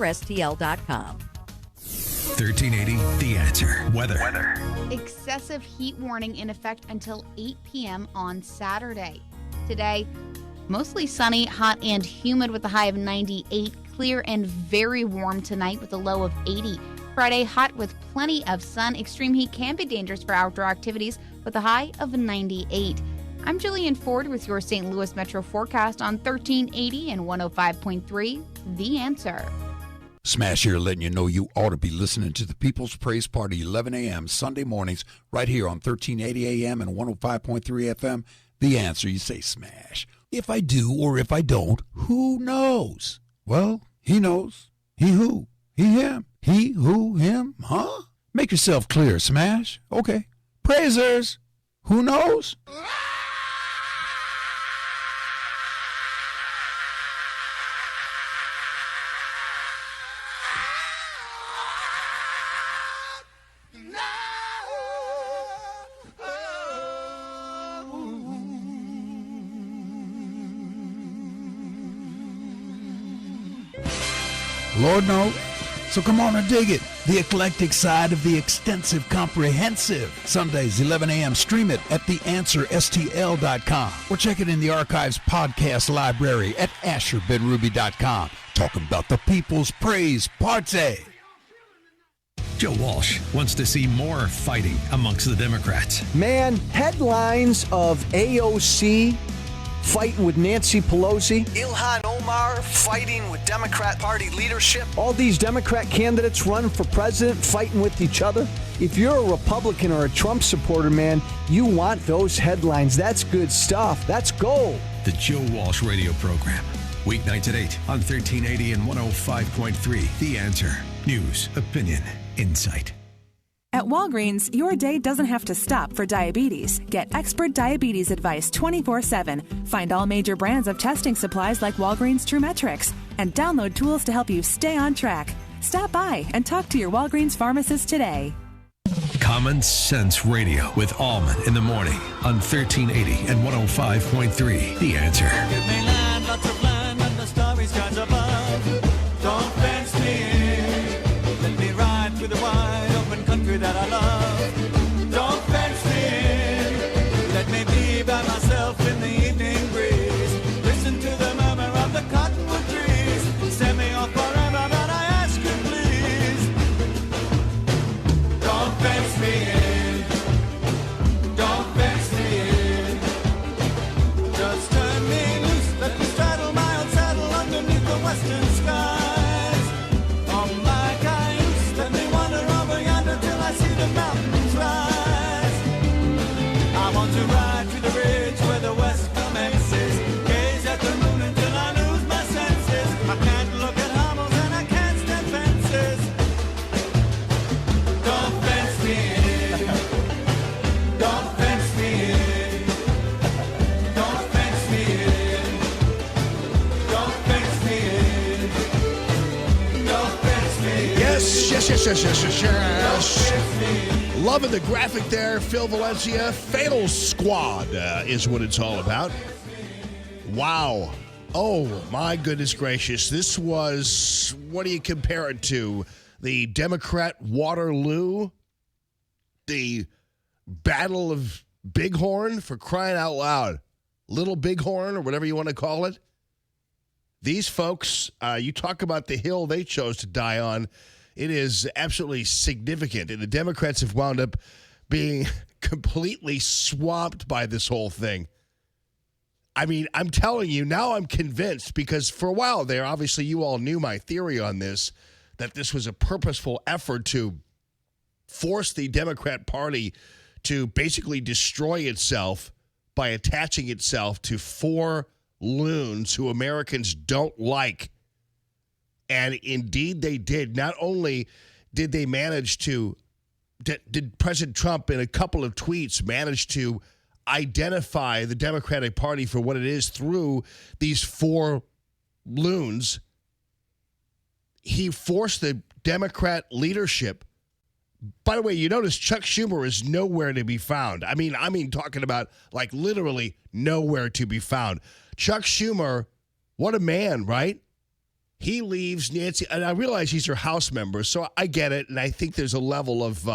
STL.com. 1380, The Answer. Weather. Excessive heat warning in effect until 8 p.m. on Saturday. Today, mostly sunny, hot, and humid with a high of 98. Clear and very warm tonight with a low of 80. Friday, hot with plenty of sun. Extreme heat can be dangerous for outdoor activities with a high of 98. I'm Jillian Ford with your St. Louis Metro forecast on 1380 and 105.3, The Answer. Smash here letting you know you ought to be listening to the People's Praise Party 11 a.m. Sunday mornings right here on 1380 a.m. and 105.3 FM. The Answer. You say smash. If I do or if I don't, who knows? Well, he knows. He who? He him. He who him? Huh? Make yourself clear, smash. Okay. Praisers. Who knows? Lord knows. So come on and dig it. The eclectic side of the extensive, comprehensive. Sundays, 11 a.m. Stream it at theanswerstl.com or check it in the Archives podcast library at asherbenruby.com. Talking about the People's Praise Party. Joe Walsh wants to see more fighting amongst the Democrats. Man, headlines of AOC fighting with Nancy Pelosi, Ilhan Omar fighting with Democrat Party leadership, all these Democrat candidates running for president fighting with each other. If you're a Republican or a Trump supporter, man, you want those headlines. That's good stuff. That's gold. The Joe Walsh Radio Program. Weeknights at 8 on 1380 and 105.3. The Answer. News, opinion, insight. At Walgreens, your day doesn't have to stop for diabetes. Get expert diabetes advice 24/7. Find all major brands of testing supplies like Walgreens TrueMetrics. And download tools to help you stay on track. Stop by and talk to your Walgreens pharmacist today. Common Sense Radio with Allman in the morning on 1380 and 105.3. The Answer. Give me land, lots of land, and the starry skies above. Don't fence me in. Let me ride through the wide open country that I love. Don't fence me in. Let me be by myself in the evening breeze. Listen to the murmur of the cottonwood trees. Send me off forever, but I ask you please. Don't fence me in. Don't fence me in. Just turn me loose. Let me straddle my old saddle underneath the western skies. On my cayuse, let me wander over yonder till I see the mountains rise. I want to ride to the ridge where the west commences. Gaze at the moon until I lose my senses. I can't look at hovels and I can't stand fences. Don't fence me in. Don't fence me in. Don't fence me in. Don't fence me in. Don't fence me in. Yes. Loving the graphic there, Phil Valencia. Fatal Squad is what it's all about. Wow. Oh, my goodness gracious. This was, what do you compare it to? The Democrat Waterloo? The Battle of Bighorn, for crying out loud. Little Bighorn, or whatever you want to call it. These folks, you talk about the hill they chose to die on. It is absolutely significant. And the Democrats have wound up being completely swamped by this whole thing. I mean, I'm telling you, now I'm convinced, because for a while there, obviously you all knew my theory on this, that this was a purposeful effort to force the Democrat Party to basically destroy itself by attaching itself to four loons who Americans don't like. And indeed they did. Not only did they manage to, did President Trump in a couple of tweets manage to identify the Democratic Party for what it is through these four loons, he forced the Democrat leadership. By the way, you notice Chuck Schumer is nowhere to be found. I mean, talking about like literally nowhere to be found. Chuck Schumer, what a man, right? he leaves Nancy, and I realize these are House members, so I get it, and I think there's a level of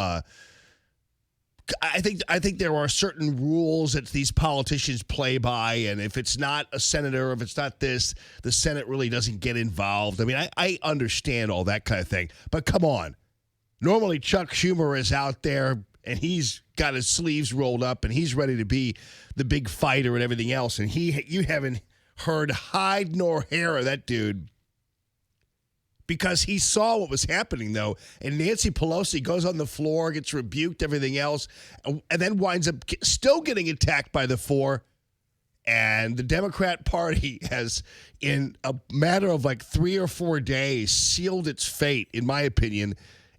I think there are certain rules that these politicians play by, and if it's not a senator, if it's not this, the Senate really doesn't get involved. I mean, I understand all that kind of thing, but come on. Normally, Chuck Schumer is out there, and he's got his sleeves rolled up, and he's ready to be the big fighter and everything else, and you haven't heard hide nor hair of that dude. Because he saw what was happening, though, and Nancy Pelosi goes on the floor, gets rebuked, everything else, and then winds up still getting attacked by the four. And the Democrat Party has, in a matter of like 3 or 4 days, sealed its fate, in my opinion,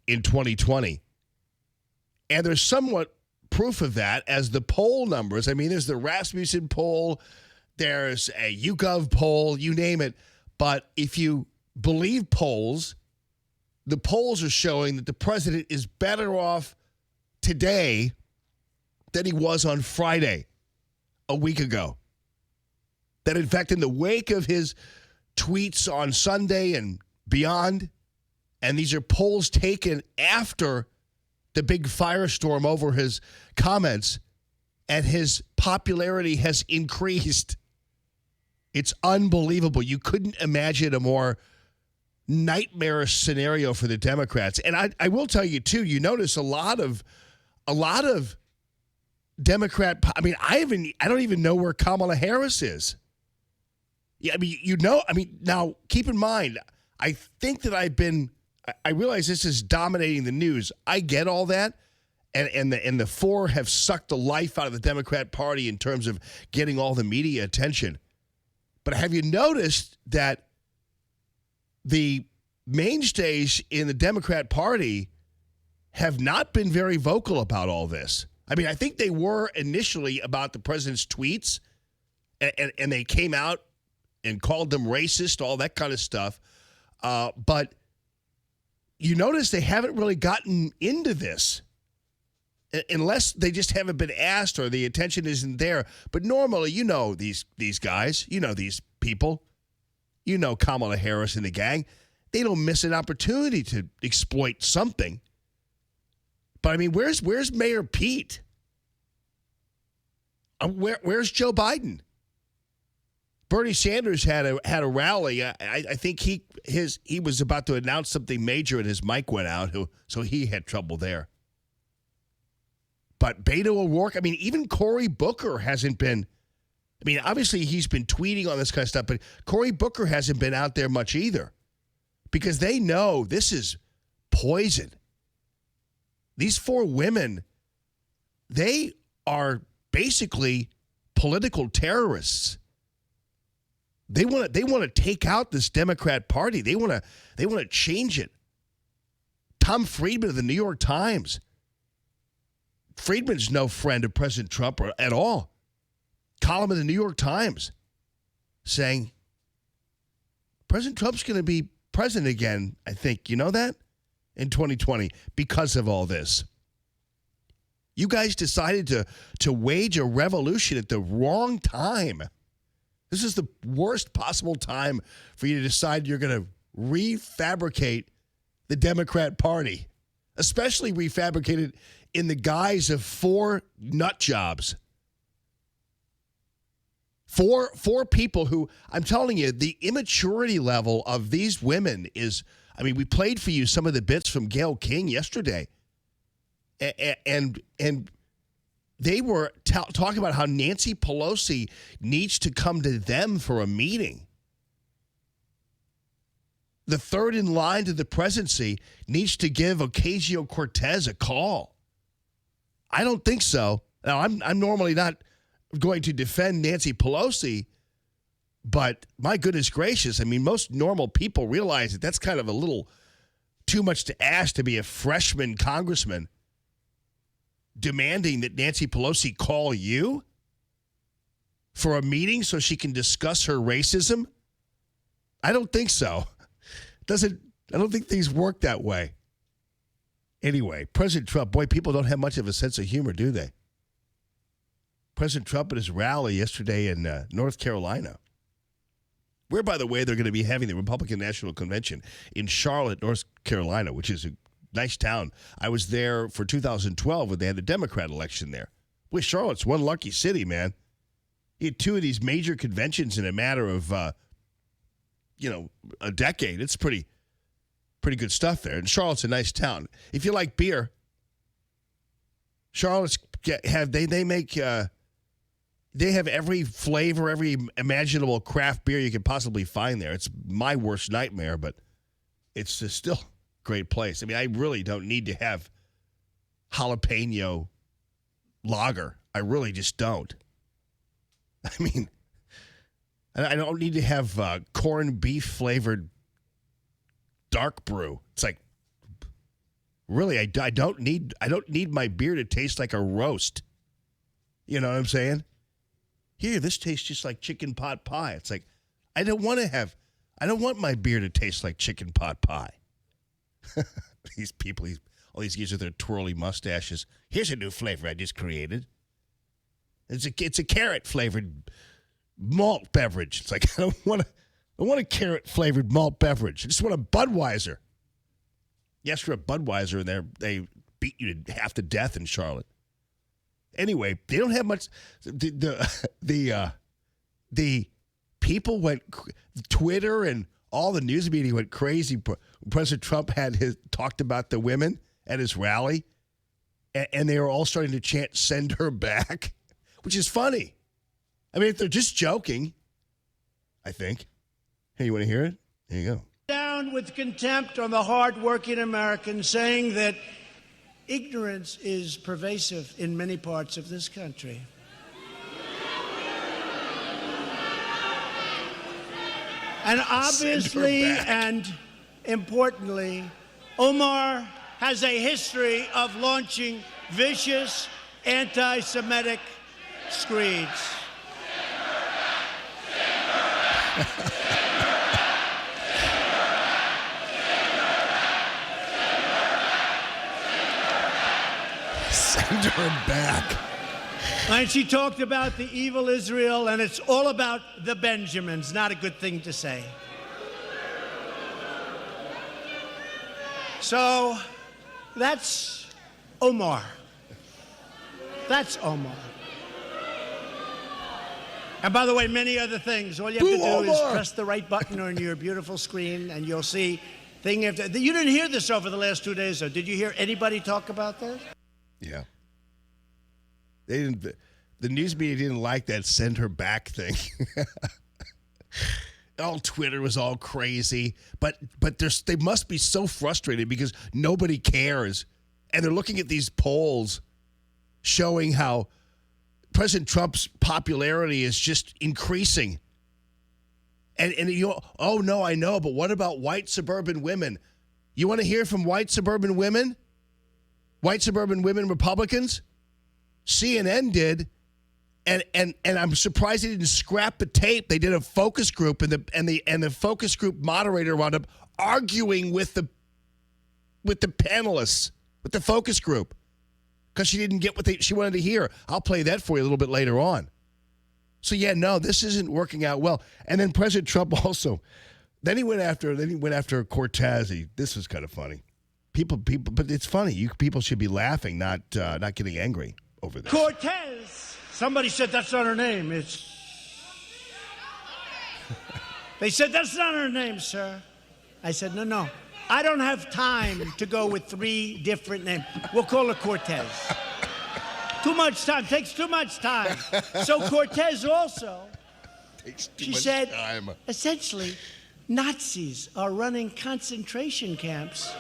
in 2020. And there's somewhat proof of that as the poll numbers. I mean, there's the Rasmussen poll, there's a YouGov poll, you name it. But if you believe polls, the polls are showing that the president is better off today than he was on Friday a week ago. That, in fact, in the wake of his tweets on Sunday and beyond, and these are polls taken after the big firestorm over his comments, and his popularity has increased. It's unbelievable. You couldn't imagine a more nightmarish scenario for the Democrats. And I will tell you, too, you notice a lot of Democrat, I mean, I don't even know where Kamala Harris is. Yeah, I mean, now, keep in mind, I think that I realize this is dominating the news. I get all that. And the four have sucked the life out of the Democrat Party in terms of getting all the media attention. But have you noticed that the mainstays in the Democrat Party have not been very vocal about all this? I mean, I think they were initially about the president's tweets, and they came out and called them racist, all that kind of stuff. But you notice they haven't really gotten into this unless they just haven't been asked or the attention isn't there. But normally, you know these guys, you know these people, you know Kamala Harris and the gang. They don't miss an opportunity to exploit something. But I mean, where's Mayor Pete? Where's Joe Biden? Bernie Sanders had a rally. I think he was about to announce something major and his mic went out, so he had trouble there. But Beto O'Rourke, I mean, even Cory Booker hasn't been. I mean, obviously he's been tweeting on this kind of stuff, but Cory Booker hasn't been out there much either, because they know this is poison. These four women, they are basically political terrorists. They want to take out this Democrat Party. They want to change it. Tom Friedman of the New York Times. Friedman's no friend of President Trump at all. Column in the New York Times saying President Trump's going to be president again, I think. You know that? In 2020 because of all this. You guys decided to wage a revolution at the wrong time. This is the worst possible time for you to decide you're going to refabricate the Democrat Party, especially refabricate it in the guise of four nut jobs. Four people who, I'm telling you, the immaturity level of these women is, I mean, we played for you some of the bits from Gayle King yesterday. And they were talking about how Nancy Pelosi needs to come to them for a meeting. The third in line to the presidency needs to give Ocasio-Cortez a call. I don't think so. Now, I'm normally not going to defend Nancy Pelosi, but my goodness gracious, I mean, most normal people realize that that's kind of a little too much to ask to be a freshman congressman demanding that Nancy Pelosi call you for a meeting so she can discuss her racism. I don't think so. I don't think things work that way. Anyway, President Trump, boy, people don't have much of a sense of humor, do they? President Trump at his rally yesterday in North Carolina. Where, by the way, they're going to be having the Republican National Convention in Charlotte, North Carolina, which is a nice town. I was there for 2012 when they had the Democrat election there. Boy, Charlotte's one lucky city, man. You had two of these major conventions in a matter of, a decade. It's pretty good stuff there. And Charlotte's a nice town. If you like beer, Charlotte's they have every flavor, every imaginable craft beer you could possibly find there. It's my worst nightmare, but it's still a great place. I mean, I really don't need to have jalapeno lager. I really just don't. I mean, I don't need to have corned beef flavored dark brew. It's like, really, I don't need my beer to taste like a roast. You know what I'm saying? Here, this tastes just like chicken pot pie. It's like, I don't want my beer to taste like chicken pot pie. These people, all these guys with their twirly mustaches. Here's a new flavor I just created. It's a carrot flavored malt beverage. It's like, I don't want a carrot flavored malt beverage. I just want a Budweiser. Yes, for a Budweiser, and they beat you to half to death in Charlotte. Anyway, they don't have much. The people went, Twitter and all the news media went crazy. President Trump talked about the women at his rally, and they were all starting to chant "Send her back," which is funny. I mean, if they're just joking, I think. Hey, you want to hear it? Here you go. Down with contempt on the hard-working Americans, saying that ignorance is pervasive in many parts of this country. And obviously and importantly, Omar has a history of launching vicious anti-Semitic screeds. Send her back. And she talked about the evil Israel, and it's all about the Benjamins. Not a good thing to say. So that's Omar. That's Omar. And by the way, many other things. All you have to do is press the right button on your beautiful screen, and you'll see thing after. You didn't hear this over the last 2 days, though. Did you hear anybody talk about this? Yeah. They didn't. The news media didn't like that "send her back" thing. All Twitter was all crazy, but they must be so frustrated because nobody cares, and they're looking at these polls showing how President Trump's popularity is just increasing. And oh no, I know, but what about white suburban women? You want to hear from white suburban women? White suburban women Republicans? CNN did, and I'm surprised they didn't scrap the tape. They did a focus group, and the focus group moderator wound up arguing with the panelists, with the focus group, because she didn't get what she wanted to hear. I'll play that for you a little bit later on. So yeah, no, this isn't working out well. And then President Trump also, then he went after Cortez. This was kind of funny. People, but it's funny. People should be laughing, not getting angry over this. Cortez. Somebody said that's not her name. They said that's not her name, sir. I said no. I don't have time to go with 3 different names. We'll call her Cortez. Too much time. Takes too much time. So Cortez also. She said, essentially, Nazis are running concentration camps.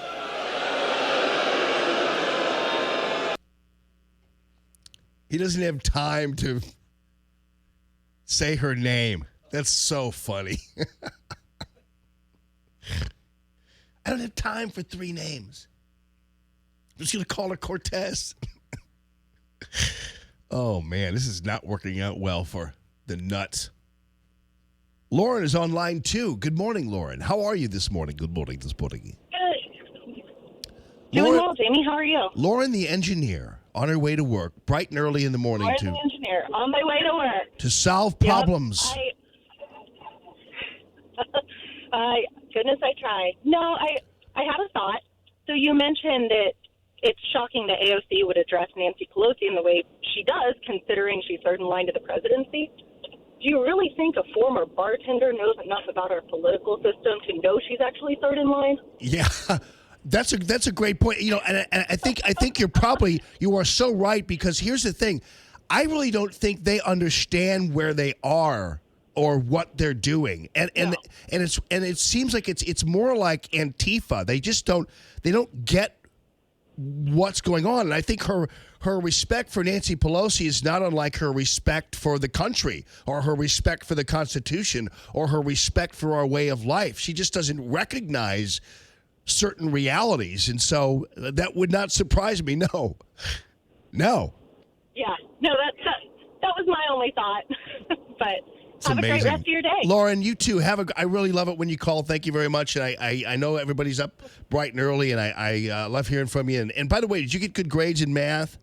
He doesn't have time to say her name. That's so funny. I don't have time for 3 names. I'm just going to call her Cortez. Oh, man, this is not working out well for the nuts. Lauren is on line 2. Good morning, Lauren. How are you this morning? Good morning this morning. Good. Doing well, Jamie. How are you? Lauren, the engineer, on her way to work, bright and early in the morning Engineer, on my way to work. to solve problems. Goodness, I try. No, I had a thought. So you mentioned that it's shocking that AOC would address Nancy Pelosi in the way she does, considering she's third in line to the presidency. Do you really think a former bartender knows enough about our political system to know she's actually third in line? Yeah. That's a great point. You know, and I think you are so right, because here's the thing. I really don't think they understand where they are or what they're doing. And it seems like it's more like Antifa. They don't get what's going on. And I think her respect for Nancy Pelosi is not unlike her respect for the country or her respect for the Constitution or her respect for our way of life. She just doesn't recognize certain realities. And so that would not surprise me. No. Yeah. No, that was my only thought. But It's have amazing. a great rest of your day. Lauren, you too. I really love it when you call. Thank you very much. And I know everybody's up bright and early, and I love hearing from you. And by the way, did you get good grades in math?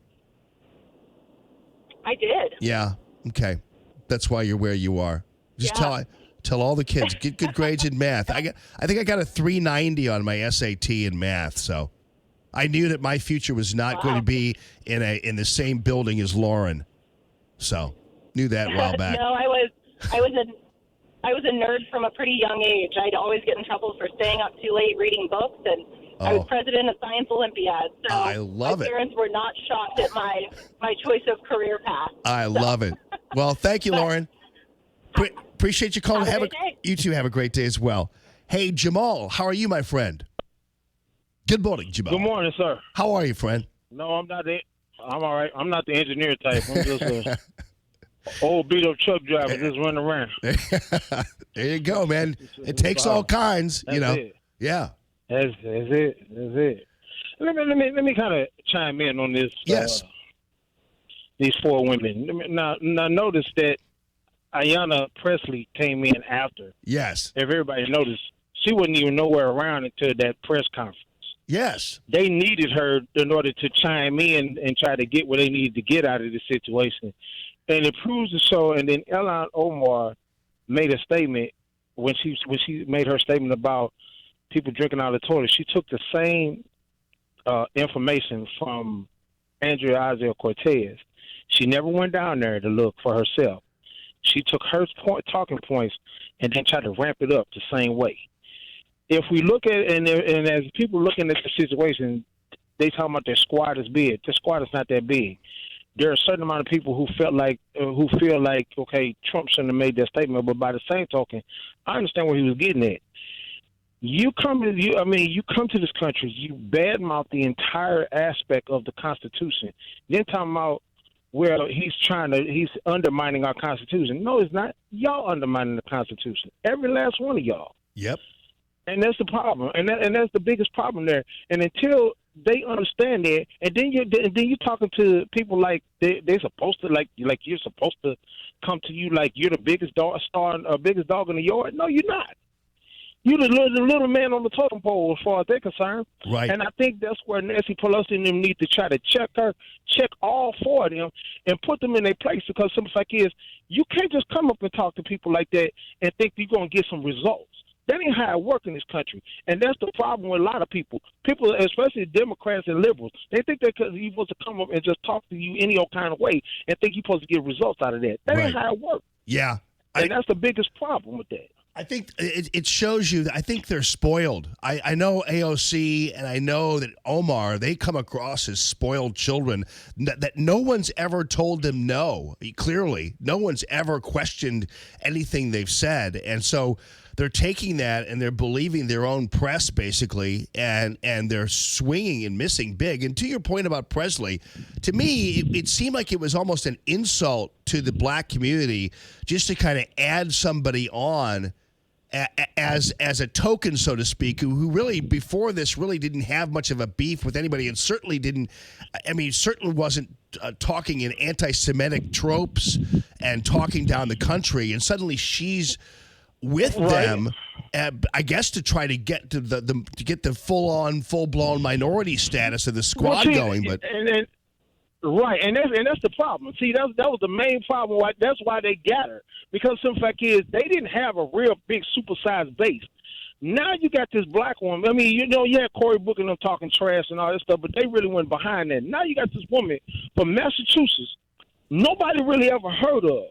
I did. Yeah. Okay. That's why you're where you are. Just tell all the kids, get good grades in math. I think I got a 390 on my SAT in math, so I knew that my future was not going to be in the same building as Lauren. So knew that a while back. No, I was a nerd from a pretty young age. I'd always get in trouble for staying up too late reading books, and I was president of Science Olympiad. So I love my it. parents were not shocked at my choice of career path. I love it. Well, thank you, Lauren. Appreciate you calling. Have a great day. You two have a great day as well. Hey, Jamal, how are you, my friend? Good morning, Jamal. Good morning, sir. How are you, friend? No, I'm not. I'm all right. I'm not the engineer type. I'm just a old beat up truck driver, just running around. There you go, man. It takes all kinds, you know. It. Yeah. That's it. Let me kind of chime in on this. Yes. These four women. Now notice that Ayanna Pressley came in after. Yes. If everybody noticed, she wasn't even nowhere around until that press conference. Yes. They needed her in order to chime in and try to get what they needed to get out of the situation. And it proves to show. And then Ilhan Omar made a statement when she made her statement about people drinking out of the toilet. She took the same information from Andrea Ocasio-Cortez. She never went down there to look for herself. She took her talking points and then tried to ramp it up the same way. If we look at and as people looking at the situation, they talking about their squad is big. Their squad is not that big. There are a certain amount of people who feel like okay, Trump shouldn't have made that statement. But by the same token, I understand where he was getting at. You come to this country, you badmouth the entire aspect of the Constitution. Then talking about he's undermining our Constitution. No, it's not. Y'all undermining the Constitution. Every last one of y'all. Yep. And that's the problem, and that's the biggest problem there. And until they understand that, and then you're talking to people like they're supposed to like you're supposed to come to you like you're the biggest dog in the yard. No, you're not. You're the little man on the totem pole as far as they're concerned. Right. And I think that's where Nancy Pelosi and them need to try to check all four of them and put them in their place, because something like is you can't just come up and talk to people like that and think you're going to get some results. That ain't how it works in this country. And that's the problem with a lot of people. People, especially Democrats and liberals, they think that because you're supposed to come up and just talk to you any old kind of way and think you're supposed to get results out of that. That ain't how it works. Yeah. And that's the biggest problem with that. I think it shows you that I think they're spoiled. I know AOC and I know that Omar, they come across as spoiled children that no one's ever told them no. Clearly, no one's ever questioned anything they've said. And so they're taking that and they're believing their own press, basically, and they're swinging and missing big. And to your point about Presley, to me, it seemed like it was almost an insult to the black community just to kind of add somebody on as a token, so to speak, who really before this really didn't have much of a beef with anybody, and certainly wasn't talking in anti-Semitic tropes and talking down the country, and suddenly she's with them, I guess, to try to get to the full-blown minority status of the squad going. But right, and that's the problem. See, that was the main problem. That's why they got her, because some fact is they didn't have a real big supersized base. Now you got this black woman. I mean, you had Cory Booker and them talking trash and all that stuff, but they really went behind that. Now you got this woman from Massachusetts nobody really ever heard of.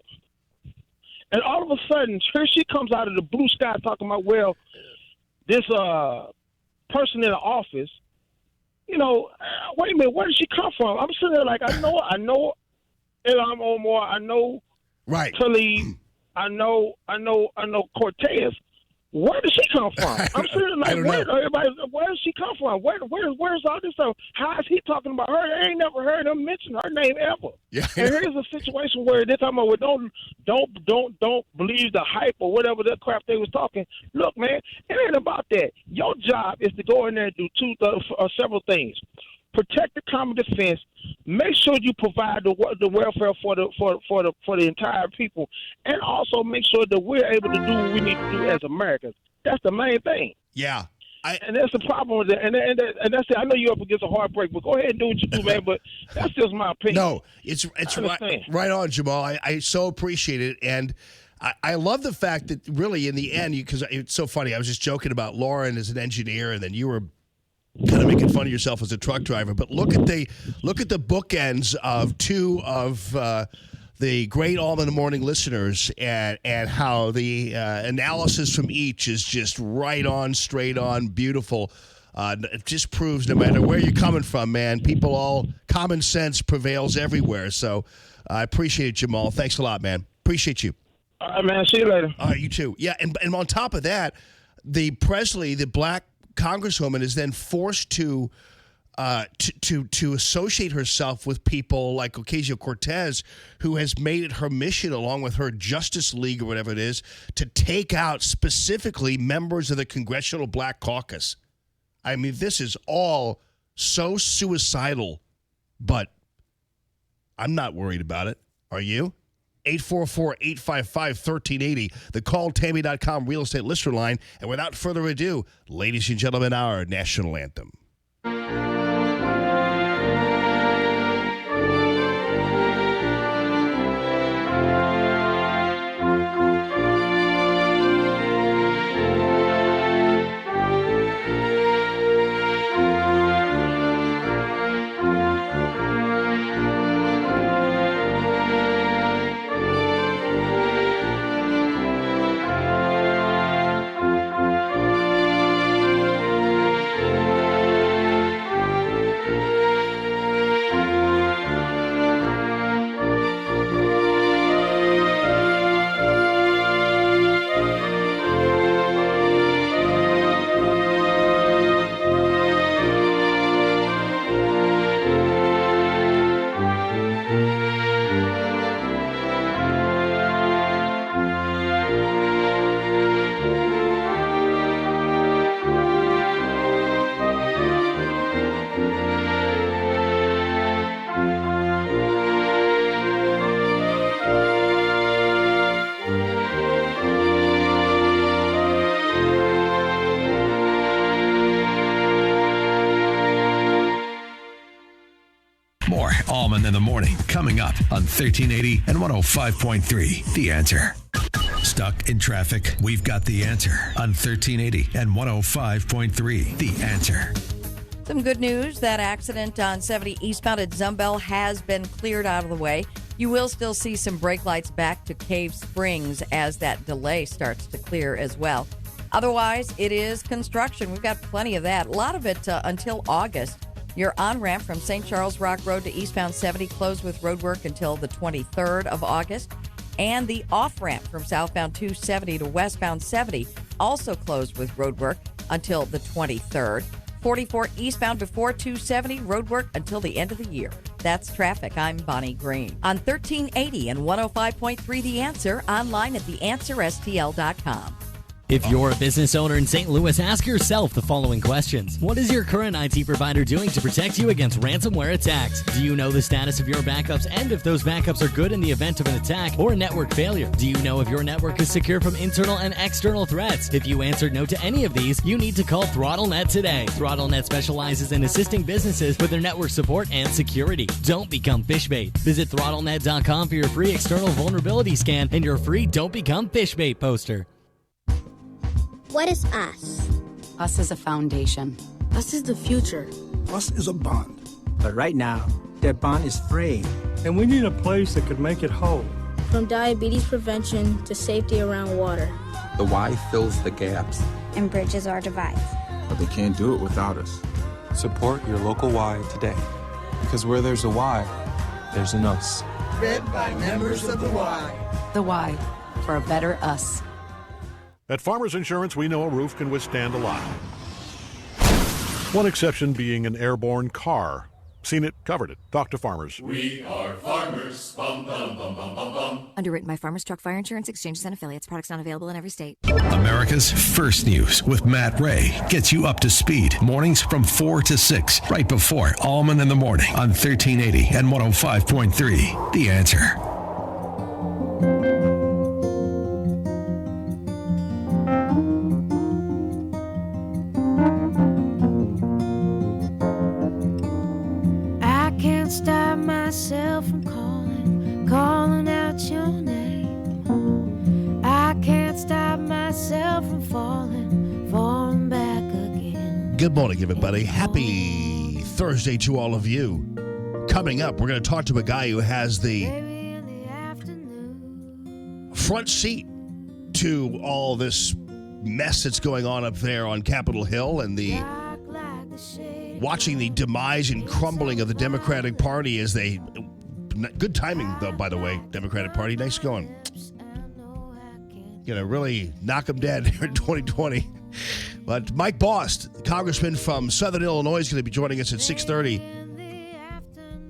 And all of a sudden, here she comes out of the blue sky talking about, well, this person in the office, wait a minute, where did she come from? I'm sitting there like, I know Ilhan Omar, I know right. Tlaib, I know Cortez. Where did she come from? I'm sitting like, where does she come from? Where's all this stuff? How is he talking about her? I ain't never heard him mention her name ever. Yeah. And here's a situation where they're talking about, well, don't believe the hype or whatever that crap they was talking. Look, man, it ain't about that. Your job is to go in there and do several things. Protect the common defense. Make sure you provide the welfare for the entire people, and also make sure that we're able to do what we need to do as Americans. That's the main thing. Yeah, and that's the problem with that. And that's it. I know you're up against a heartbreak, but go ahead and do what you do, man. But that's just my opinion. No, it's right on, Jamal. I so appreciate it, and I love the fact that really in the end, because it's so funny. I was just joking about Lauren as an engineer, and then you were kind of making fun of yourself as a truck driver, but look at the bookends of two of the great Allman in the Morning listeners, and how the analysis from each is just right on, straight on, beautiful. It just proves no matter where you're coming from, man, common sense prevails everywhere. So I appreciate it, Jamal. Thanks a lot, man. Appreciate you. All right, man. See you later. All right, you too. Yeah, and on top of that, the Presley, the black Congresswoman, is then forced to associate herself with people like Ocasio-Cortez, who has made it her mission, along with her Justice League or whatever it is, to take out specifically members of the Congressional Black Caucus. I mean, this is all so suicidal, but I'm not worried about it. Are you? 844-855-1380, the calltammy.com real estate listener line. And without further ado, ladies and gentlemen, our national anthem. Allman in the Morning, coming up on 1380 and 105.3. The Answer. Stuck in traffic? We've got the answer on 1380 and 105.3. The Answer. Some good news. That accident on 70 eastbound at Zumbel has been cleared out of the way. You will still see some brake lights back to Cave Springs as that delay starts to clear as well. Otherwise, it is construction. We've got plenty of that. A lot of it until August. Your on-ramp from St. Charles Rock Road to eastbound 70 closed with roadwork until the 23rd of August. And the off-ramp from southbound 270 to westbound 70 also closed with roadwork until the 23rd. 44 eastbound before 270, roadwork until the end of the year. That's traffic. I'm Bonnie Green. On 1380 and 105.3 The Answer, online at theanswerstl.com. If you're a business owner in St. Louis, ask yourself the following questions. What is your current IT provider doing to protect you against ransomware attacks? Do you know the status of your backups and if those backups are good in the event of an attack or a network failure? Do you know if your network is secure from internal and external threats? If you answered no to any of these, you need to call ThrottleNet today. ThrottleNet specializes in assisting businesses with their network support and security. Don't become fish bait. Visit ThrottleNet.com for your free external vulnerability scan and your free Don't Become Fish Bait poster. What is us? Us is a foundation. Us is the future. Us is a bond. But right now, that bond is frayed. And we need a place that could make it whole. From diabetes prevention to safety around water. The Y fills the gaps. And bridges our divides. But they can't do it without us. Support your local Y today. Because where there's a Y, there's an us. Read by members of the Y. The Y, for a better us. At Farmers Insurance, we know a roof can withstand a lot. One exception being an airborne car. Seen it, covered it. Talk to Farmers. We are Farmers. Bum, bum, bum, bum, bum, bum. Underwritten by Farmers Truck Fire Insurance Exchanges and Affiliates. Products not available in every state. America's First News with Matt Ray gets you up to speed. Mornings from 4 to 6, right before Allman in the Morning on 1380 and 105.3. The Answer. Stop myself from calling out your name. I can't stop myself from falling back again. Good morning, everybody. Happy Thursday to all of you. Coming up, we're going to talk to a guy who has the front seat to all this mess that's going on up there on Capitol Hill and the watching the demise and crumbling of the Democratic Party as they... Good timing, though, by the way, Democratic Party. Nice going. Going to really knock them dead here in 2020. But Mike Bost, congressman from Southern Illinois, is going to be joining us at 6:30.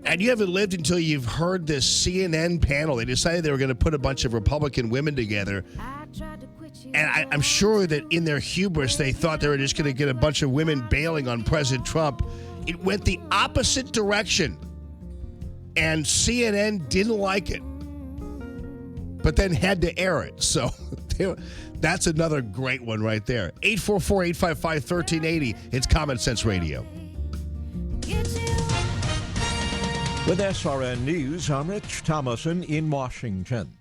And you haven't lived until you've heard this CNN panel. They decided they were going to put a bunch of Republican women together. And I'm sure that in their hubris, they thought they were just going to get a bunch of women bailing on President Trump. It went the opposite direction. And CNN didn't like it, but then had to air it. So that's another great one right there. 844-855-1380. It's Common Sense Radio. With SRN News, I'm Rich Thomason in Washington.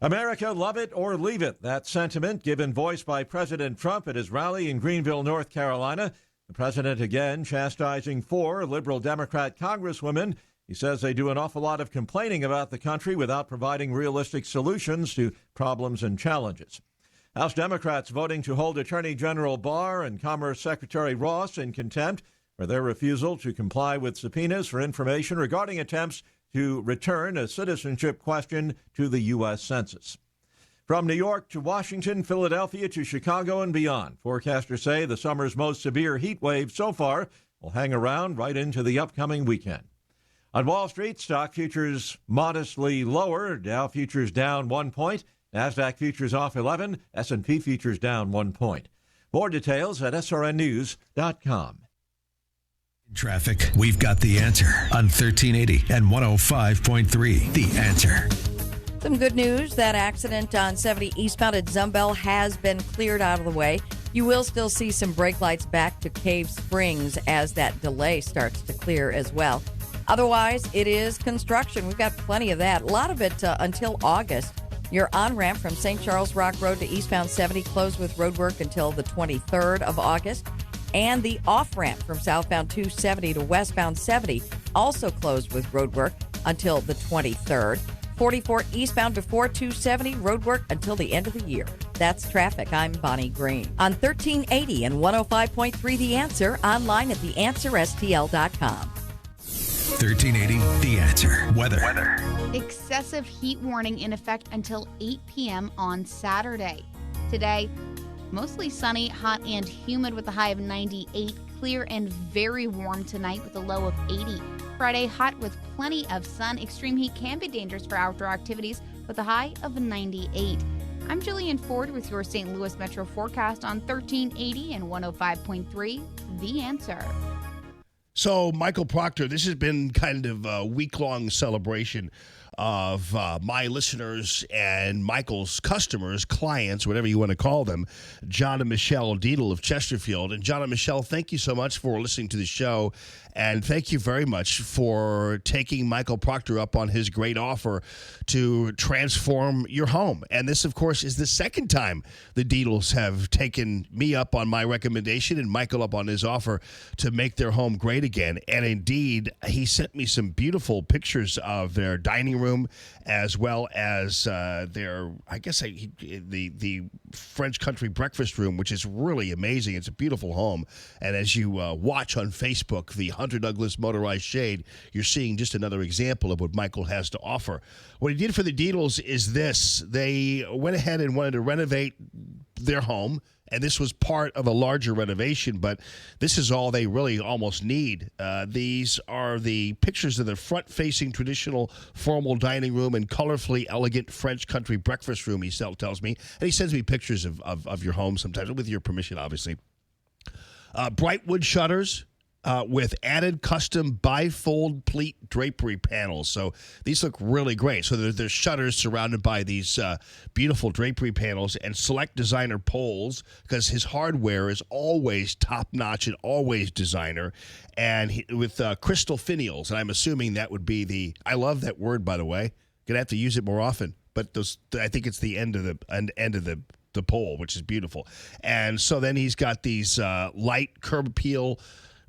America, love it or leave it. That sentiment given voice by President Trump at his rally in Greenville, North Carolina. The president again chastising 4 liberal Democrat congresswomen. He says they do an awful lot of complaining about the country without providing realistic solutions to problems and challenges. House Democrats voting to hold Attorney General Barr and Commerce Secretary Ross in contempt for their refusal to comply with subpoenas for information regarding attempts to return a citizenship question to the U.S. Census. From New York to Washington, Philadelphia to Chicago and beyond, forecasters say the summer's most severe heat wave so far will hang around right into the upcoming weekend. On Wall Street, stock futures modestly lower. Dow futures down 1 point. NASDAQ futures off 11. S&P futures down 1 point. More details at srnnews.com. Traffic, we've got the answer on 1380 and 105.3. The Answer. Some good news. That accident on 70 eastbound at Zumbell has been cleared out of the way. You will still see some brake lights back to Cave Springs as that delay starts to clear as well. Otherwise, it is construction. We've got plenty of that. A lot of it until August. Your on-ramp from St. Charles Rock Road to eastbound 70 closed with roadwork until the 23rd of August. And the off-ramp from southbound 270 to westbound 70 also closed with roadwork until the 23rd. 44 eastbound before 270, roadwork until the end of the year. That's traffic. I'm Bonnie Green. On 1380 and 105.3 The Answer, online at theanswerstl.com. 1380 The Answer. Weather. Excessive heat warning in effect until 8 p.m. on Saturday. Today, mostly sunny, hot, and humid with a high of 98. Clear and very warm tonight with a low of 80. Friday, hot with plenty of sun. Extreme heat can be dangerous for outdoor activities with a high of 98. I'm Jillian Ford with your St. Louis Metro forecast on 1380 and 105.3 The Answer. So, Michael Proctor, this has been kind of a week-long celebration of my listeners and Michael's customers, clients, whatever you want to call them, John and Michelle Deedle of Chesterfield. And John and Michelle, thank you so much for listening to the show. And thank you very much for taking Michael Proctor up on his great offer to transform your home. And this, of course, is the second time the Deedles have taken me up on my recommendation and Michael up on his offer to make their home great again. And indeed, he sent me some beautiful pictures of their dining room as well as their, the French country breakfast room, which is really amazing. It's a beautiful home. And as you watch on Facebook, the Hunter Douglas motorized shade, you're seeing just another example of what Michael has to offer. What he did for the Deedles is this. They went ahead and wanted to renovate their home, and this was part of a larger renovation, but this is all they really almost need. These are the pictures of the front-facing traditional formal dining room and colorfully elegant French country breakfast room, he tells me. And he sends me pictures of your home sometimes, with your permission, obviously. Bright wood shutters, with added custom bifold pleat drapery panels. So these look really great. So there's shutters surrounded by these beautiful drapery panels and select designer poles, because his hardware is always top-notch and always designer. And with crystal finials, and I'm assuming that would be I love that word, by the way. Going to have to use it more often. But I think it's the end of the pole, which is beautiful. And so then he's got these light curb appeal,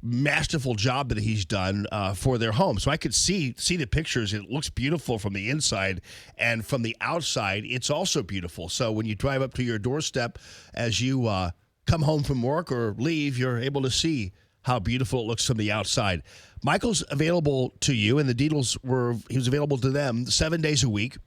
masterful job that he's done for their home. So I could see the pictures. It looks beautiful from the inside, and from the outside, it's also beautiful. So when you drive up to your doorstep as you come home from work or leave, you're able to see how beautiful it looks from the outside. Michael's available to you, and the Deedles he was available to them 7 days a week.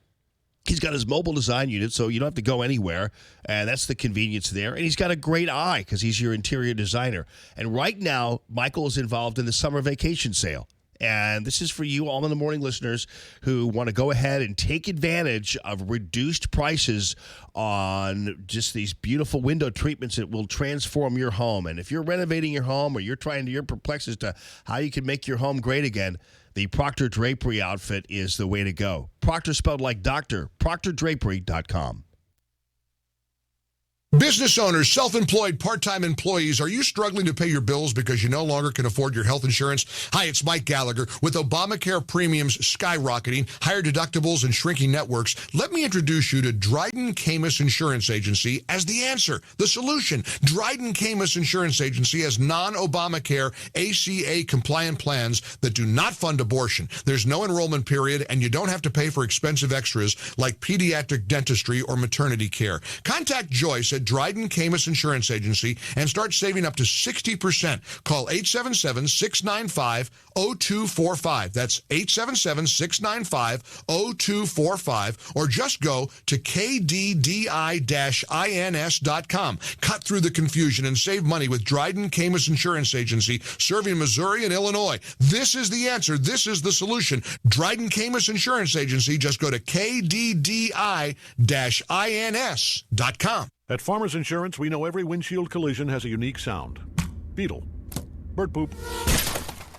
He's got his mobile design unit, so you don't have to go anywhere, and that's the convenience there. And he's got a great eye because he's your interior designer. And right now, Michael is involved in the summer vacation sale. And this is for you, All in the Morning listeners, who want to go ahead and take advantage of reduced prices on just these beautiful window treatments that will transform your home. And if you're renovating your home, or you're perplexed as to how you can make your home great again, the Proctor Drapery outfit is the way to go. Proctor spelled like doctor. ProctorDrapery.com. Business owners, self-employed, part-time employees, are you struggling to pay your bills because you no longer can afford your health insurance? Hi, it's Mike Gallagher. With Obamacare premiums skyrocketing, higher deductibles, and shrinking networks, let me introduce you to Dryden Camus Insurance Agency as the answer, the solution. Dryden Camus Insurance Agency has non-Obamacare ACA-compliant plans that do not fund abortion. There's no enrollment period, and you don't have to pay for expensive extras like pediatric dentistry or maternity care. Contact Joyce at Dryden Camus Insurance Agency and start saving up to 60%. Call 877-695-0245. That's 877-695-0245, or just go to kddi-ins.com. Cut through the confusion and save money with Dryden Camus Insurance Agency, serving Missouri and Illinois. This is the answer. This is the solution. Dryden Camus Insurance Agency. Just go to kddi-ins.com. At Farmers Insurance, we know every windshield collision has a unique sound. Beetle. Bird poop.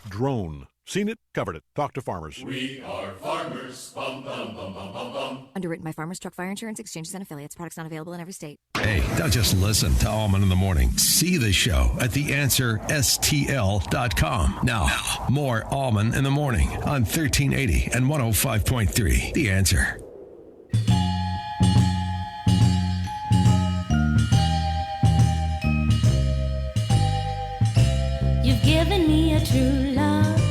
Drone. Seen it, covered it. Talk to farmers. We are farmers. Bum, bum, bum, bum, bum, bum. Underwritten by Farmers Truck Fire Insurance Exchanges and Affiliates. Products not available in every state. Hey, don't just listen to Allman in the Morning. See the show at theanswerstl.com. Now, more Allman in the Morning on 1380 and 105.3. The Answer. You've given me a true love,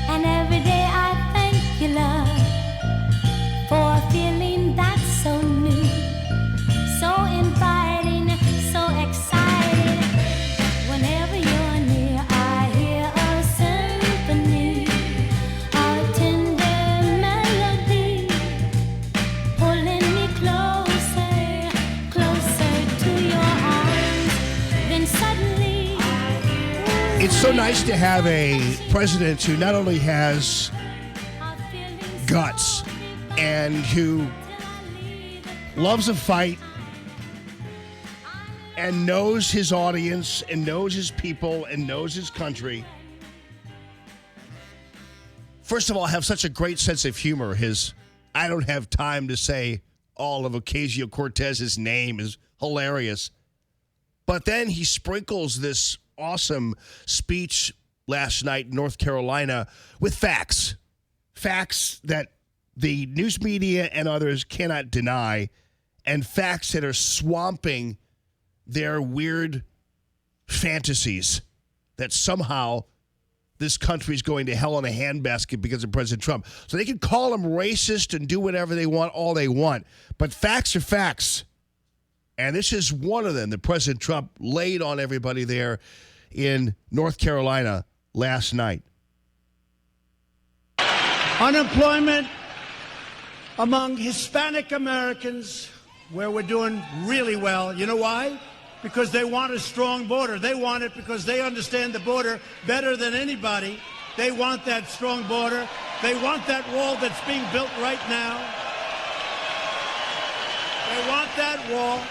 and every day I thank you, love, for a feeling that's so new, so inviting, so exciting. Whenever you're near, I hear a symphony, a tender melody, pulling me closer, closer to your arms. Then suddenly, it's so nice to have a president who not only has guts and who loves a fight and knows his audience and knows his people and knows his country. first of all, have such a great sense of humor. I don't have time to say all of Ocasio-Cortez's name is hilarious. But then he sprinkles this awesome speech last night in North Carolina with facts. Facts that the news media and others cannot deny, and facts that are swamping their weird fantasies that somehow this country is going to hell in a handbasket because of President Trump. So they can call him racist and do whatever they want, all they want. But facts are facts. And this is one of them that President Trump laid on everybody there in North Carolina last night. Unemployment among Hispanic Americans, where we're doing really well. You know why? Because they want a strong border. They want it because they understand the border better than anybody. They want that strong border. They want that wall that's being built right now. They want that wall.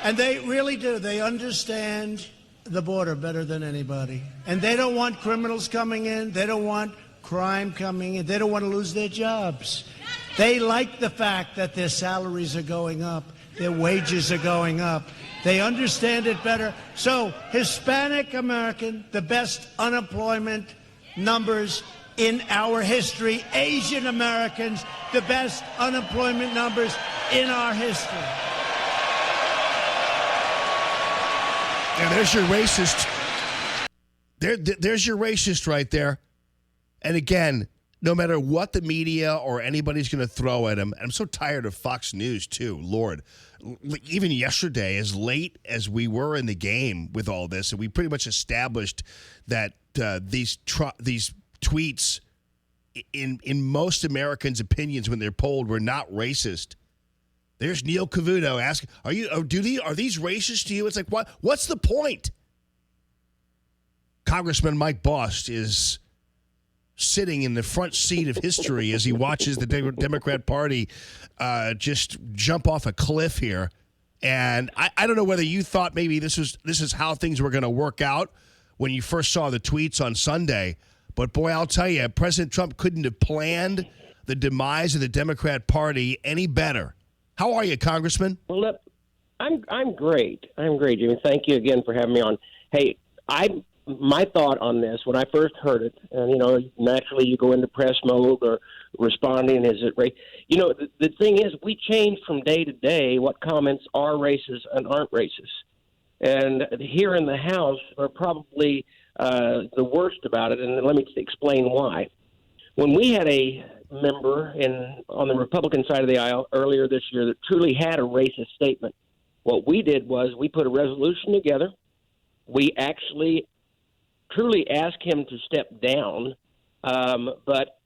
And they really do. They understand the border better than anybody. And they don't want criminals coming in. They don't want crime coming in. They don't want to lose their jobs. They like the fact that their salaries are going up. Their wages are going up. They understand it better. So Hispanic American, the best unemployment numbers in our history. Asian Americans, the best unemployment numbers in our history. And there's your racist. There's your racist right there. And again, no matter what the media or anybody's going to throw at him, and I'm so tired of Fox News too, Lord. Even yesterday, as late as we were in the game with all this, and we pretty much established that these tweets, in most Americans' opinions when they're polled, were not racist. There's Neil Cavuto asking, are these racist to you? It's like, what's the point? Congressman Mike Bost is sitting in the front seat of history as he watches the Democrat Party just jump off a cliff here. And I don't know whether you thought maybe this is how things were going to work out when you first saw the tweets on Sunday. But boy, I'll tell you, President Trump couldn't have planned the demise of the Democrat Party any better. How are you, Congressman? Well, look, I'm great. I'm great, Jimmy. Thank you again for having me on. Hey, my thought on this when I first heard it, and naturally you go into press mode or responding. Is it right? The thing is, we change from day to day what comments are racist and aren't racist. And here in the House are probably the worst about it. And let me explain why. When we had a member on the Republican side of the aisle earlier this year that truly had a racist statement, what we did was we put a resolution together. We actually truly asked him to step down, but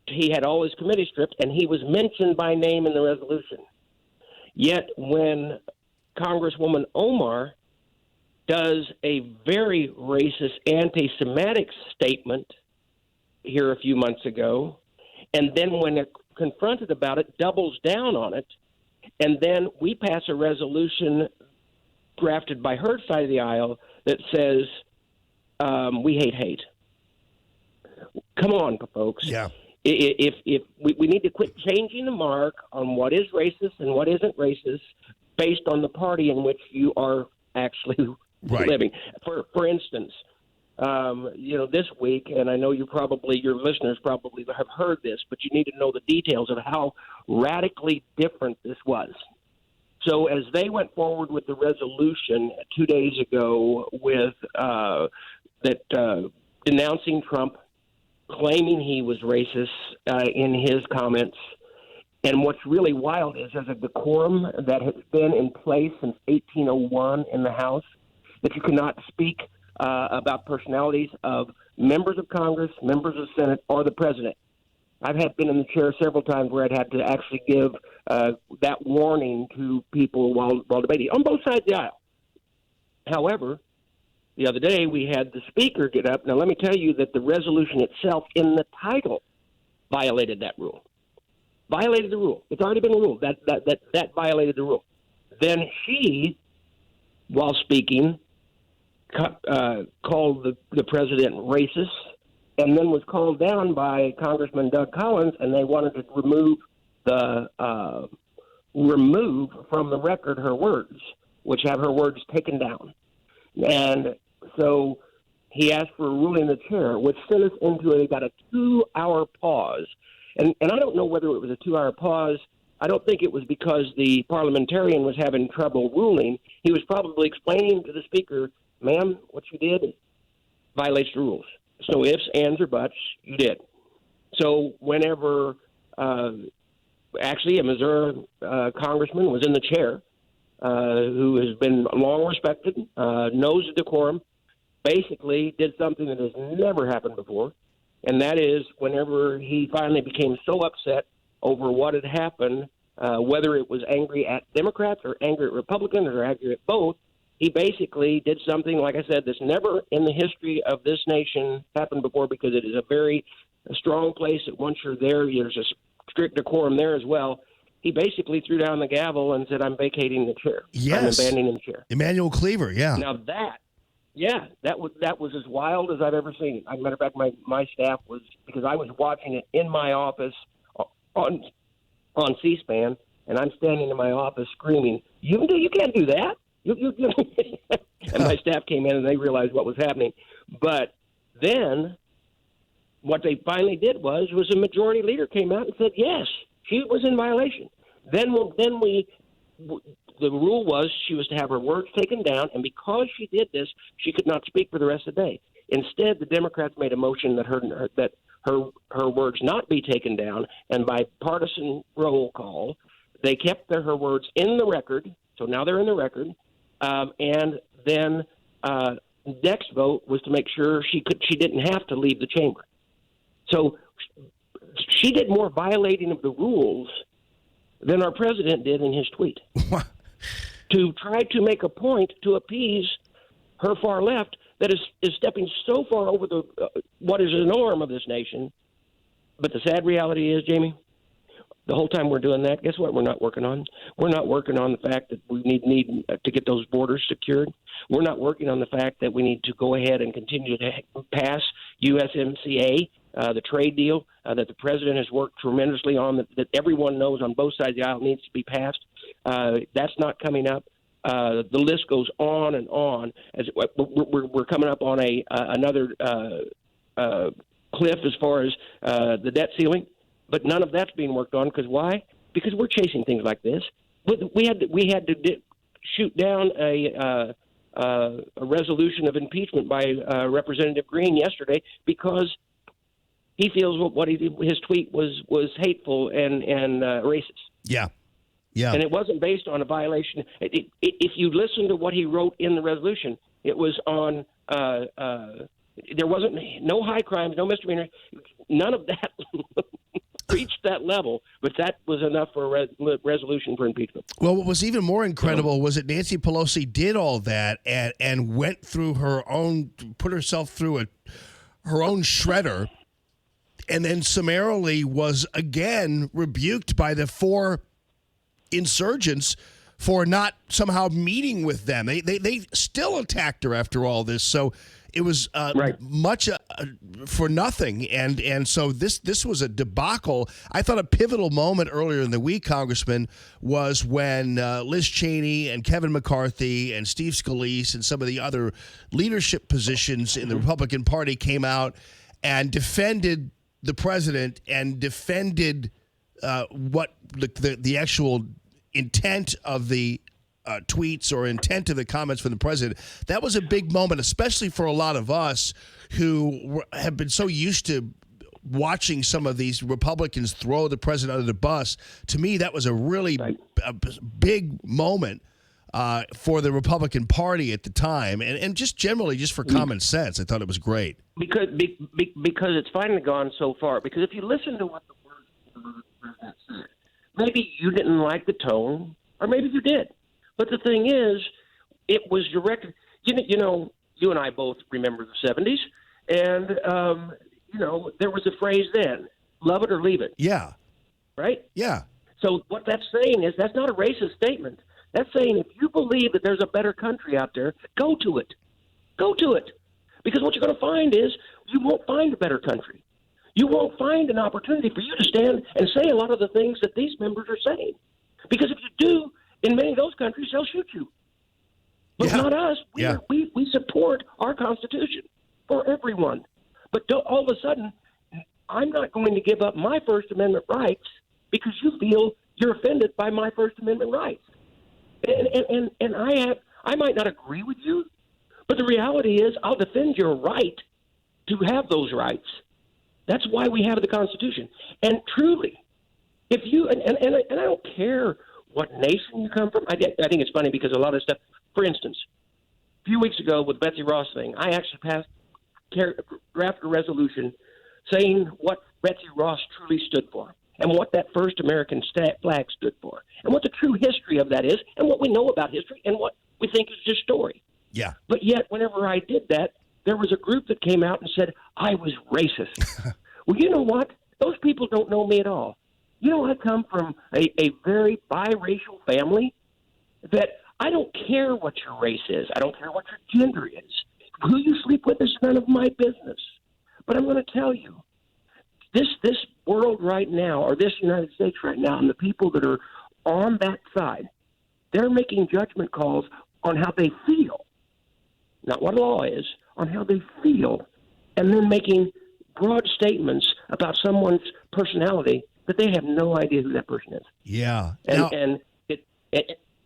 he had all his committee stripped, and he was mentioned by name in the resolution. Yet when Congresswoman Omar does a very racist, anti-Semitic statement here a few months ago, and then when confronted about it, doubles down on it, and then we pass a resolution drafted by her side of the aisle that says we hate. Come on, folks. Yeah. If we need to quit changing the mark on what is racist and what isn't racist based on the party in which you are actually living. For instance, this week, and I know your listeners probably have heard this, but you need to know the details of how radically different this was. So as they went forward with the resolution 2 days ago with denouncing Trump, claiming he was racist in his comments, and what's really wild is as a decorum that has been in place since 1801 in the House, that you cannot speak about personalities of members of Congress, members of the Senate, or the president. I've been in the chair several times where I'd had to actually give that warning to people while debating on both sides of the aisle. However, the other day we had the speaker get up. Now, let me tell you that the resolution itself in the title violated that rule. Violated the rule. It's already been ruled. That violated the rule. Then she, while speaking, called the president racist and then was called down by Congressman Doug Collins, and they wanted to remove from the record her words, which have her words taken down. And so he asked for a ruling in the chair, which sent us into about a 2-hour pause. And I don't know whether it was a 2-hour pause. I don't think it was because the parliamentarian was having trouble ruling. He was probably explaining to the speaker, ma'am, what you did violates the rules. So ifs, ands, or buts, you did. So whenever actually a Missouri congressman was in the chair, who has been long respected, knows the decorum, basically did something that has never happened before, and that is whenever he finally became so upset over what had happened, whether it was angry at Democrats or angry at Republicans or angry at both, he basically did something, like I said, that's never in the history of this nation happened before, because it is a very strong place that once you're there, there's a strict decorum there as well. He basically threw down the gavel and said, I'm vacating the chair. Yes. I'm abandoning the chair. Emmanuel Cleaver, yeah. Now that was as wild as I've ever seen it. As a matter of fact, my staff was, because I was watching it in my office on C-SPAN, and I'm standing in my office screaming, you can't do that. And my staff came in and they realized what was happening. But then what they finally did was a majority leader came out and said, yes, she was in violation. Then the rule was she was to have her words taken down, and because she did this, she could not speak for the rest of the day. Instead, the Democrats made a motion that her words not be taken down, and by partisan roll call, they kept her words in the record. So now they're in the record, and then next vote was to make sure she didn't have to leave the chamber. So she did more violating of the rules than our president did in his tweet. To try to make a point to appease her far left that is stepping so far over the what is the norm of this nation. But the sad reality is, Jamie, the whole time we're doing that, guess what we're not working on? We're not working on the fact that we need to get those borders secured. We're not working on the fact that we need to go ahead and continue to pass USMCA, the trade deal that the president has worked tremendously on, that everyone knows on both sides of the aisle needs to be passed. That's not coming up. The list goes on and on. As we're coming up on another cliff as far as the debt ceiling, but none of that's being worked on. Because why? Because we're chasing things like this. We had to shoot down a resolution of impeachment by Representative Green yesterday because he feels his tweet was hateful and racist. Yeah. Yeah. And it wasn't based on a violation. If you listen to what he wrote in the resolution, it was on there wasn't no high crimes, no misdemeanor, none of that reached that level, but that was enough for a resolution for impeachment. Well, what was even more incredible was that Nancy Pelosi did all that and went through put herself through her own shredder, and then summarily was again rebuked by the 4 insurgents for not somehow meeting with them. They still attacked her after all this. So it was much for nothing. And so this was a debacle. I thought a pivotal moment earlier in the week, Congressman, was when Liz Cheney and Kevin McCarthy and Steve Scalise and some of the other leadership positions in the Republican Party came out and defended the president and defended what the actual intent of the tweets or intent of the comments from the president. That was a big moment, especially for a lot of us who have been so used to watching some of these Republicans throw the president under the bus. To me, that was a really big moment for the Republican Party at the time, and just generally, just for common sense. I thought it was great. Because it's finally gone so far. Because if you listen to what the words of the president said, maybe you didn't like the tone, or maybe you did. But the thing is, it was directed. You know, you and I both remember the 70s, and there was a phrase then: "Love it or leave it." Yeah. Right. Yeah. So what that's saying is that's not a racist statement. That's saying if you believe that there's a better country out there, go to it. Go to it. Because what you're going to find is you won't find a better country. You won't find an opportunity for you to stand and say a lot of the things that these members are saying. Because if you do, in many of those countries, they'll shoot you. But not us. We support our Constitution for everyone. But all of a sudden, I'm not going to give up my First Amendment rights because you feel you're offended by my First Amendment rights. And I might not agree with you, but the reality is I'll defend your right to have those rights. That's why we have the Constitution. And truly, if you and I don't care what nation you come from. I think it's funny because a lot of stuff. For instance, a few weeks ago with Betsy Ross thing, I actually drafted a resolution saying what Betsy Ross truly stood for and what that first American flag stood for and what the true history of that is and what we know about history and what we think is just story. Yeah. But yet, whenever I did that, there was a group that came out and said I was racist. Well, you know what? Those people don't know me at all. You know, I come from a very biracial family that I don't care what your race is. I don't care what your gender is. Who you sleep with is none of my business. But I'm going to tell you, this world right now, or this United States right now, and the people that are on that side, they're making judgment calls on how they feel, not what law is, on how they feel, and then making broad statements about someone's personality that they have no idea who that person is. Yeah. And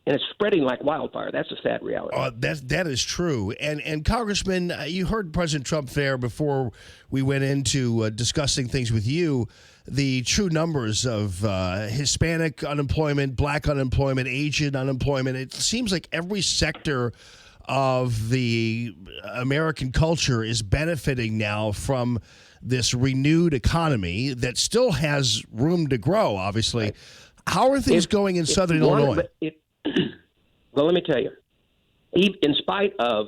it's spreading like wildfire. That's a sad reality. That is true. And Congressman, you heard President Trump there before we went into discussing things with you, the true numbers of Hispanic unemployment, black unemployment, Asian unemployment. It seems like every sector of the American culture is benefiting now from this renewed economy that still has room to grow, obviously. Right. How are things going in Southern Illinois? Well, let me tell you, in spite of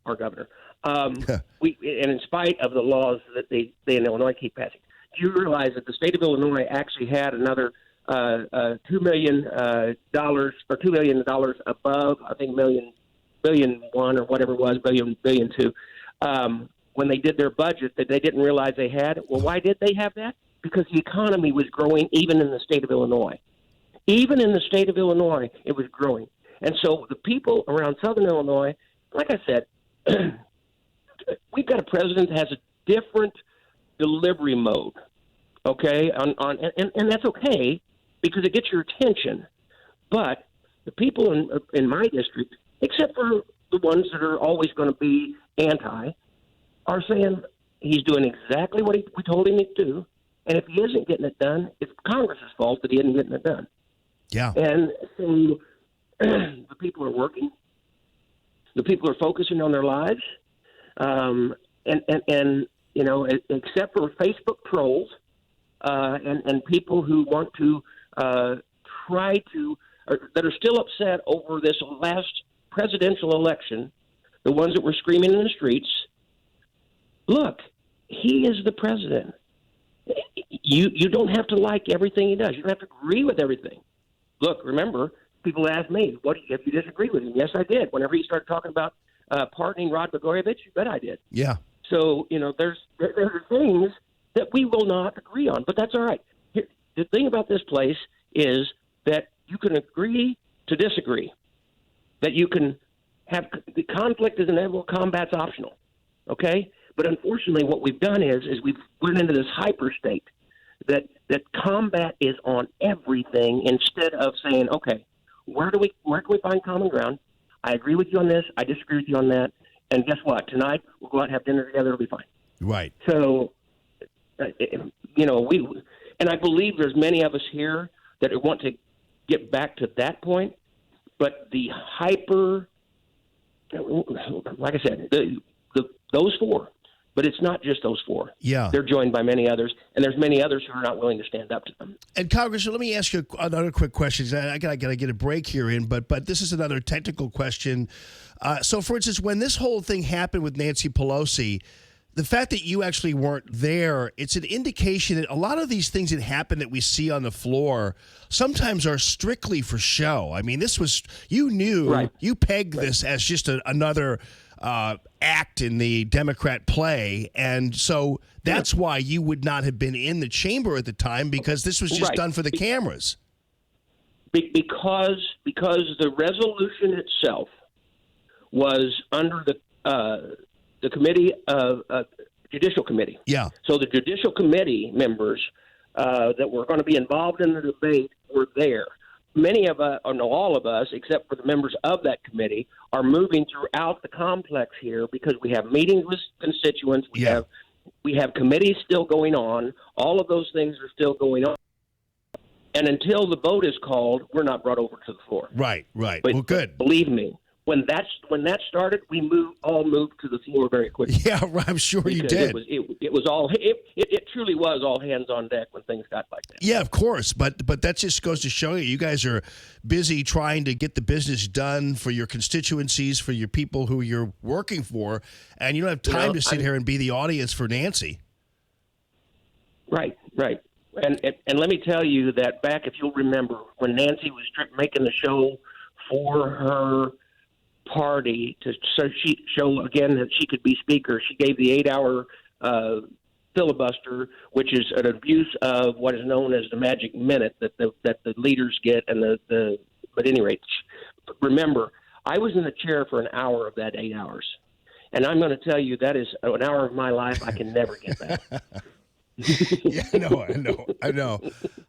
our governor, and in spite of the laws that they in Illinois keep passing, do you realize that the state of Illinois actually had another $2 million or $2 million above, I think, billion one or whatever it was, billion two, when they did their budget that they didn't realize they had? Well, why did they have that? Because the economy was growing even in the state of Illinois. Even in the state of Illinois, it was growing. And so the people around Southern Illinois, like I said, we've got a president that has a different delivery mode, okay? And that's okay because it gets your attention. But the people in my district, except for the ones that are always going to be anti, are saying he's doing exactly what we told him to do. And if he isn't getting it done, it's Congress's fault that he isn't getting it done. Yeah. And so the people are working. The people are focusing on their lives. And you know, except for Facebook trolls and people who want to try to that are still upset over this last presidential election, the ones that were screaming in the streets, look, he is the president. You don't have to like everything he does. You don't have to agree with everything. Look, remember, people ask me, "What if you disagree with him?" Yes, I did. Whenever he started talking about pardoning Rod Blagojevich, you bet I did. Yeah. So, you know, there are things that we will not agree on, but that's all right. The thing about this place is that you can agree to disagree, that you can have the conflict is inevitable, combat's optional, okay? But unfortunately, what we've done is we've went into this hyper state that combat is on everything instead of saying, okay, where can we find common ground? I agree with you on this. I disagree with you on that. And guess what? Tonight we'll go out and have dinner together. It'll be fine. Right. So, you know, and I believe there's many of us here that want to get back to that point. But the hyper, like I said, those four. But it's not just those four. Yeah. They're joined by many others, and there's many others who are not willing to stand up to them. And Congressman, let me ask you another quick question. I gotta get a break here in, but this is another technical question. So, for instance, when this whole thing happened with Nancy Pelosi, the fact that you actually weren't there, it's an indication that a lot of these things that happen that we see on the floor sometimes are strictly for show. I mean, this was, you knew, right. You pegged this as just another act in the Democrat play. And so that's why you would not have been in the chamber at the time, because this was just done for the cameras. Because the resolution itself was under the committee of Judicial Committee. Yeah. So the Judicial Committee members that were going to be involved in the debate were there. Many of us, or no, all of us, except for the members of that committee, are moving throughout the complex here because we have meetings with constituents. We have committees still going on. All of those things are still going on. And until the vote is called, we're not brought over to the floor. Right. But, well, good. Believe me, when that started, we all moved to the floor very quickly. Yeah, I'm sure you did. It was all. It truly was all hands on deck when things got like that. Yeah, of course. But that just goes to show you guys are busy trying to get the business done for your constituencies, for your people who you're working for, and you don't have time to sit here and be the audience for Nancy. Right. And let me tell you that back, if you'll remember, when Nancy was making the show for her party to show again that she could be speaker, she gave the 8-hour filibuster, which is an abuse of what is known as the magic minute that the leaders get. And but at any rate, remember, I was in the chair for an hour of that 8 hours, and I'm going to tell you that is an hour of my life I can never get back. Yeah, I know.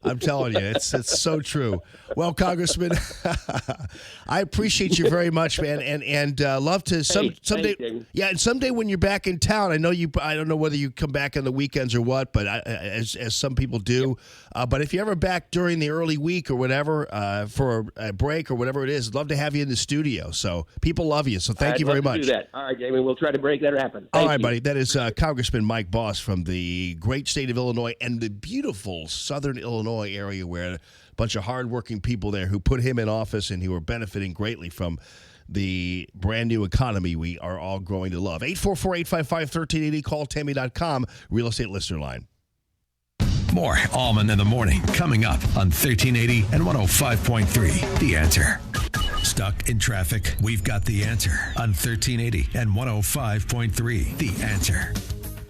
I'm telling you, it's so true. Well, Congressman, I appreciate you very much, man, and love to someday. Yeah, and someday when you're back in town, I don't know whether you come back on the weekends or what, but as some people do. But if you're ever back during the early week or whatever for a break or whatever it is, I'd love to have you in the studio. So people love you. So thank you very much. Do that. All right, Jamie, we'll try to break that happen. All right, buddy. That is Congressman Mike Boss from the great state of Illinois and the beautiful southern Illinois area, where a bunch of hardworking people there who put him in office and who are benefiting greatly from the brand new economy we are all growing to love. 844-855-1380. Call Tammy.com, real estate listener line. More Allman in the Morning coming up on 1380 and 105.3. The Answer. Stuck in traffic? We've got the answer on 1380 and 105.3. The Answer.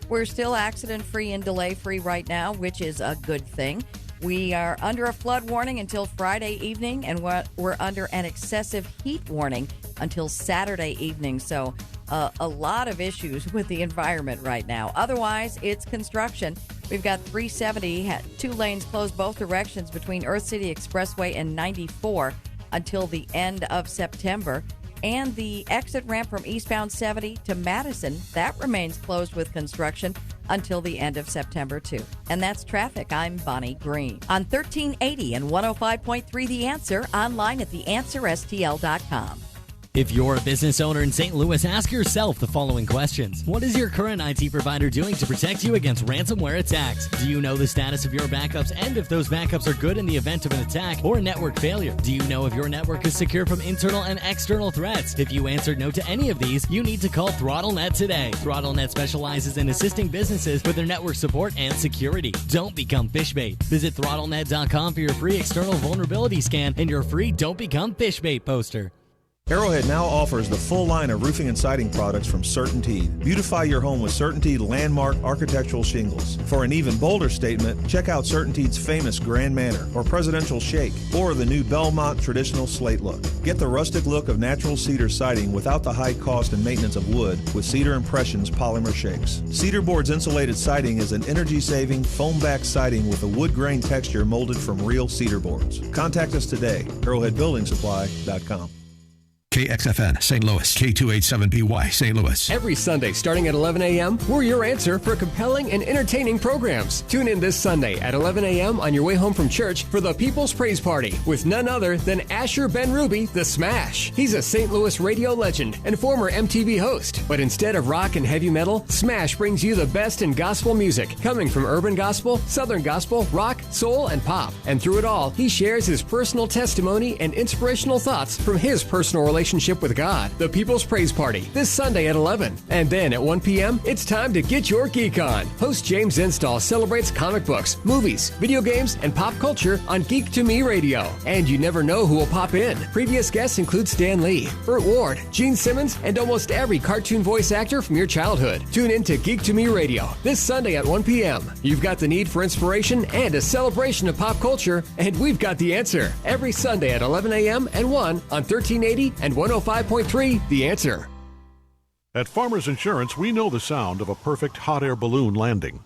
We're still accident-free and delay-free right now, which is a good thing. We are under a flood warning until Friday evening, and we're under an excessive heat warning until Saturday evening. So a lot of issues with the environment right now. Otherwise, it's construction. We've got 370, 2 lanes closed both directions between Earth City Expressway and 94 until the end of September. And the exit ramp from eastbound 70 to Madison, that remains closed with construction until the end of September, too. And that's traffic. I'm Bonnie Green. On 1380 and 105.3 The Answer, online at theanswerstl.com. If you're a business owner in St. Louis, ask yourself the following questions. What is your current IT provider doing to protect you against ransomware attacks? Do you know the status of your backups and if those backups are good in the event of an attack or network failure? Do you know if your network is secure from internal and external threats? If you answered no to any of these, you need to call ThrottleNet today. ThrottleNet specializes in assisting businesses with their network support and security. Don't become fishbait. Visit ThrottleNet.com for your free external vulnerability scan and your free Don't Become Fishbait poster. Arrowhead now offers the full line of roofing and siding products from CertainTeed. Beautify your home with CertainTeed landmark architectural shingles. For an even bolder statement, check out CertainTeed's famous Grand Manor or Presidential Shake, or the new Belmont traditional slate look. Get the rustic look of natural cedar siding without the high cost and maintenance of wood with Cedar Impressions polymer shakes. Cedar Board's insulated siding is an energy-saving, foam-backed siding with a wood grain texture molded from real cedar boards. Contact us today, arrowheadbuildingsupply.com. KXFN St. Louis, K287BY St. Louis. Every Sunday starting at 11 a.m., we're your answer for compelling and entertaining programs. Tune in this Sunday at 11 a.m. on your way home from church for the People's Praise Party with none other than Asher Ben Ruby, The Smash. He's a St. Louis radio legend and former MTV host. But instead of rock and heavy metal, Smash brings you the best in gospel music, coming from urban gospel, southern gospel, rock, soul, and pop. And through it all, he shares his personal testimony and inspirational thoughts from his personal relationship with God. The People's Praise Party, this Sunday at 11. And then at 1 p.m., it's time to get your geek on. Host James Install celebrates comic books, movies, video games, and pop culture on Geek to Me Radio. And you never know who will pop in. Previous guests include Stan Lee, Burt Ward, Gene Simmons, and almost every cartoon voice actor from your childhood. Tune in to Geek to Me Radio this Sunday at 1 p.m. You've got the need for inspiration and a celebration of pop culture, and we've got the answer. Every Sunday at 11 a.m. and 1 on 1380 and 105.3 The Answer. At Farmers Insurance, we know the sound of a perfect hot air balloon landing.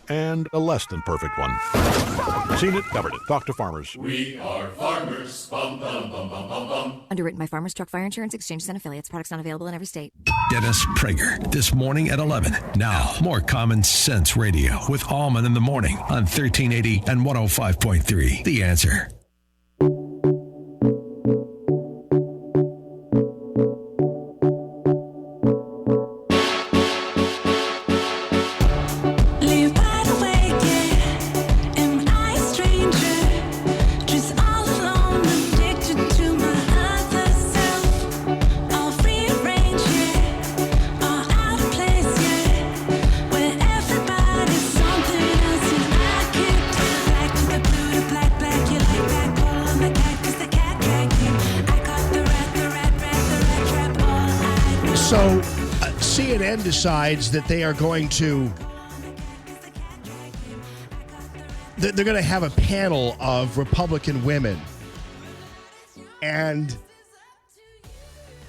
And a less than perfect one. Seen it, covered it. Talk to Farmers. We are Farmers. Bum, bum, bum, bum, bum, bum. Underwritten by Farmers Truck Fire Insurance Exchanges and Affiliates. Products not available in every state. Dennis Prager, this morning at 11. Now, more Common Sense Radio with Allman in the morning on 1380 and 105.3. The Answer. So, CNN decides that they are going to they're going to have a panel of Republican women. And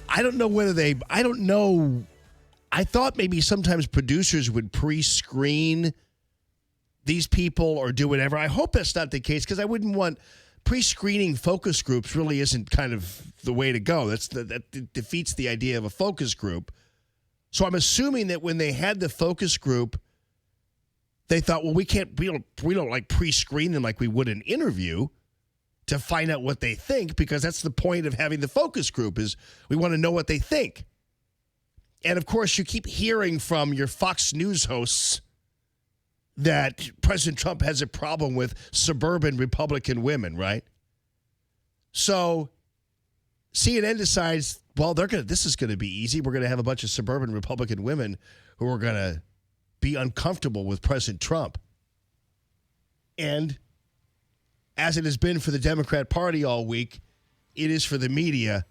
I don't know whether I thought maybe sometimes producers would pre-screen these people or do whatever. I hope that's not the case, because I wouldn't want pre-screening focus groups. Really isn't kind of the way to go. That defeats the idea of a focus group. So I'm assuming that when they had the focus group, they thought, well, we don't like pre-screen them like we would an interview to find out what they think, because that's the point of having the focus group, is we want to know what they think. And of course, you keep hearing from your Fox News hosts that President Trump has a problem with suburban Republican women, right? So CNN decides, well, this is going to be easy. We're going to have a bunch of suburban Republican women who are going to be uncomfortable with President Trump. And as it has been for the Democrat Party all week, it is for the media.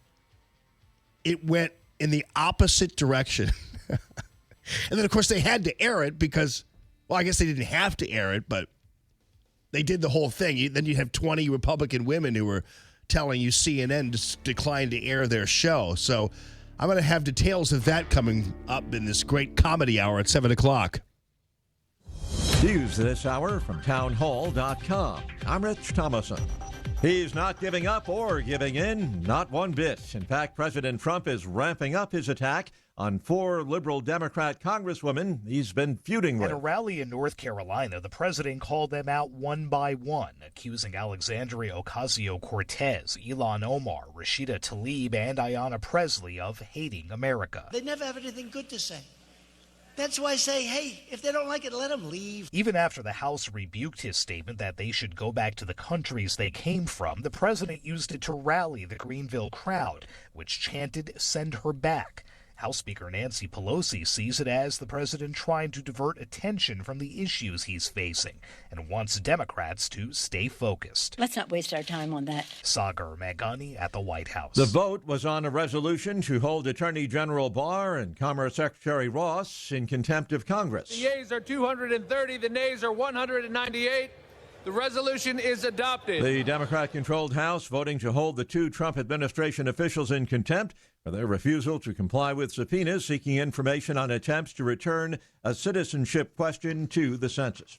It went in the opposite direction. And then, of course, they had to air it because, well, I guess they didn't have to air it, but they did the whole thing. Then you have 20 Republican women who were telling you CNN declined to air their show. So I'm going to have details of that coming up in this great comedy hour at 7 o'clock. News this hour from townhall.com. I'm Rich Thomason. He's not giving up or giving in, not one bit. In fact, President Trump is ramping up his attack on 4 liberal Democrat congresswomen he's been feuding with. At a rally in North Carolina, the president called them out one by one, accusing Alexandria Ocasio-Cortez, Ilhan Omar, Rashida Tlaib, and Ayanna Pressley of hating America. They never have anything good to say. That's why I say, hey, if they don't like it, let them leave. Even after the House rebuked his statement that they should go back to the countries they came from, the president used it to rally the Greenville crowd, which chanted, "Send her back." House Speaker Nancy Pelosi sees it as the president trying to divert attention from the issues he's facing and wants Democrats to stay focused. Let's not waste our time on that. Sagar Meghani at the White House. The vote was on a resolution to hold Attorney General Barr and Commerce Secretary Ross in contempt of Congress. The yeas are 230, the nays are 198. The resolution is adopted. The Democrat-controlled House voting to hold the 2 Trump administration officials in contempt for their refusal to comply with subpoenas seeking information on attempts to return a citizenship question to the census.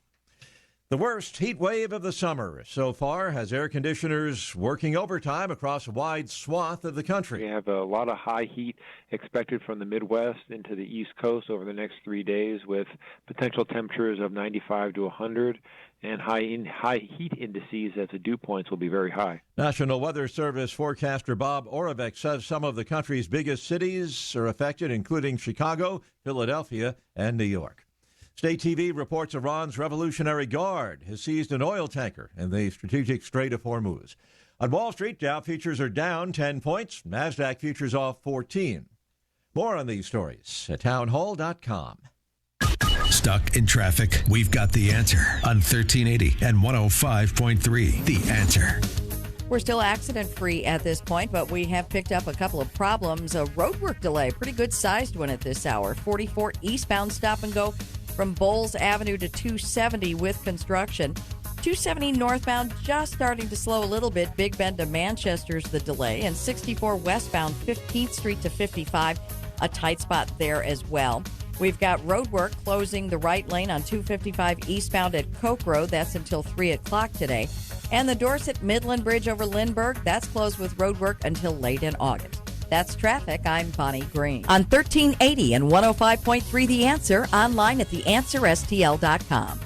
The worst heat wave of the summer so far has air conditioners working overtime across a wide swath of the country. We have a lot of high heat expected from the Midwest into the East Coast over the next 3 days, with potential temperatures of 95 to 100. And high heat indices as the dew points will be very high. National Weather Service forecaster Bob Oravec says some of the country's biggest cities are affected, including Chicago, Philadelphia, and New York. State TV reports Iran's Revolutionary Guard has seized an oil tanker in the strategic Strait of Hormuz. On Wall Street, Dow futures are down 10 points. NASDAQ futures off 14. More on these stories at townhall.com. Stuck in traffic? We've got the answer on 1380 and 105.3. The Answer. We're still accident-free at this point, but we have picked up a couple of problems. A roadwork delay, pretty good-sized one at this hour. 44 eastbound stop and go from Bowles Avenue to 270 with construction. 270 northbound just starting to slow a little bit. Big Bend to Manchester's the delay. And 64 westbound 15th Street to 55, a tight spot there as well. We've got roadwork closing the right lane on 255 eastbound at Coke Road. That's until 3 o'clock today. And the Dorset Midland Bridge over Lindbergh, that's closed with roadwork until late in August. That's traffic. I'm Bonnie Green. On 1380 and 105.3 The Answer, online at theanswerstl.com.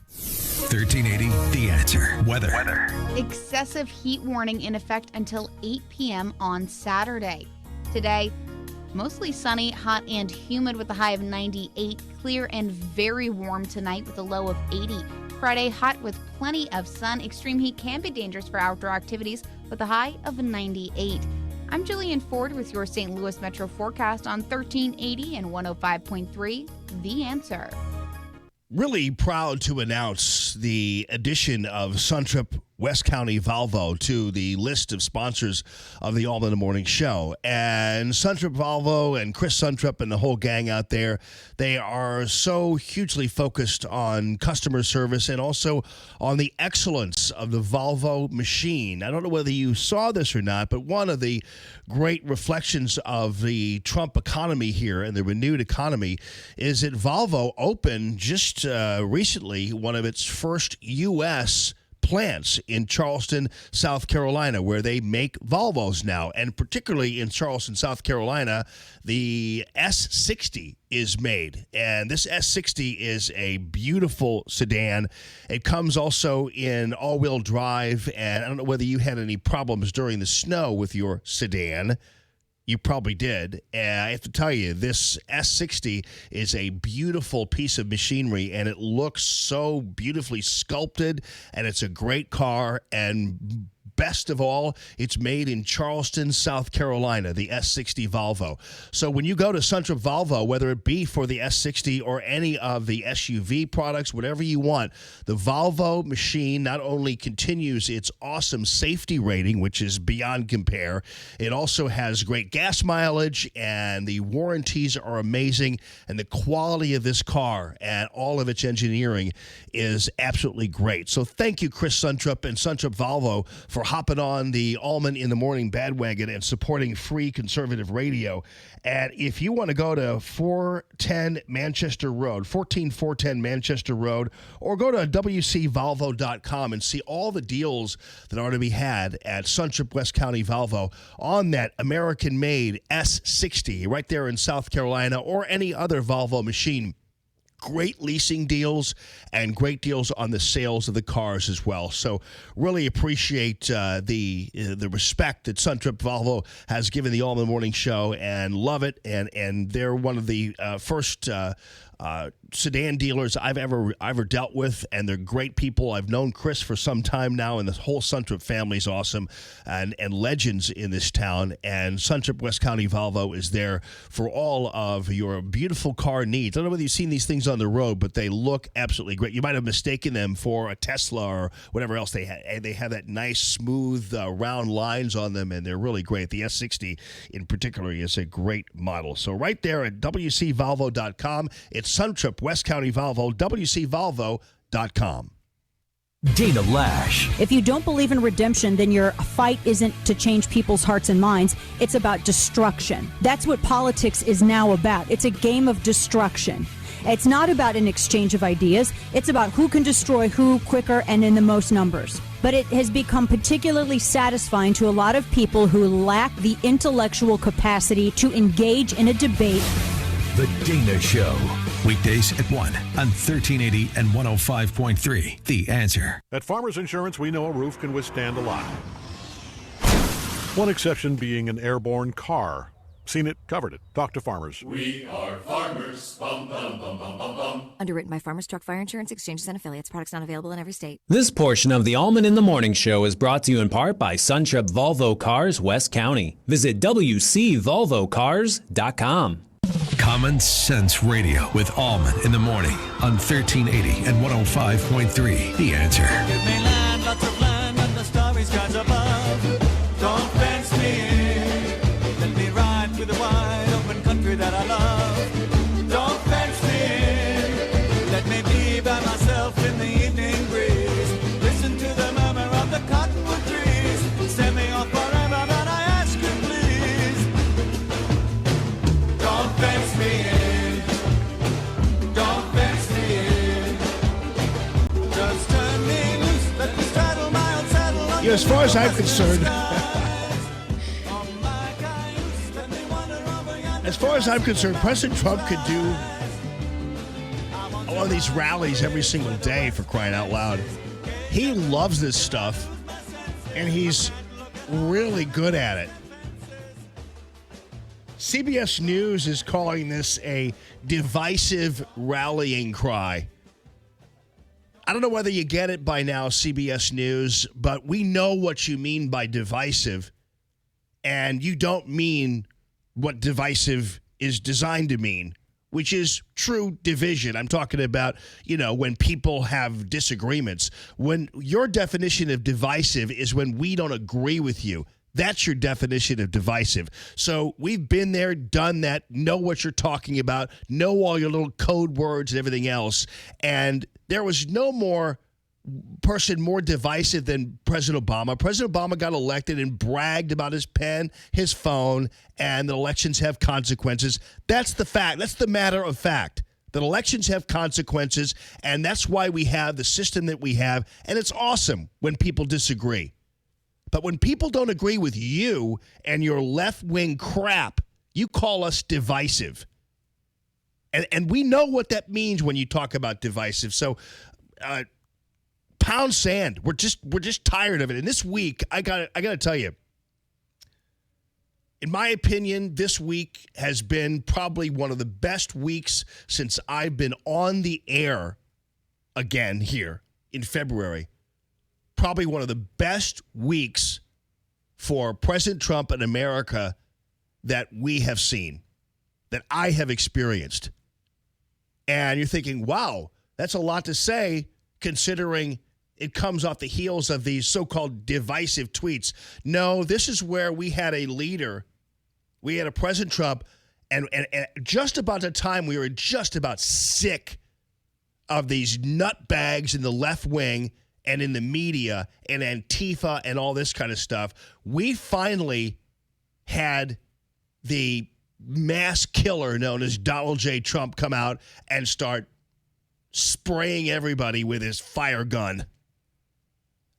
1380 The Answer. Weather. Excessive heat warning in effect until 8 p.m. on Saturday. Today, mostly sunny, hot, and humid with a high of 98. Clear and very warm tonight with a low of 80. Friday, hot with plenty of sun. Extreme heat can be dangerous for outdoor activities with a high of 98. I'm Jillian Ford with your St. Louis Metro forecast on 1380 and 105.3 The Answer. Really proud to announce the addition of Suntrup West County Volvo to the list of sponsors of the Allman in the Morning show. And Suntrup Volvo and Chris Suntrup and the whole gang out there, they are so hugely focused on customer service and also on the excellence of the Volvo machine. I don't know whether you saw this or not, but one of the great reflections of the Trump economy here and the renewed economy is that Volvo opened just recently one of its first U.S. plants in Charleston, South Carolina, where they make Volvos now. And particularly in Charleston, South Carolina, the S60 is made. And this S60 is a beautiful sedan. It comes also in all-wheel drive. And I don't know whether you had any problems during the snow with your sedan. You probably did. And I have to tell you, this S60 is a beautiful piece of machinery, and it looks so beautifully sculpted, and it's a great car. And best of all, it's made in Charleston, South Carolina, the S60 Volvo. So when you go to Suntrup Volvo, whether it be for the S60 or any of the SUV products, whatever you want, the Volvo machine not only continues its awesome safety rating, which is beyond compare, it also has great gas mileage, and the warranties are amazing, and the quality of this car and all of its engineering is absolutely great. So thank you, Chris Suntrup and Suntrup Volvo, for hopping on the Allman in the Morning bandwagon and supporting free conservative radio. And if you want to go to 410 Manchester Road, 14410 Manchester Road, or go to wcvolvo.com and see all the deals that are to be had at Suntrup West County Volvo on that American-made S60 right there in South Carolina, or any other Volvo machine. Great leasing deals and great deals on the sales of the cars as well. So really appreciate the respect that Suntrup Volvo has given the Allman Morning Show, and love it. And they're one of the first sedan dealers I've ever dealt with, and they're great people. I've known Chris for some time now, and the whole Suntrup family is awesome, and legends in this town. And Suntrup West County Volvo is there for all of your beautiful car needs. I don't know whether you've seen these things on the road, but they look absolutely great. You might have mistaken them for a Tesla or whatever else they have. They have that nice, smooth, round lines on them, and they're really great. The S60 in particular is a great model. So right there at wcvolvo.com, it's Suntrup West County Volvo, wcvolvo.com. Dana Lash. If you don't believe in redemption, then your fight isn't to change people's hearts and minds. It's about destruction. That's what politics is now about. It's a game of destruction. It's not about an exchange of ideas. It's about who can destroy who quicker and in the most numbers. But it has become particularly satisfying to a lot of people who lack the intellectual capacity to engage in a debate. The Dana Show. Weekdays at 1 on 1380 and 105.3. The Answer. At Farmers Insurance, we know a roof can withstand a lot. One exception being an airborne car. Seen it, covered it. Talk to farmers. We are farmers. Bum, bum, bum, bum, bum, bum. Underwritten by Farmers Truck Fire Insurance Exchanges and Affiliates. Products not available in every state. This portion of the Allman in the Morning Show is brought to you in part by Suntrip Volvo Cars, West County. Visit WCVolvoCars.com. Common Sense Radio with Allman in the morning on 1380 and 105.3. The Answer. Give me land, lots of land, and the starry skies above. Don't fence me in. Let me ride through the wide open country that I love. Don't fence me in. Let me be by myself in the evening breeze. Listen to the murmur of the cottonwood trees. Send me off forever, but I ask you please. Don't fence me in. Don't fence me in. Just turn me loose. Let me straddle my old saddle. Yeah, as far as I'm concerned, President Trump could do one of these rallies every single day, for crying out loud. He loves this stuff, and he's really good at it. CBS News is calling this a divisive rallying cry. I don't know whether you get it by now, CBS News, but we know what you mean by divisive, and you don't mean what divisive is designed to mean, which is true division. I'm talking about, when people have disagreements. When your definition of divisive is when we don't agree with you. That's your definition of divisive. So we've been there, done that, know what you're talking about, know all your little code words and everything else. And there was no more person more divisive than President Obama. President Obama got elected and bragged about his pen, his phone, and that elections have consequences. That's the fact. That's the matter of fact. That elections have consequences, and that's why we have the system that we have. And it's awesome when people disagree. But when people don't agree with you and your left-wing crap, you call us divisive. And we know what that means when you talk about divisive. So, pound sand. We're just tired of it. And this week, I gotta tell you, in my opinion, this week has been probably one of the best weeks since I've been on the air again here in February. Probably one of the best weeks for President Trump and America that we have seen, that I have experienced. And you're thinking, wow, that's a lot to say considering it comes off the heels of these so-called divisive tweets. No, this is where we had a leader. We had a President Trump, and just about the time we were just about sick of these nutbags in the left wing and in the media and Antifa and all this kind of stuff, we finally had the mass killer known as Donald J. Trump come out and start spraying everybody with his fire gun.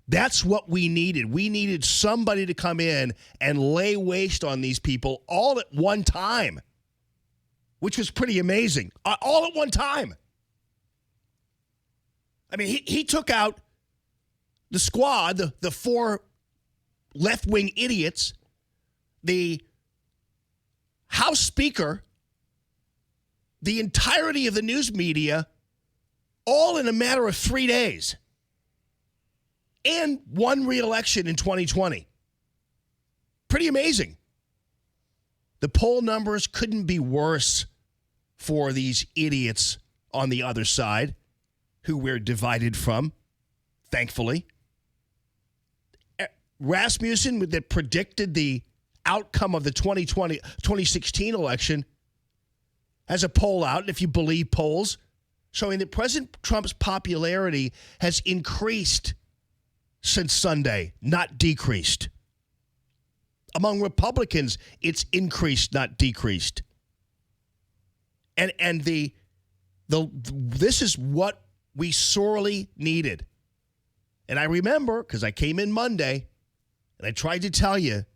That's what we needed. We needed somebody to come in and lay waste on these people all at one time, which was pretty amazing. All at one time. I mean, he took out the squad, the four left-wing idiots, the House Speaker, the entirety of the news media, all in a matter of 3 days. And won re-election in 2020. Pretty amazing. The poll numbers couldn't be worse for these idiots on the other side who we're divided from, thankfully. Rasmussen, that predicted the outcome of the 2016 election, has a poll out, and if you believe polls, showing that President Trump's popularity has increased since Sunday, not decreased. Among Republicans, it's increased, not decreased. And this is what we sorely needed. And I remember, because I came in Monday, and I tried to tell you,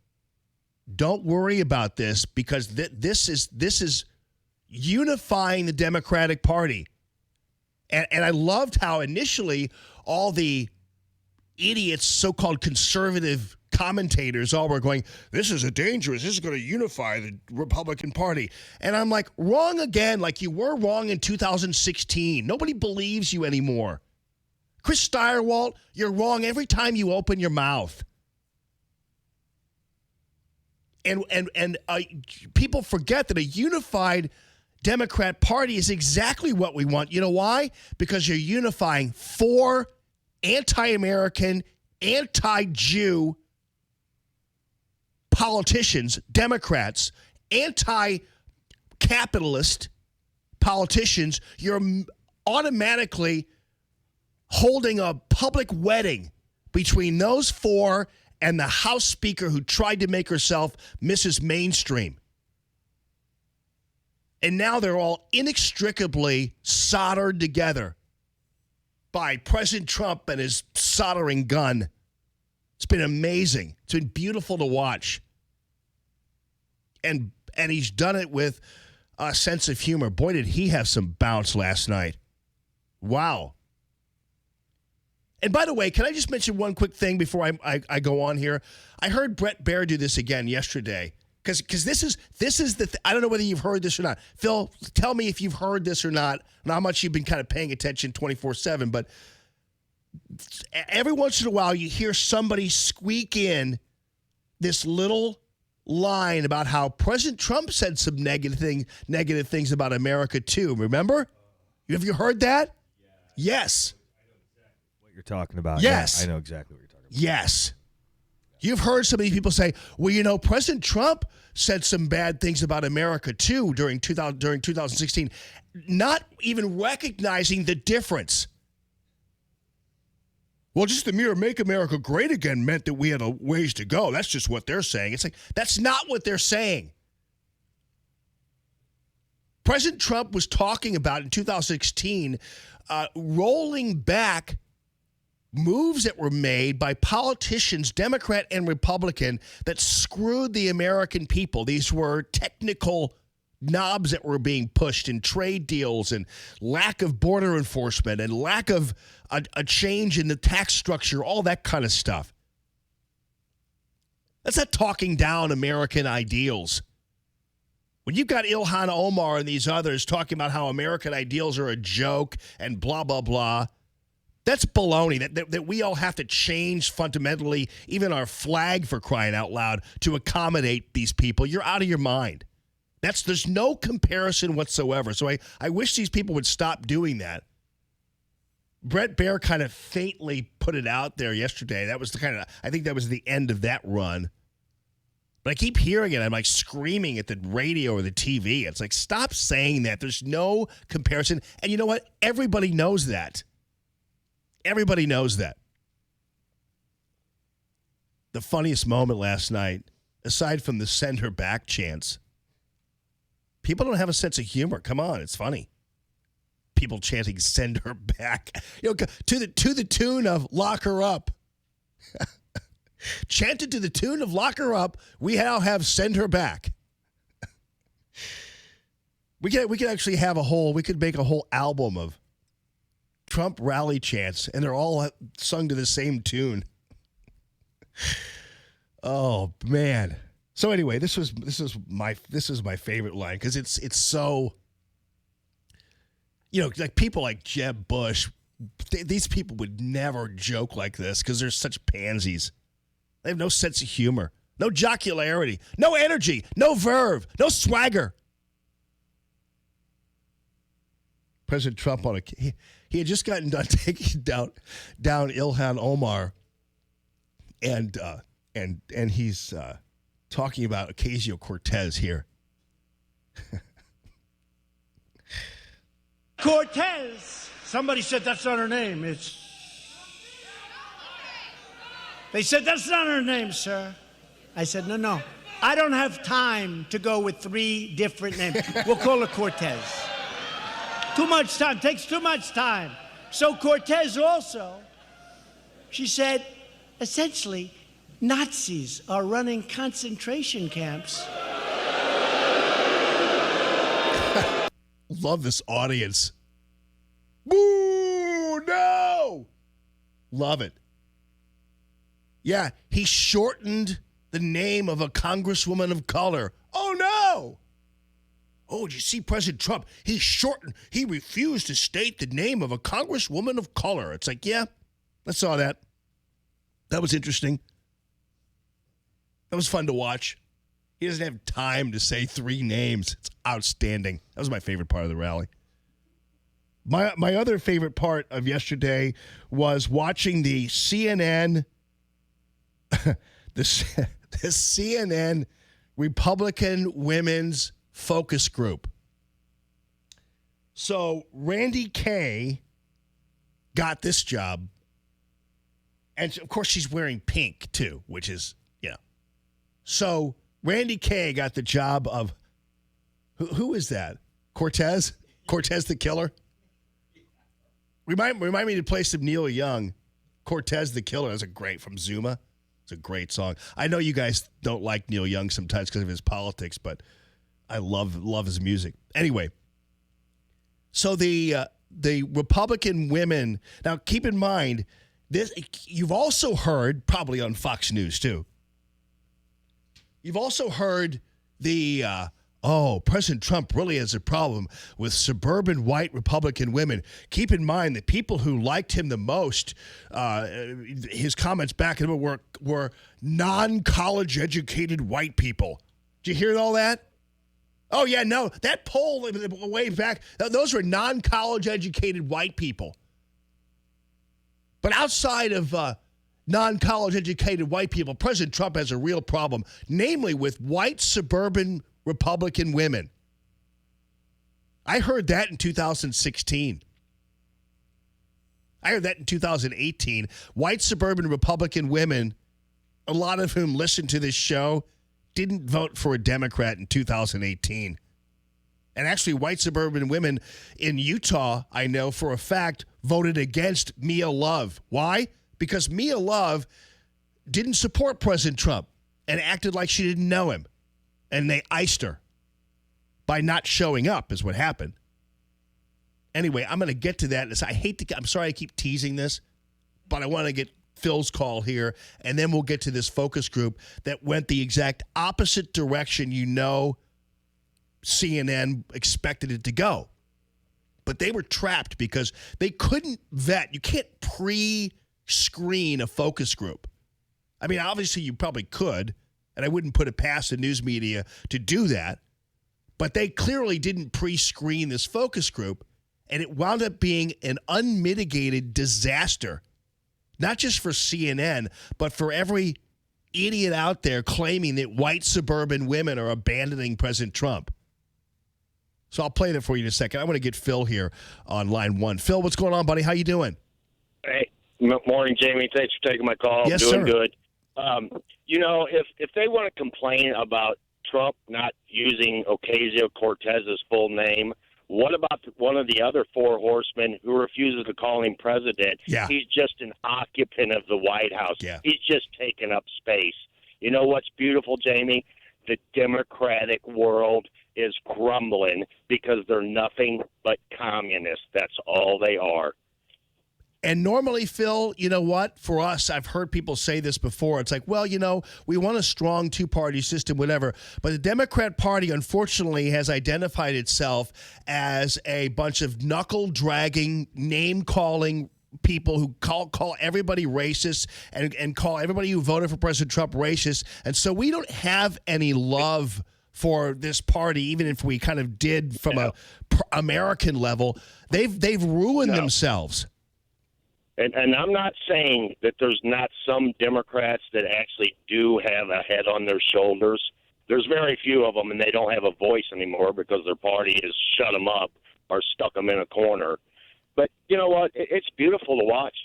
don't worry about this, because this is unifying the Democratic Party. And I loved how initially all the idiots, so-called conservative commentators all were going, this is this is going to unify the Republican Party. And I'm like, wrong again, like you were wrong in 2016. Nobody believes you anymore. Chris Steyerwalt, you're wrong every time you open your mouth. And people forget that a unified Democrat Party is exactly what we want. You know why? Because you're unifying 4 anti-American, anti-Jew politicians, Democrats, anti-capitalist politicians. You're automatically holding a public wedding between those 4 and the House Speaker who tried to make herself Mrs. Mainstream. And now they're all inextricably soldered together by President Trump and his soldering gun. It's been amazing. It's been beautiful to watch. And he's done it with a sense of humor. Boy, did he have some bounce last night. Wow. And by the way, can I just mention one quick thing before I go on here? I heard Brett Baer do this again yesterday. Because this is I don't know whether you've heard this or not. Phil, tell me if you've heard this or not, and how much you've been kind of paying attention 24/7. But every once in a while, you hear somebody squeak in this little line about how President Trump said some negative things about America too. Remember? Have you heard that? Yes. What you're talking about? Yes, yeah, I know exactly what you're talking about. Yes. You've heard some of these people say, well, you know, President Trump said some bad things about America, too, during 2016, not even recognizing the difference. Well, just the mere Make America Great Again meant that we had a ways to go. That's just what they're saying. It's like, that's not what they're saying. President Trump was talking about in 2016 rolling back moves that were made by politicians, Democrat and Republican, that screwed the American people. These were technical knobs that were being pushed in trade deals and lack of border enforcement and lack of a change in the tax structure, all that kind of stuff. That's not talking down American ideals. When you've got Ilhan Omar and these others talking about how American ideals are a joke and blah, blah, blah, that's baloney, that we all have to change fundamentally, even our flag, for crying out loud, to accommodate these people. You're out of your mind. There's no comparison whatsoever. So I wish these people would stop doing that. Brett Baer kind of faintly put it out there yesterday. That was I think that was the end of that run. But I keep hearing it. I'm like screaming at the radio or the TV. It's like, stop saying that. There's no comparison. And you know what? Everybody knows that. Everybody knows that. The funniest moment last night, aside from the send her back chants, people don't have a sense of humor. Come on, it's funny. People chanting send her back. You know, to the tune of lock her up. Chanted to the tune of lock her up, we now have send her back. We could actually have we could make a whole album of Trump rally chants, and they're all sung to the same tune. Oh man! So anyway, this is my favorite line because it's so, you know, like people like Jeb Bush, these people would never joke like this because they're such pansies. They have no sense of humor, no jocularity, no energy, no verve, no swagger. President Trump he had just gotten done taking down Ilhan Omar, and he's talking about Ocasio-Cortez here. Cortez. Somebody said that's not her name. They said that's not her name, sir. I said no. I don't have time to go with 3 different names. We'll call her Cortez. Too much time. Takes too much time. So Cortez also, she said, essentially, Nazis are running concentration camps. Love this audience. Boo! No! Love it. Yeah, he shortened the name of a congresswoman of color. Oh, no. Oh, did you see President Trump? He refused to state the name of a congresswoman of color. It's like, yeah, I saw that. That was interesting. That was fun to watch. He doesn't have time to say 3 names. It's outstanding. That was my favorite part of the rally. My other favorite part of yesterday was watching the CNN the CNN Republican Women's Focus Group. So Randy Kaye got this job, and of course she's wearing pink too, which is, So Randy Kaye got the job of, who is that? Cortez the Killer? Remind me to play some Neil Young. Cortez the Killer. That's from Zuma. It's a great song. I know you guys don't like Neil Young sometimes because of his politics, but I love his music. Anyway, so the Republican women. Now, keep in mind this. You've also heard, probably on Fox News too. You've also heard the President Trump really has a problem with suburban white Republican women. Keep in mind that people who liked him the most, his comments back at him were non-college educated white people. Did you hear all that? Oh, yeah, no. That poll way back, those were non-college educated white people. But outside of non-college educated white people, President Trump has a real problem, namely with white suburban Republican women. I heard that in 2016. I heard that in 2018. White suburban Republican women, a lot of whom listen to this show, didn't vote for a Democrat in 2018. And actually, white suburban women in Utah, I know for a fact, voted against Mia Love. Why? Because Mia Love didn't support President Trump and acted like she didn't know him. And they iced her by not showing up is what happened. Anyway, I'm going to get to that. I'm sorry I keep teasing this, but I want to get Phil's call here, and then we'll get to this focus group that went the exact opposite direction CNN expected it to go. But they were trapped because they couldn't vet. You can't pre-screen a focus group. I mean, obviously you probably could, and I wouldn't put it past the news media to do that, but they clearly didn't pre-screen this focus group, and it wound up being an unmitigated disaster, not just for CNN, but for every idiot out there claiming that white suburban women are abandoning President Trump. So I'll play that for you in a second. I want to get Phil here on line 1. Phil, what's going on, buddy? How you doing? Hey, morning, Jamie. Thanks for taking my call. Yes, doing sir. Good. If they want to complain about Trump not using Ocasio-Cortez's full name, what about one of the other 4 horsemen who refuses to call him president? Yeah. He's just an occupant of the White House. Yeah. He's just taking up space. You know what's beautiful, Jamie? The Democratic world is crumbling because they're nothing but communists. That's all they are. And normally, Phil, you know what? For us, I've heard people say this before. It's like, well, we want a strong 2-party system, whatever. But the Democrat Party, unfortunately, has identified itself as a bunch of knuckle-dragging, name-calling people who call everybody racist and call everybody who voted for President Trump racist. And so we don't have any love for this party, even if we kind of did from a American level. They've ruined themselves. And I'm not saying that there's not some Democrats that actually do have a head on their shoulders. There's very few of them, and they don't have a voice anymore because their party has shut them up or stuck them in a corner. But you know what? It's beautiful to watch.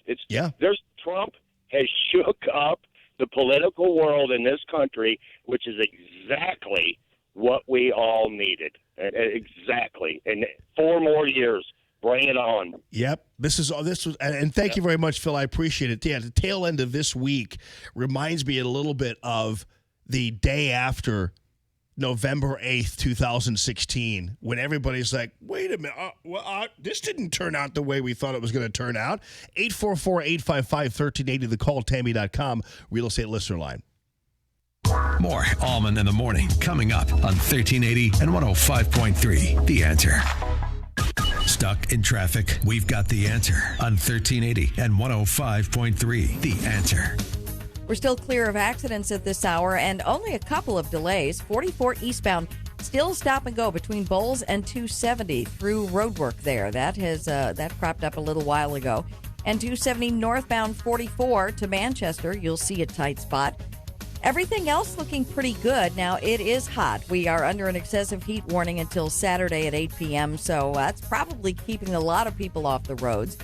Trump has shook up the political world in this country, which is exactly what we all needed. Exactly. And 4 more years. Bring it on. Yep. This was, and thank you very much, Phil. I appreciate it. Yeah, the tail end of this week reminds me a little bit of the day after November 8th, 2016, when everybody's like, wait a minute, this didn't turn out the way we thought it was going to turn out. 844-855-1380, the calltammy.com real estate listener line. More Allman in the Morning coming up on 1380 and 105.3. The Answer. Stuck in traffic? We've got the answer on 1380 and 105.3. The Answer. We're still clear of accidents at this hour and only a couple of delays. 44 eastbound, still stop and go between Bowles and 270 through roadwork there. That cropped up a little while ago. And 270 northbound 44 to Manchester, you'll see a tight spot. Everything else looking pretty good. Now, it is hot. We are under an excessive heat warning until Saturday at 8 p.m., so that's probably keeping a lot of people off the roads.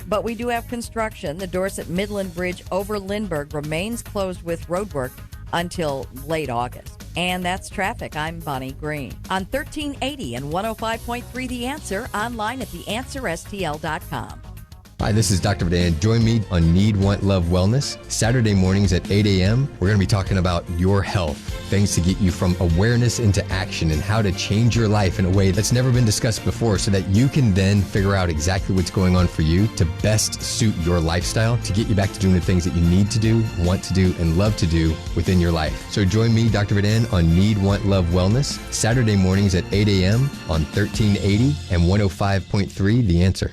But we do have construction. The Dorset Midland Bridge over Lindbergh remains closed with roadwork until late August. And that's traffic. I'm Bonnie Green. On 1380 and 105.3 The Answer, online at theanswerstl.com. Hi, this is Dr. Vadan. Join me on Need, Want, Love, Wellness. Saturday mornings at 8 a.m. We're going to be talking about your health, things to get you from awareness into action and how to change your life in a way that's never been discussed before so that you can then figure out exactly what's going on for you to best suit your lifestyle to get you back to doing the things that you need to do, want to do, and love to do within your life. So join me, Dr. Vadan, on Need, Want, Love, Wellness. Saturday mornings at 8 a.m. on 1380 and 105.3 The Answer.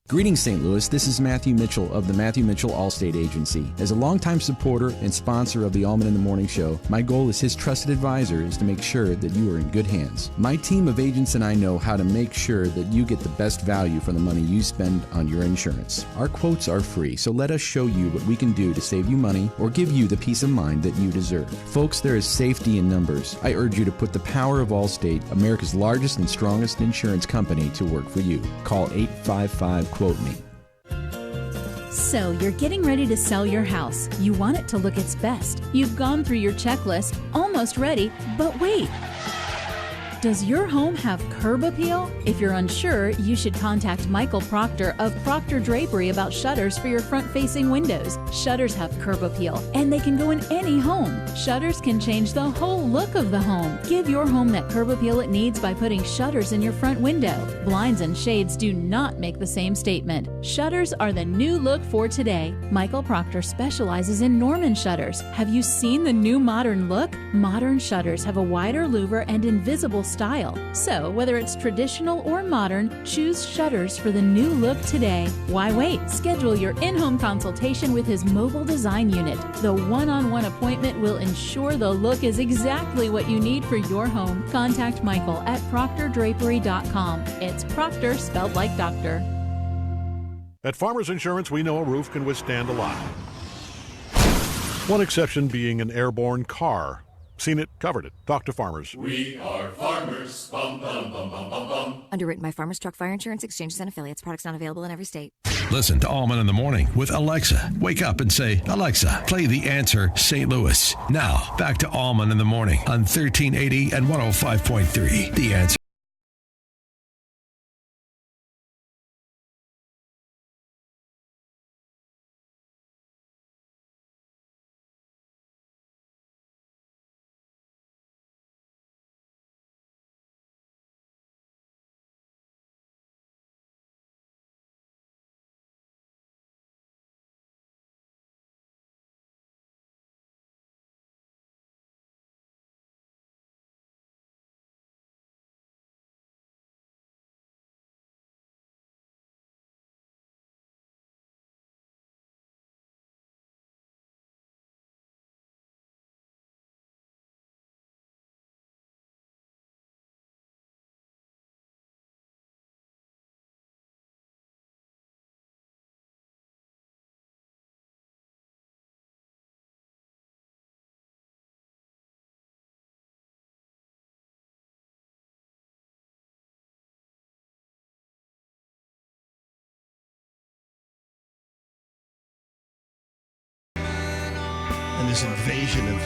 Greetings, St. Louis. This is Matthew Mitchell of the Matthew Mitchell Allstate Agency. As a longtime supporter and sponsor of the Allman in the Morning Show, my goal as his trusted advisor is to make sure that you are in good hands. My team of agents and I know how to make sure that you get the best value for the money you spend on your insurance. Our quotes are free, so let us show you what we can do to save you money or give you the peace of mind that you deserve. Folks, there is safety in numbers. I urge you to put the power of Allstate, America's largest and strongest insurance company, to work for you. Call 855 Quote me. So, you're getting ready to sell your house. You want it to look its best. You've gone through your checklist, almost ready, but wait. Does your home have curb appeal? If you're unsure, you should contact Michael Proctor of Proctor Drapery about shutters for your front-facing windows. Shutters have curb appeal, and they can go in any home. Shutters can change the whole look of the home. Give your home that curb appeal it needs by putting shutters in your front window. Blinds and shades do not make the same statement. Shutters are the new look for today. Michael Proctor specializes in Norman shutters. Have you seen the new modern look? Modern shutters have a wider louver and invisible style. So, whether it's traditional or modern, choose shutters for the new look today. Why wait? Schedule your in-home consultation with his mobile design unit. The one-on-one appointment will ensure the look is exactly what you need for your home. Contact Michael at proctordrapery.com. It's Proctor spelled like doctor. At Farmers Insurance, we know a roof can withstand a lot. One exception being an airborne car. Seen it, covered it. Talk to Farmers. We are farmers. Bum, bum, bum, bum, bum, bum. Underwritten by Farmers Truck Fire Insurance Exchanges and Affiliates. Products not available in every state. Listen to Allman in the Morning with Alexa. Wake up and say, Alexa, play The Answer St. Louis. Now, back to Allman in the Morning on 1380 and 105.3. The Answer. And this invasion of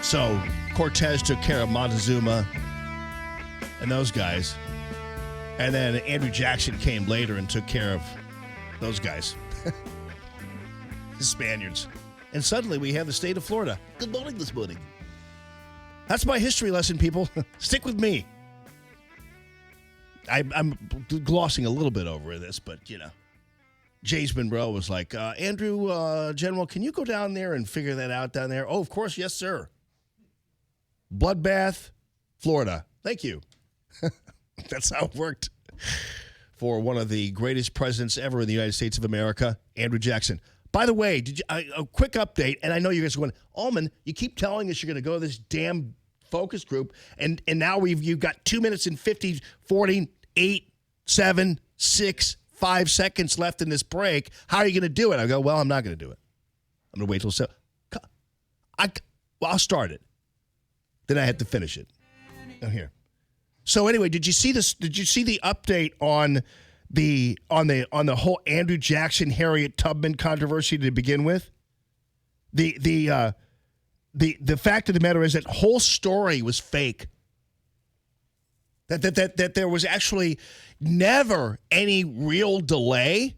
So, Cortez took care of Montezuma and those guys. And then Andrew Jackson came later and took care of those guys. The Spaniards. And suddenly we have the state of Florida. Good morning this morning. That's my history lesson, people. Stick with me. I'm glossing a little bit over this, but, you know. James Monroe was like, Andrew, General, can you go down there and figure that out down there? Oh, of course. Yes, sir. Bloodbath, Florida. Thank you. That's how it worked for one of the greatest presidents ever in the United States of America, Andrew Jackson. By the way, a quick update, and I know you guys are going, Allman, you keep telling us you're going to go to this damn focus group, and now you've got 2 minutes and 50, 40, 8, 7, 6, 5 seconds left in this break. How are you going to do it? I go, well, I'm not going to do it. I'm going to wait till 7. I'll start it. Then I had to finish it. Oh, here. So anyway, did you see this? Did you see the update on the whole Andrew Jackson, Harriet Tubman controversy to begin with? The fact of the matter is that whole story was fake. That there was actually never any real delay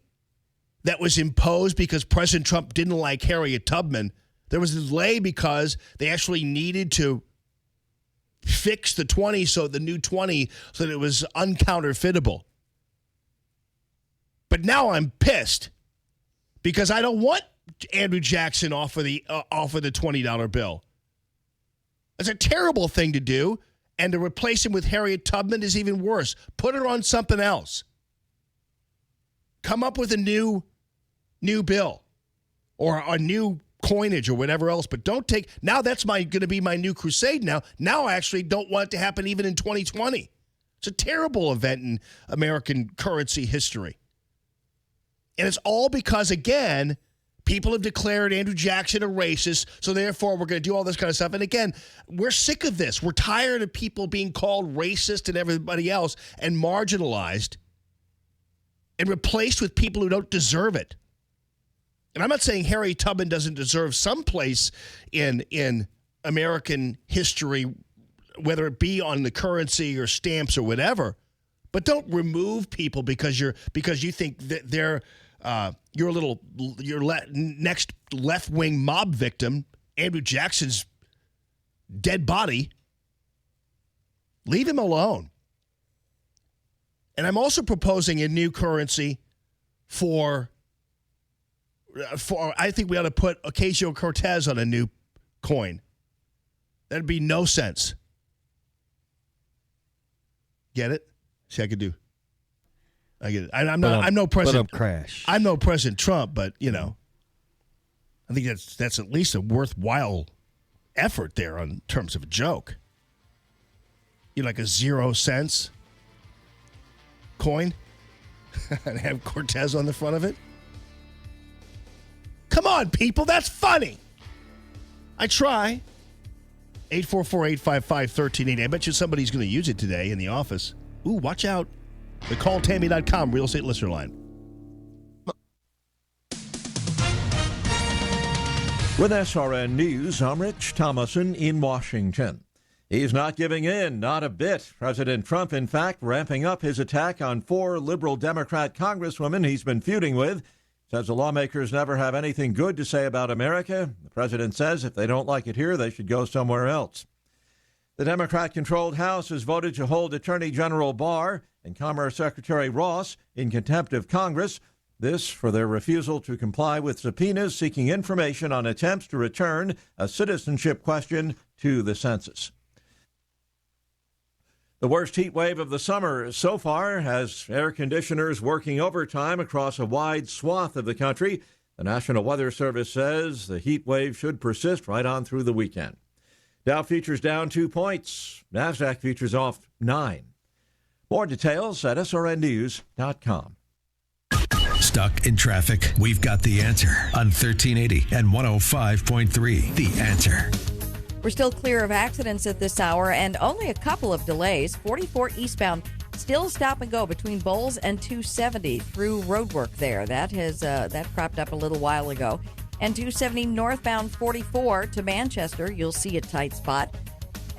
that was imposed because President Trump didn't like Harriet Tubman. There was a delay because they actually needed to fix the 20, so the new 20, so that it was uncounterfeitable. But now I'm pissed because I don't want Andrew Jackson off of the $20 bill. It's a terrible thing to do, and to replace him with Harriet Tubman is even worse. Put her on something else. Come up with a new bill or a new coinage or whatever else, but don't take, now that's going to be my new crusade now. Now I actually don't want it to happen even in 2020. It's a terrible event in American currency history. And it's all because, again, people have declared Andrew Jackson a racist, so therefore we're going to do all this kind of stuff. And again, we're sick of this. We're tired of people being called racist and everybody else and marginalized and replaced with people who don't deserve it. And I'm not saying Harriet Tubman doesn't deserve some place in American history, whether it be on the currency or stamps or whatever. But don't remove people because you think that they're your next left-wing mob victim, Andrew Jackson's dead body. Leave him alone. And I'm also proposing a new currency for I think we ought to put Ocasio-Cortez on a new coin. That'd be no sense. Get it? See, I get it. I'm no President. Crash. I'm no President Trump, but you know, I think that's at least a worthwhile effort there in terms of a joke. You like a 0 cents coin and have Cortez on the front of it? Come on, people, that's funny. I try. 844-855-1380. I bet you somebody's going to use it today in the office. Ooh, watch out. The calltammy.com real estate listener line. With SRN News, I'm Rich Thomason in Washington. He's not giving in, not a bit. President Trump, in fact, ramping up his attack on 4 liberal Democrat congresswomen he's been feuding with. Says the lawmakers never have anything good to say about America. The president says if they don't like it here, they should go somewhere else. The Democrat-controlled House has voted to hold Attorney General Barr and Commerce Secretary Ross in contempt of Congress. This for their refusal to comply with subpoenas seeking information on attempts to return a citizenship question to the census. The worst heat wave of the summer so far has air conditioners working overtime across a wide swath of the country. The National Weather Service says the heat wave should persist right on through the weekend. Dow futures down 2 points. NASDAQ futures off 9. More details at srnnews.com. Stuck in traffic? We've got the answer on 1380 and 105.3. The Answer. We're still clear of accidents at this hour and only a couple of delays. 44 eastbound, still stop and go between Bowles and 270 through roadwork there. That cropped up a little while ago. And 270 northbound 44 to Manchester, you'll see a tight spot.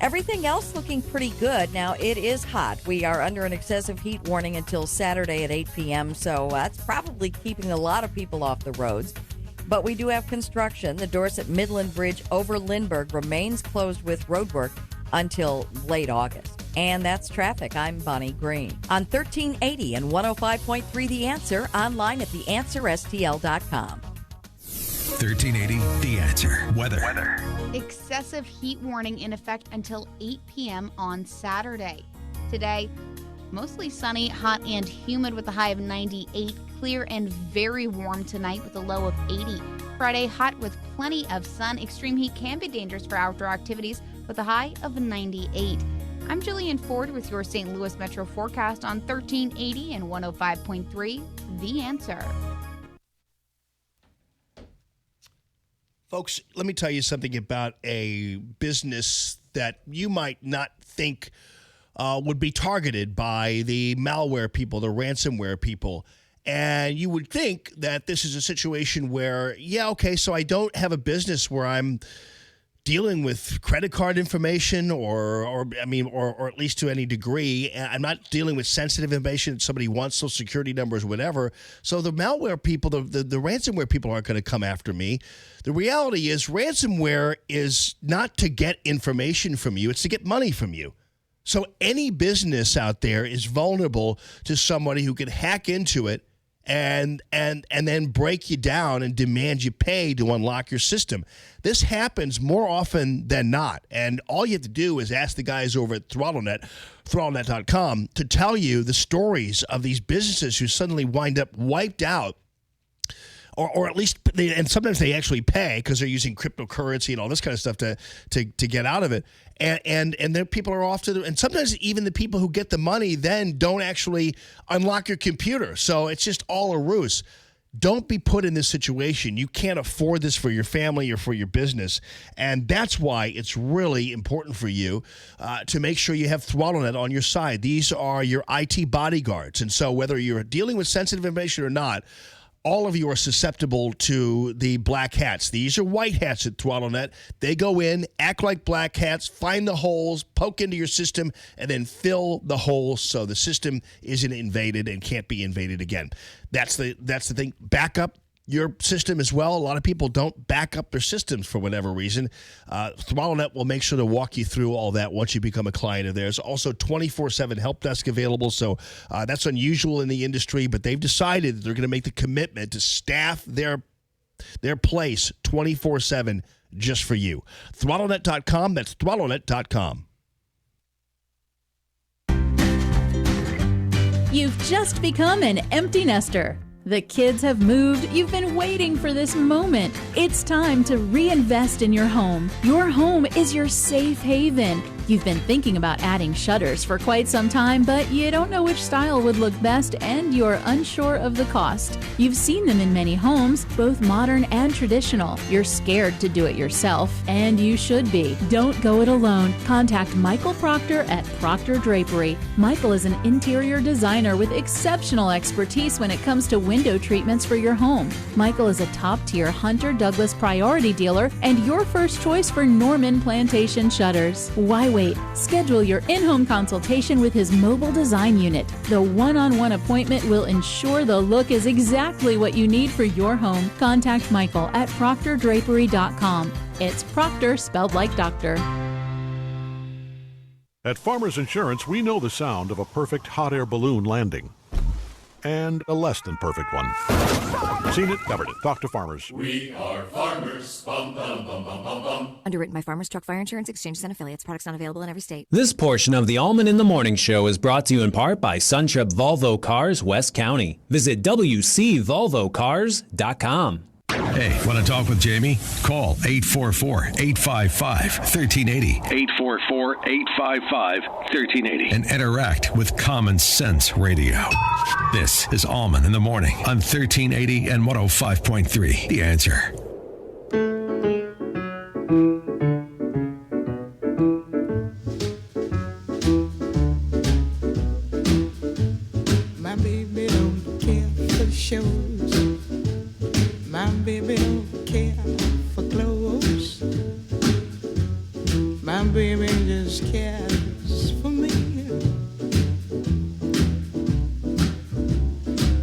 Everything else looking pretty good. Now, it is hot. We are under an excessive heat warning until Saturday at 8 p.m., so that's probably keeping a lot of people off the roads. But we do have construction. The Dorset Midland Bridge over Lindbergh remains closed with roadwork until late August. And that's traffic. I'm Bonnie Green. On 1380 and 105.3 The Answer, online at theanswerstl.com. 1380 The Answer. Weather. Excessive heat warning in effect until 8 p.m. on Saturday. Today, mostly sunny, hot, and humid with a high of 98. Clear and very warm tonight with a low of 80. Friday, hot with plenty of sun. Extreme heat can be dangerous for outdoor activities with a high of 98. I'm Jillian Ford with your St. Louis Metro forecast on 1380 and 105.3 The Answer. Folks, let me tell you something about a business that you might not think would be targeted by the malware people, the ransomware people. And you would think that this is a situation where, so I don't have a business where I'm dealing with credit card information or at least to any degree. I'm not dealing with sensitive information that somebody wants, social security numbers, whatever. So the malware people, the ransomware people aren't going to come after me. The reality is ransomware is not to get information from you. It's to get money from you. So any business out there is vulnerable to somebody who can hack into it and then break you down and demand you pay to unlock your system. This happens more often than not. And all you have to do is ask the guys over at ThrottleNet, ThrottleNet.com, to tell you the stories of these businesses who suddenly wind up wiped out. Or at least, and sometimes they actually pay because they're using cryptocurrency and all this kind of stuff to get out of it. And then people are off to and sometimes even the people who get the money then don't actually unlock your computer. So it's just all a ruse. Don't be put in this situation. You can't afford this for your family or for your business. And that's why it's really important for you to make sure you have ThrottleNet on your side. These are your IT bodyguards. And so whether you're dealing with sensitive information or not, all of you are susceptible to the black hats. These are white hats at ThrottleNet. They go in, act like black hats, find the holes, poke into your system, and then fill the holes so the system isn't invaded and can't be invaded again. That's the thing. Back up your system as well. A lot of people don't back up their systems for whatever reason. ThrottleNet will make sure to walk you through all that once you become a client of theirs. Also, 24/7 help desk available. So that's unusual in the industry, but they've decided that they're going to make the commitment to staff their place 24/7 just for you. ThrottleNet.com. That's ThrottleNet.com. You've just become an empty nester. The kids have moved. You've been waiting for this moment. It's time to reinvest in your home. Your home is your safe haven. You've been thinking about adding shutters for quite some time, but you don't know which style would look best and you're unsure of the cost. You've seen them in many homes, both modern and traditional. You're scared to do it yourself, and you should be. Don't go it alone. Contact Michael Proctor at Proctor Drapery. Michael is an interior designer with exceptional expertise when it comes to window treatments for your home. Michael is a top-tier Hunter Douglas priority dealer and your first choice for Norman Plantation shutters. Why wait? Schedule your in-home consultation with his mobile design unit. The one-on-one appointment will ensure the look is exactly what you need for your home. Contact Michael at ProctorDrapery.com. It's Proctor spelled like doctor. At Farmers Insurance, we know the sound of a perfect hot air balloon landing. And a less than perfect one. Seen it, covered it. Talk to Farmers. We are farmers. Bum, bum, bum, bum, bum, bum. Underwritten by Farmers Truck Fire Insurance Exchanges and Affiliates. Products not available in every state. This portion of the Allman in the Morning Show is brought to you in part by Suntrip Volvo Cars, West County. Visit WCVolvoCars.com. Hey, want to talk with Jamie? Call 844-855-1380. 844-855-1380. And interact with Common Sense Radio. This is Allman in the Morning on 1380 and 105.3. The Answer. My baby don't care for shows. My baby don't care for clothes. My baby just cares for me.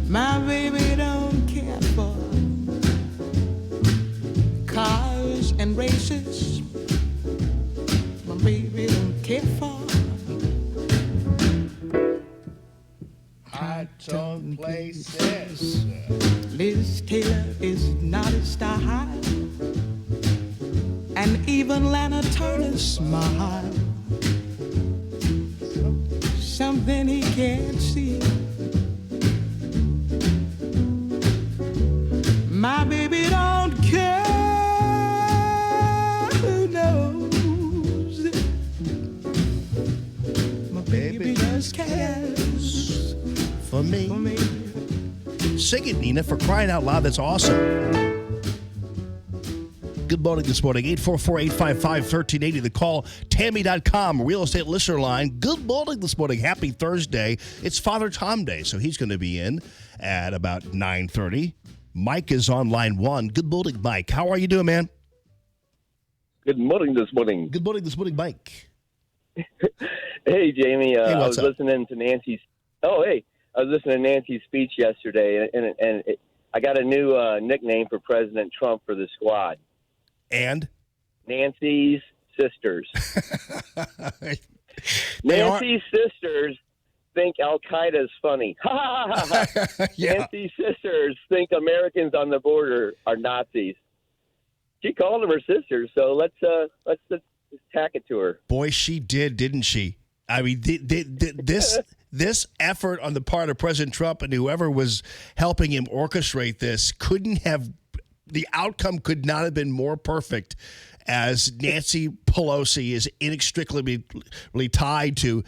My baby don't care for cars and races. My baby don't care for high-tone places. Liz Taylor is not a star, and even Lana Turner's smile, something he can't see. My baby don't care, who knows? My baby just cares for me. Sing it, Nina, for crying out loud. That's awesome. Good morning this morning. 844-855-1380. The call, Tammy.com, real estate listener line. Good morning this morning. Happy Thursday. It's Father Tom Day, so he's going to be in at about 9:30. Mike is on line 1. Good morning, Mike. How are you doing, man? Good morning this morning. Good morning this morning, Mike. Hey, Jamie. Hey, I what's was up? listening to Nancy's. Oh, hey. I was listening to Nancy's speech yesterday, and I got a new nickname for President Trump for the squad. And? Nancy's sisters. Nancy's sisters think Al-Qaeda is funny. Ha ha ha ha. Yeah. Nancy's sisters think Americans on the border are Nazis. She called them her sisters, so let's tack it to her. Boy, she did, didn't she? I mean, this effort on the part of President Trump and whoever was helping him orchestrate this the outcome could not have been more perfect, as Nancy Pelosi is inextricably tied to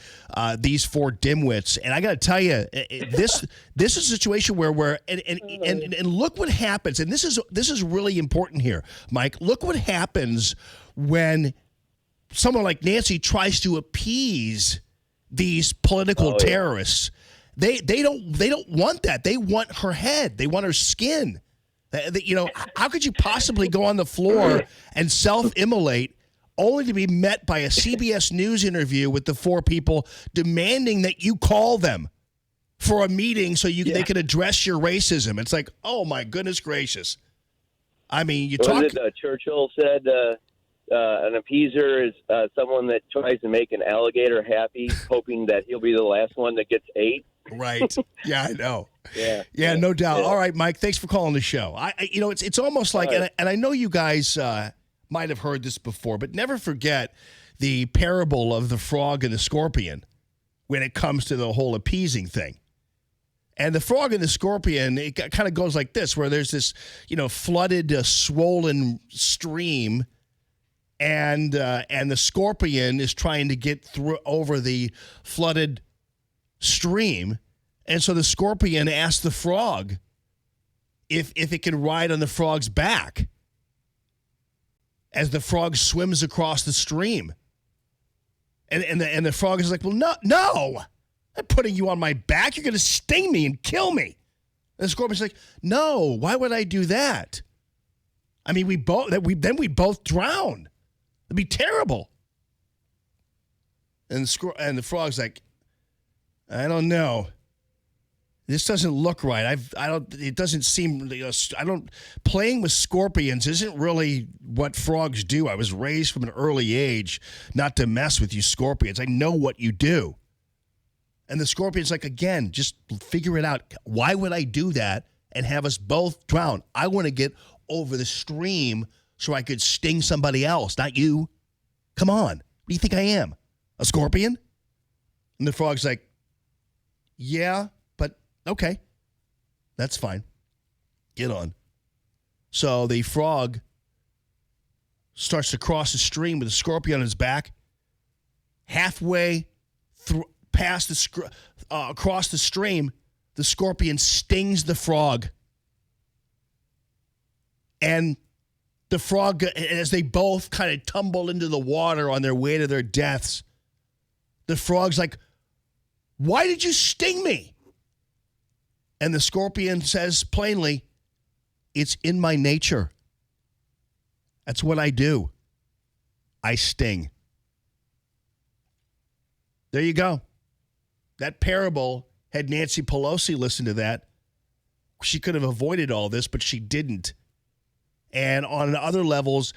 these four dimwits. And I got to tell you, this is a situation where and look what happens. And this is really important here, Mike. Look what happens when someone like Nancy tries to appease these political terrorists. They don't want that. They want her head. They want her skin. How could you possibly go on the floor and self-immolate only to be met by a CBS News interview with the four people demanding that you call them for a meeting so they can address your racism? It's like, oh my goodness gracious. I mean, Churchill said an appeaser is someone that tries to make an alligator happy, hoping that he'll be the last one that gets ate. Right. Yeah, I know. Yeah, no doubt. All right, Mike, thanks for calling the show. It's almost like, and I know you guys might have heard this before, but never forget the parable of the frog and the scorpion when it comes to the whole appeasing thing. And the frog and the scorpion, it kind of goes like this, where there's this, flooded, swollen stream, and the scorpion is trying to get through over the flooded stream. And so the scorpion asked the frog if it can ride on the frog's back as the frog swims across the stream. And the frog is like, well, no, I'm putting you on my back. You're going to sting me and kill me. And the scorpion's like, no, why would I do that? I mean, we both drown. It'd be terrible. And the frog's like, I don't know. This doesn't look right. It doesn't seem, playing with scorpions isn't really what frogs do. I was raised from an early age not to mess with you scorpions. I know what you do. And the scorpion's like, again, just figure it out. Why would I do that and have us both drown? I want to get over the stream so I could sting somebody else, not you. Come on. What do you think I am? A scorpion? And the frog's like, yeah, but okay. That's fine. Get on. So the frog starts to cross the stream with a scorpion on his back. Halfway across the stream, the scorpion stings the frog. And the frog, as they both kind of tumble into the water on their way to their deaths, the frog's like, why did you sting me? And the scorpion says plainly, it's in my nature. That's what I do. I sting. There you go. That parable, had Nancy Pelosi listened to that, she could have avoided all this, but she didn't. And on other levels,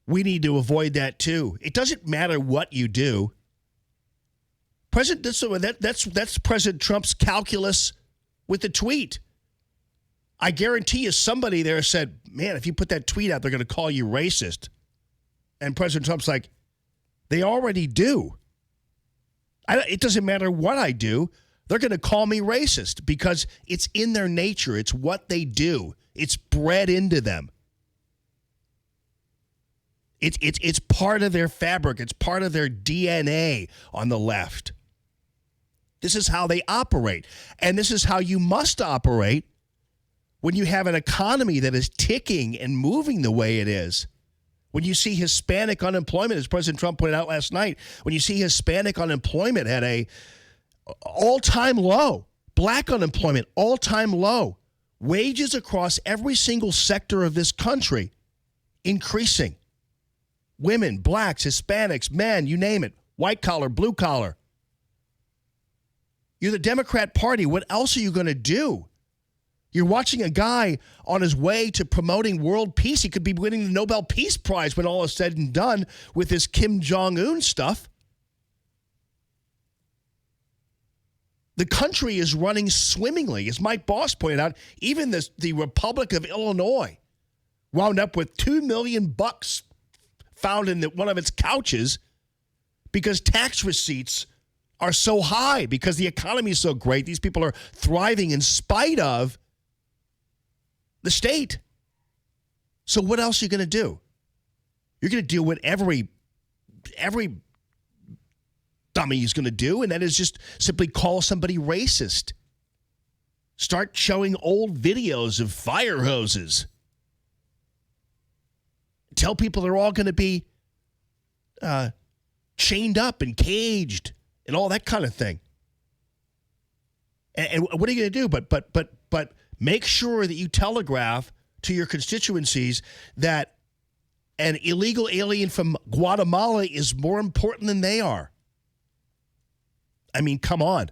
we need to avoid that too. It doesn't matter what you do. That's President Trump's calculus with the tweet. I guarantee you somebody there said, man, if you put that tweet out, they're going to call you racist. And President Trump's like, they already do. It doesn't matter what I do. They're going to call me racist because it's in their nature. It's what they do. It's bred into them. It's part of their fabric. It's part of their DNA on the left. This is how they operate. And this is how you must operate when you have an economy that is ticking and moving the way it is. When you see Hispanic unemployment, as President Trump pointed out last night, when you see Hispanic unemployment at a all-time low, black unemployment, all-time low, wages across every single sector of this country increasing. Women, blacks, Hispanics, men, you name it, white collar, blue collar. You're the Democrat Party. What else are you going to do? You're watching a guy on his way to promoting world peace. He could be winning the Nobel Peace Prize when all is said and done with this Kim Jong-un stuff. The country is running swimmingly. As Mike Boss pointed out, even the Republic of Illinois wound up with $2 million found in one of its couches because tax receipts are so high, because the economy is so great. These people are thriving in spite of the state. So what else are you going to do? You're going to do what every dummy is going to do, and that is just simply call somebody racist. Start showing old videos of fire hoses. Tell people they're all going to be chained up and caged and all that kind of thing. And what are you going to do? But make sure that you telegraph to your constituencies that an illegal alien from Guatemala is more important than they are. I mean, come on.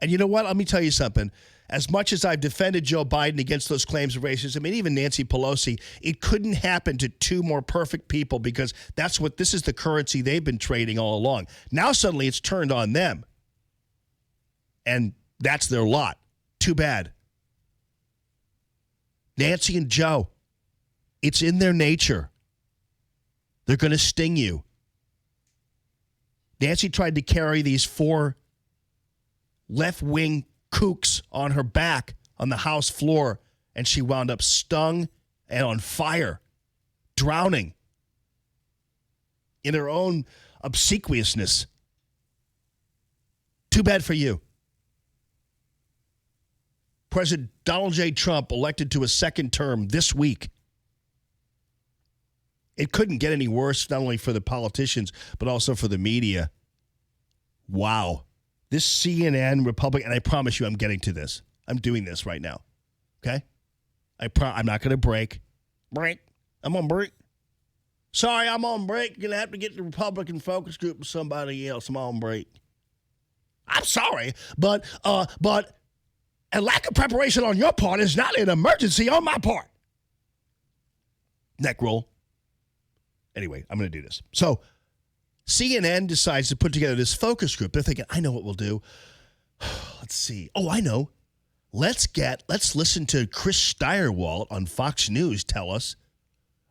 And you know what? Let me tell you something. As much as I've defended Joe Biden against those claims of racism, and even Nancy Pelosi, it couldn't happen to two more perfect people, because this is the currency they've been trading all along. Now suddenly it's turned on them. And that's their lot. Too bad. Nancy and Joe, it's in their nature. They're going to sting you. Nancy tried to carry these 4 left-wing kooks on her back on the House floor, and she wound up stung and on fire, drowning in her own obsequiousness. Too bad for you. President Donald J. Trump elected to a second term this week. It couldn't get any worse, not only for the politicians, but also for the media. Wow. This CNN Republican, and I promise you I'm getting to this. I'm doing this right now. Okay? I'm not going to break. I'm on break. Sorry, I'm on break. You're going to have to get the Republican focus group with somebody else. I'm on break. I'm sorry, but a lack of preparation on your part is not an emergency on my part. Neck roll. Anyway, I'm going to do this. So CNN decides to put together this focus group. They're thinking, I know what we'll do. Let's see. Oh, I know. Let's listen to Chris Steyerwalt on Fox News tell us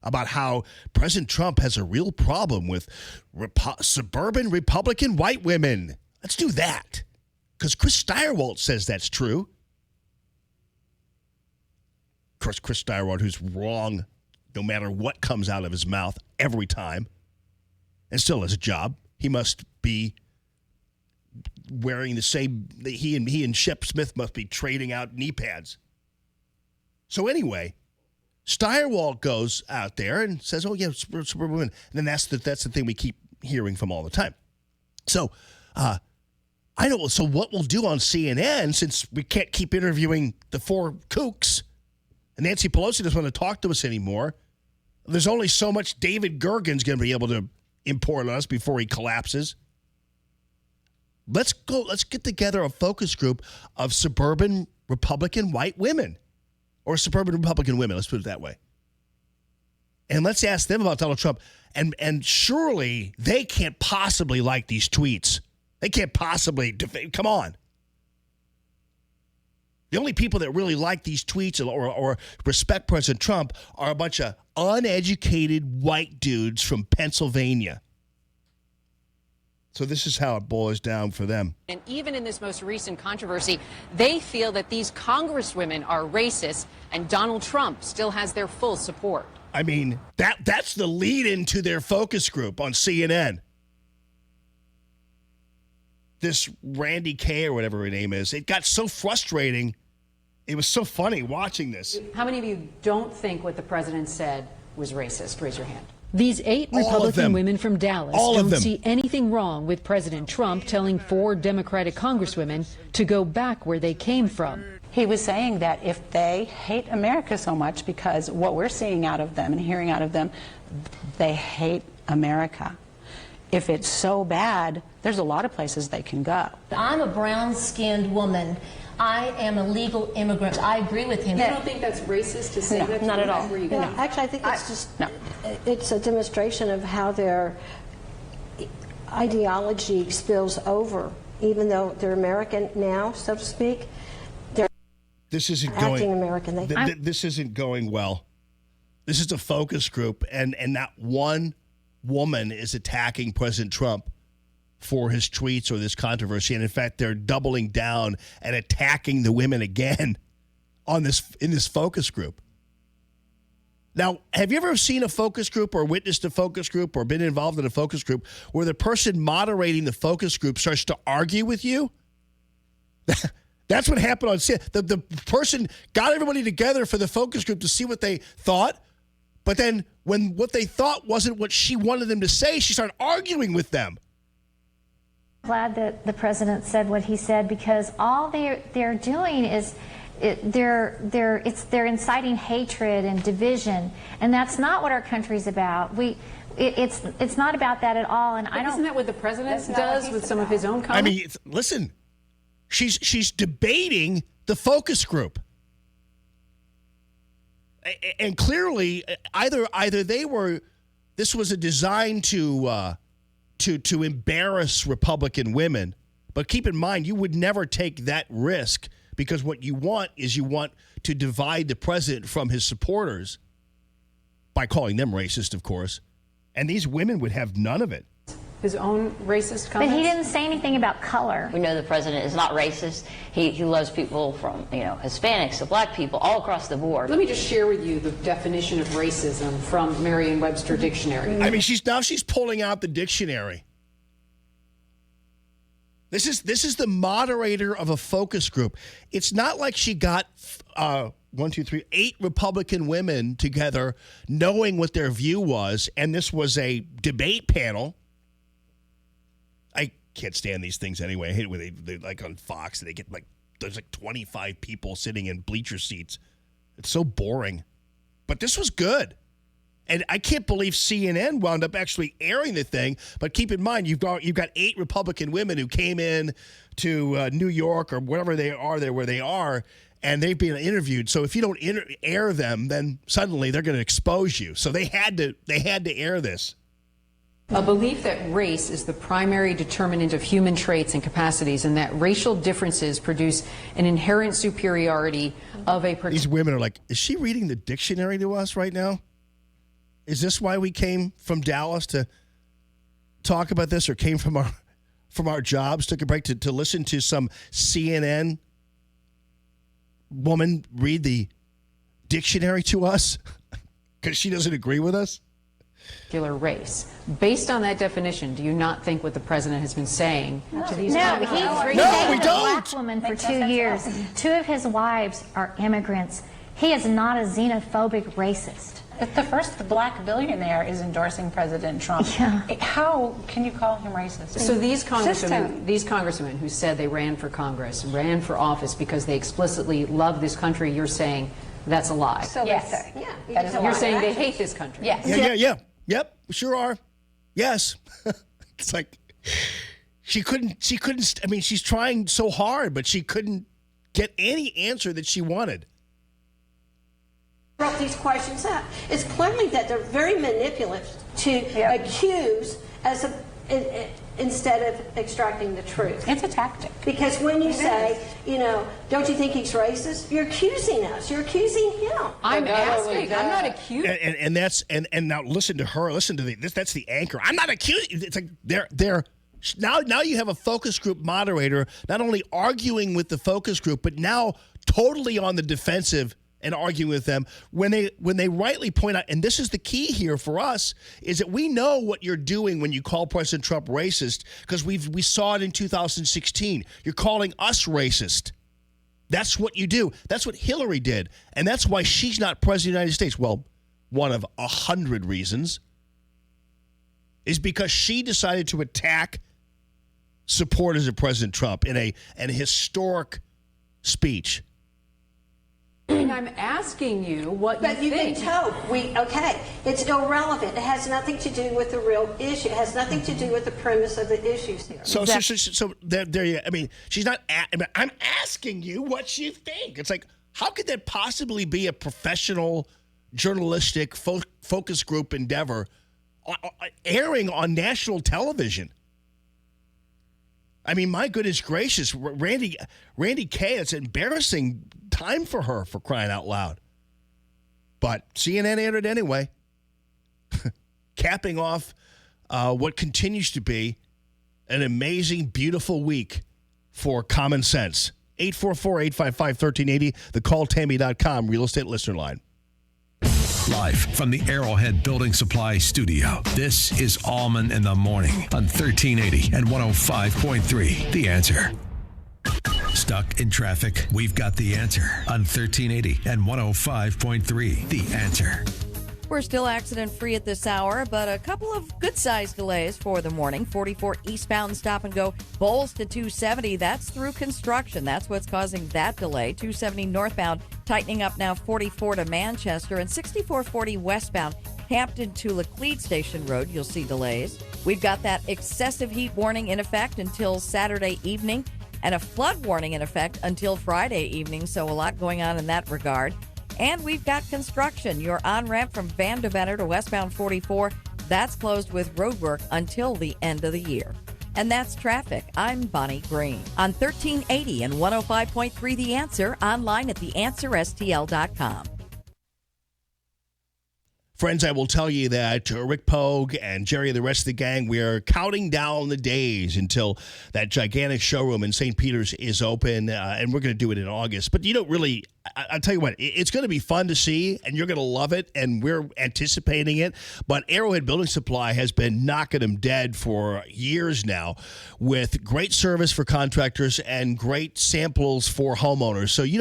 about how President Trump has a real problem with suburban Republican white women. Let's do that. Because Chris Steyerwalt says that's true. Of course, Chris Steyerwalt, who's wrong no matter what comes out of his mouth every time, and still has a job. He must be wearing the same, he and Shep Smith must be trading out knee pads. So anyway, Steyerwalt goes out there and says, oh, yeah, suburban women. And then that's the thing we keep hearing from all the time. So I know. So what we'll do on CNN, since we can't keep interviewing the 4 kooks, and Nancy Pelosi doesn't want to talk to us anymore, there's only so much David Gergen's going to be able to import on us before he collapses. let's get together a focus group of suburban Republican white women, or suburban Republican women, let's put it that way. And let's ask them about Donald Trump. And surely they can't possibly like these tweets. They can't possibly, come on. The only people that really like these tweets or respect President Trump are a bunch of uneducated white dudes from Pennsylvania. So this is how it boils down for them. And even in this most recent controversy, they feel that these congresswomen are racist, and Donald Trump still has their full support. I mean, that's the lead into their focus group on CNN. This Randy Kay or whatever her name is, it got so frustrating. It was so funny watching this. How many of you don't think what the president said was racist? Raise your hand. These 8 Republican women from Dallas don't see anything wrong with President Trump telling 4 Democratic congresswomen to go back where they came from. He was saying that if they hate America so much, because what we're seeing out of them and hearing out of them, they hate America. If it's so bad, there's a lot of places they can go. I'm a brown-skinned woman. I am a legal immigrant. I agree with him. You don't think that's racist to say that? Not at all. No. Actually, I think it's just it's a demonstration of how their ideology spills over. Even though they're American now, so to speak, they're this isn't acting going American. This isn't going well. This is a focus group, and not one woman is attacking President Trump for his tweets or this controversy. And in fact, they're doubling down and attacking the women again in this focus group. Now, have you ever seen a focus group or witnessed a focus group or been involved in a focus group where the person moderating the focus group starts to argue with you? That's what happened on CNN. The person got everybody together for the focus group to see what they thought. But then when what they thought wasn't what she wanted them to say, she started arguing with them. Glad that the president said what he said, because all they're doing is they're inciting hatred and division, and that's not what our country's about. It's not about that at all. And Isn't that what the president does with some of his own comments? I mean, listen, she's debating the focus group, and clearly either they were. This was a design to embarrass Republican women. But keep in mind, you would never take that risk, because what you want to divide the president from his supporters by calling them racist, of course. And these women would have none of it. His own racist comments? But he didn't say anything about color. We know the president is not racist. He loves people from, Hispanics to black people all across the board. Let me just share with you the definition of racism from Merriam-Webster Dictionary. I mean, she's pulling out the dictionary. This is the moderator of a focus group. It's not like she got 8 Republican women together knowing what their view was, and this was a debate panel. I can't stand these things anyway. I hate it when they like on Fox, they get there's 25 people sitting in bleacher seats. It's so boring. But this was good. And I can't believe CNN wound up actually airing the thing. But keep in mind, you've got 8 Republican women who came in to New York or wherever they are there where they are, and they've been interviewed. So if you don't air them, then suddenly they're going to expose you. So they had to air this. A belief that race is the primary determinant of human traits and capacities, and that racial differences produce an inherent superiority of a person. These women are like, is she reading the dictionary to us right now? Is this why we came from Dallas to talk about this, or came from our jobs, took a break to listen to some CNN woman read the dictionary to us because she doesn't agree with us? Particular race. Based on that definition, do you not think what the president has been saying to these No, women? he's dated a black woman for 2 years. 2 of his wives are immigrants. He is not a xenophobic racist. But the first black billionaire is endorsing President Trump. Yeah. How can you call him racist? So these congresswomen who said they ran for Congress, ran for office because they explicitly love this country, you're saying that's a lie. So yes. Yeah. That is a You're lie. saying they hate this country. Yes. Yeah. Yep, sure are. Yes. It's like She couldn't. I mean, she's trying so hard, but she couldn't get any answer that she wanted. Brought these questions up. It's clearly that they're very manipulative to accuse instead of extracting the truth. It's a tactic. Because when you say, don't you think he's racist? You're accusing us. You're accusing him. I'm asking. I'm not accusing. And that's now listen to her. Listen to this. That's the anchor. I'm not accusing. It's like they're now you have a focus group moderator not only arguing with the focus group, but now totally on the defensive and arguing with them when they rightly point out, and this is the key here for us, is that we know what you're doing when you call President Trump racist, because we saw it in 2016. You're calling us racist. That's what you do. That's what Hillary did, and that's why she's not president of the United States. Well, one of 100 reasons is because she decided to attack supporters of President Trump in an historic speech. I'm asking you what but you think. But you've been told, it's irrelevant. It has nothing to do with the real issue. It has nothing to do with the premise of the issues here. So there you, I mean, she's not, I'm asking you what you think. It's like, how could that possibly be a professional, journalistic focus group endeavor airing on national television? I mean, my goodness gracious, Randy Kay, it's an embarrassing time for her, for crying out loud. But CNN aired it anyway, capping off what continues to be an amazing, beautiful week for common sense. 844-855-1380, the calltammy.com real estate listener line. Live from the Arrowhead Building Supply Studio, this is Allman in the Morning on 1380 and 105.3. The Answer. Stuck in traffic? We've got the answer on 1380 and 105.3. The Answer. We're still accident-free at this hour, but a couple of good-sized delays for the morning. 44 eastbound stop-and-go, Bowles to 270. That's through construction. That's what's causing that delay. 270 northbound, tightening up now 44 to Manchester. And 6440 westbound, Hampton to Laclede Station Road. You'll see delays. We've got that excessive heat warning in effect until Saturday evening, and a flood warning in effect until Friday evening, so a lot going on in that regard. And we've got construction. Your on-ramp from Van Deventer to westbound 44, that's closed with roadwork until the end of the year. And that's traffic. I'm Bonnie Green on 1380 and 105.3 The Answer, online at theanswerstl.com. Friends, I will tell you that Rick Pogue and Jerry and the rest of the gang, we are counting down the days until that gigantic showroom in St. Peter's is open, and we're going to do it in August. But you don't really, I'll tell you what, it's going to be fun to see, and you're going to love it, and we're anticipating it. But Arrowhead Building Supply has been knocking them dead for years now with great service for contractors and great samples for homeowners. So you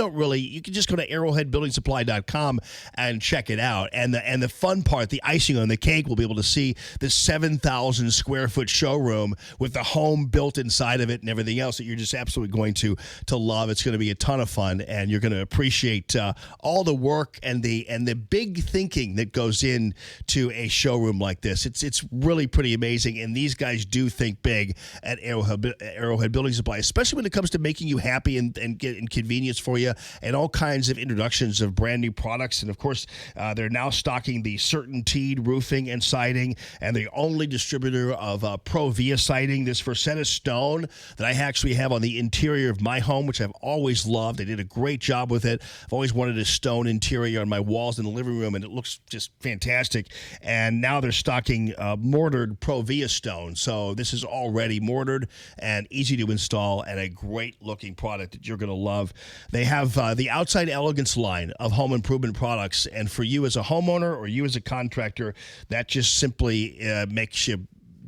can just go to arrowheadbuildingsupply.com and check it out. And the fun part, the icing on the cake, we'll be able to see the 7,000 square foot showroom with the home built inside of it and everything else that you're just absolutely going to love. It's going to be a ton of fun, and you're going to appreciate all the work and the big thinking that goes into a showroom like this. It's really pretty amazing, and these guys do think big at Arrowhead Building Supply, especially when it comes to making you happy and getting convenience for you, and all kinds of introductions of brand new products. And of course, they're now stocking the CertainTeed roofing and siding, and the only distributor of Pro Via siding, this Versetta stone that I actually have on the interior of my home, which I've always loved. They did a great job with it. I've always wanted a stone interior on my walls in the living room, and it looks just fantastic. And now they're stocking mortared Pro Via stone. So this is already mortared and easy to install, and a great looking product that you're going to love. They have the Outside Elegance line of home improvement products, and for you as a homeowner or you as a contractor, that just simply makes you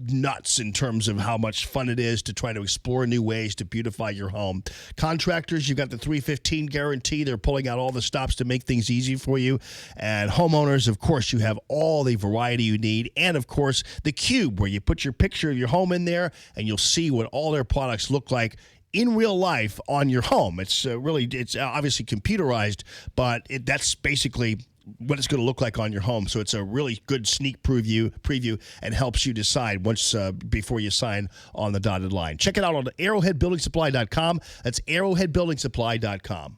nuts in terms of how much fun it is to try to explore new ways to beautify your home. Contractors, you've got the 315 guarantee. They're pulling out all the stops to make things easy for you. And homeowners, of course, you have all the variety you need. And, of course, the Cube, where you put your picture of your home in there and you'll see what all their products look like in real life on your home. It's obviously computerized, but that's basically what it's going to look like on your home. So it's a really good sneak preview and helps you decide once before you sign on the dotted line. Check it out on arrowheadbuildingsupply.com. That's arrowheadbuildingsupply.com.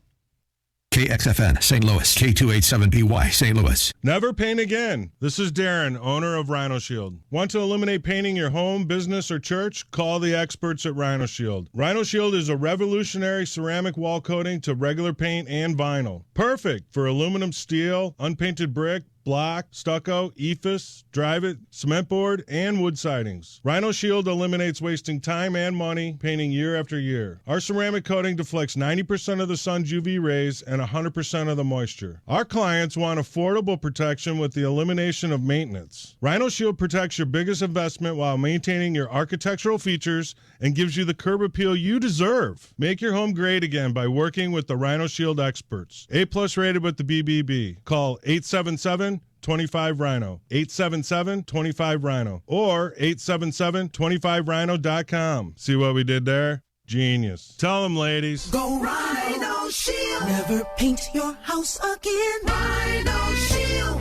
KXFN, St. Louis, K287BY, St. Louis. Never paint again. This is Darren, owner of Rhino Shield. Want to eliminate painting your home, business, or church? Call the experts at Rhino Shield. Rhino Shield is a revolutionary ceramic wall coating to regular paint and vinyl. Perfect for aluminum, steel, unpainted brick, block, stucco, EIFS, drive-it, cement board, and wood sidings. Rhino Shield eliminates wasting time and money painting year after year. Our ceramic coating deflects 90% of the sun's UV rays and 100% of the moisture. Our clients want affordable protection with the elimination of maintenance. Rhino Shield protects your biggest investment while maintaining your architectural features and gives you the curb appeal you deserve. Make your home great again by working with the Rhino Shield experts. A+ rated with the BBB. Call 877-25-RHINO, 877-25-RHINO, or 877-25rhino.com. See what we did there? Genius. Tell them, ladies. Go Rhino Shield. Never paint your house again. Rhino Shield.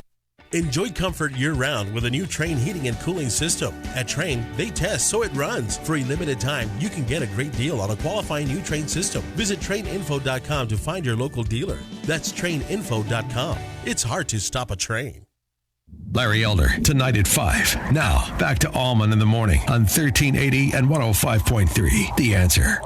Enjoy comfort year-round with a new Train heating and cooling system. At Train, they test so it runs. For a limited time, you can get a great deal on a qualifying new Train system. Visit traininfo.com to find your local dealer. That's traininfo.com. It's hard to stop a train. Larry Elder, tonight at 5. Now, back to Allman in the Morning on 1380 and 105.3. The Answer.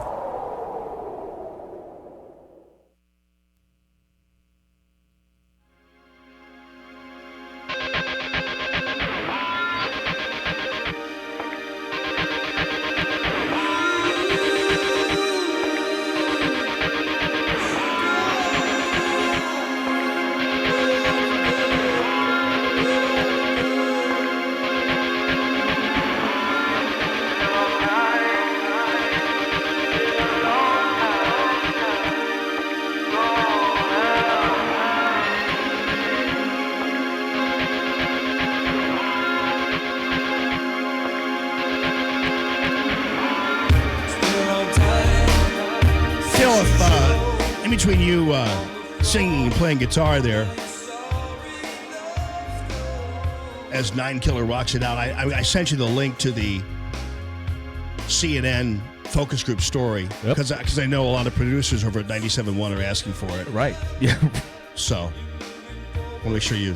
Between you singing and playing guitar there, as Nine Killer rocks it out, I sent you the link to the CNN focus group story because I know a lot of producers over at 97.1 are asking for it. Right. Yeah. So, I want to make sure you.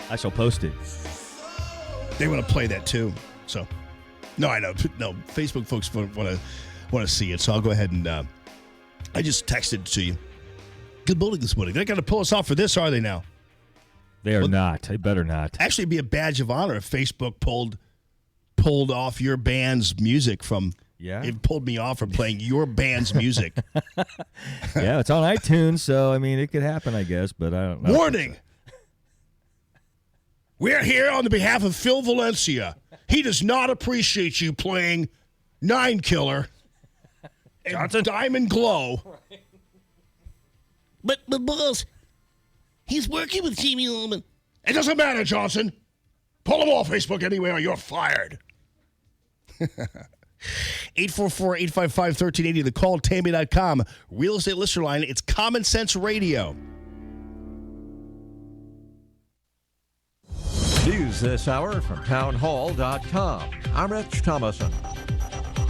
I shall post it. They want to play that too. So, no, I know. No, Facebook folks want to see it. So I'll go ahead and. I just texted it to you. Good morning this morning. They're not going to pull us off for this, are they now? They are not. They better not. Actually, it'd be a badge of honor if Facebook pulled off your band's music from. Yeah. It pulled me off from playing your band's music. Yeah, it's on iTunes, so I mean, it could happen, I guess, but I don't know. Warning! We're here on the behalf of Phil Valencia. He does not appreciate you playing Nine Killer. And Diamond Glow. Right. But boss, he's working with Jamie Allman. It doesn't matter, Johnson. Pull him off Facebook anyway or you're fired. 844-855-1380. The call, Tammy.com. Real estate listener line. It's Common Sense Radio. News this hour from townhall.com. I'm Rich Thomason.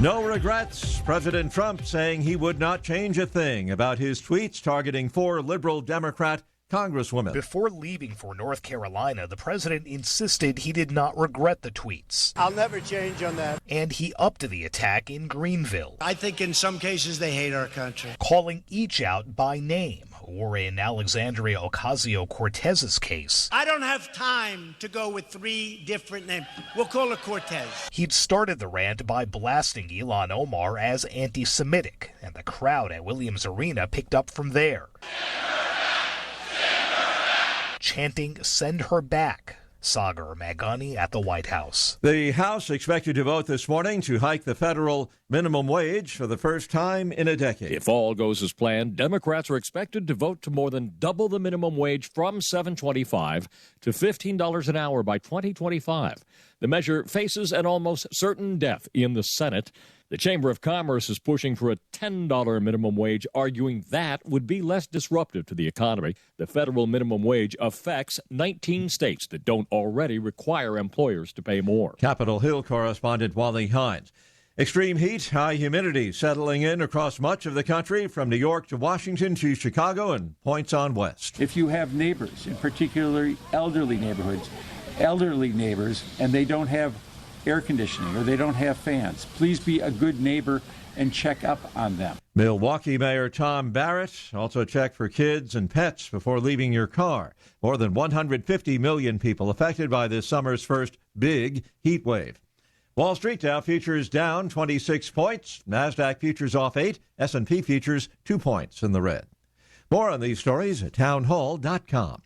No regrets. President Trump saying he would not change a thing about his tweets targeting 4 liberal Democrat congresswomen. Before leaving for North Carolina, the president insisted he did not regret the tweets. I'll never change on that. And he upped the attack in Greenville. I think in some cases they hate our country. Calling each out by name, or in Alexandria Ocasio-Cortez's case. I don't have time to go with 3 different names. We'll call her Cortez. He'd started the rant by blasting Ilhan Omar as anti-Semitic, and the crowd at Williams Arena picked up from there. Chanting, "Send her back." Sagar Magani at the White House. The House expected to vote this morning to hike the federal minimum wage for the first time in a decade. If all goes as planned, Democrats are expected to vote to more than double the minimum wage from $7.25 to $15 an hour by 2025. The measure faces an almost certain death in the Senate. The Chamber of Commerce is pushing for a $10 minimum wage, arguing that would be less disruptive to the economy. The federal minimum wage affects 19 states that don't already require employers to pay more. Capitol Hill correspondent Wally Hines. Extreme heat, high humidity settling in across much of the country, from New York to Washington to Chicago and points on west. If you have neighbors, in particular elderly neighborhoods, elderly neighbors, and they don't have air conditioning or they don't have fans, please be a good neighbor and check up on them. Milwaukee Mayor Tom Barrett also check for kids and pets before leaving your car. More than 150 million people affected by this summer's first big heat wave. Wall Street Dow futures down 26 points. NASDAQ futures off 8. S&P futures 2 points in the red. More on these stories at townhall.com.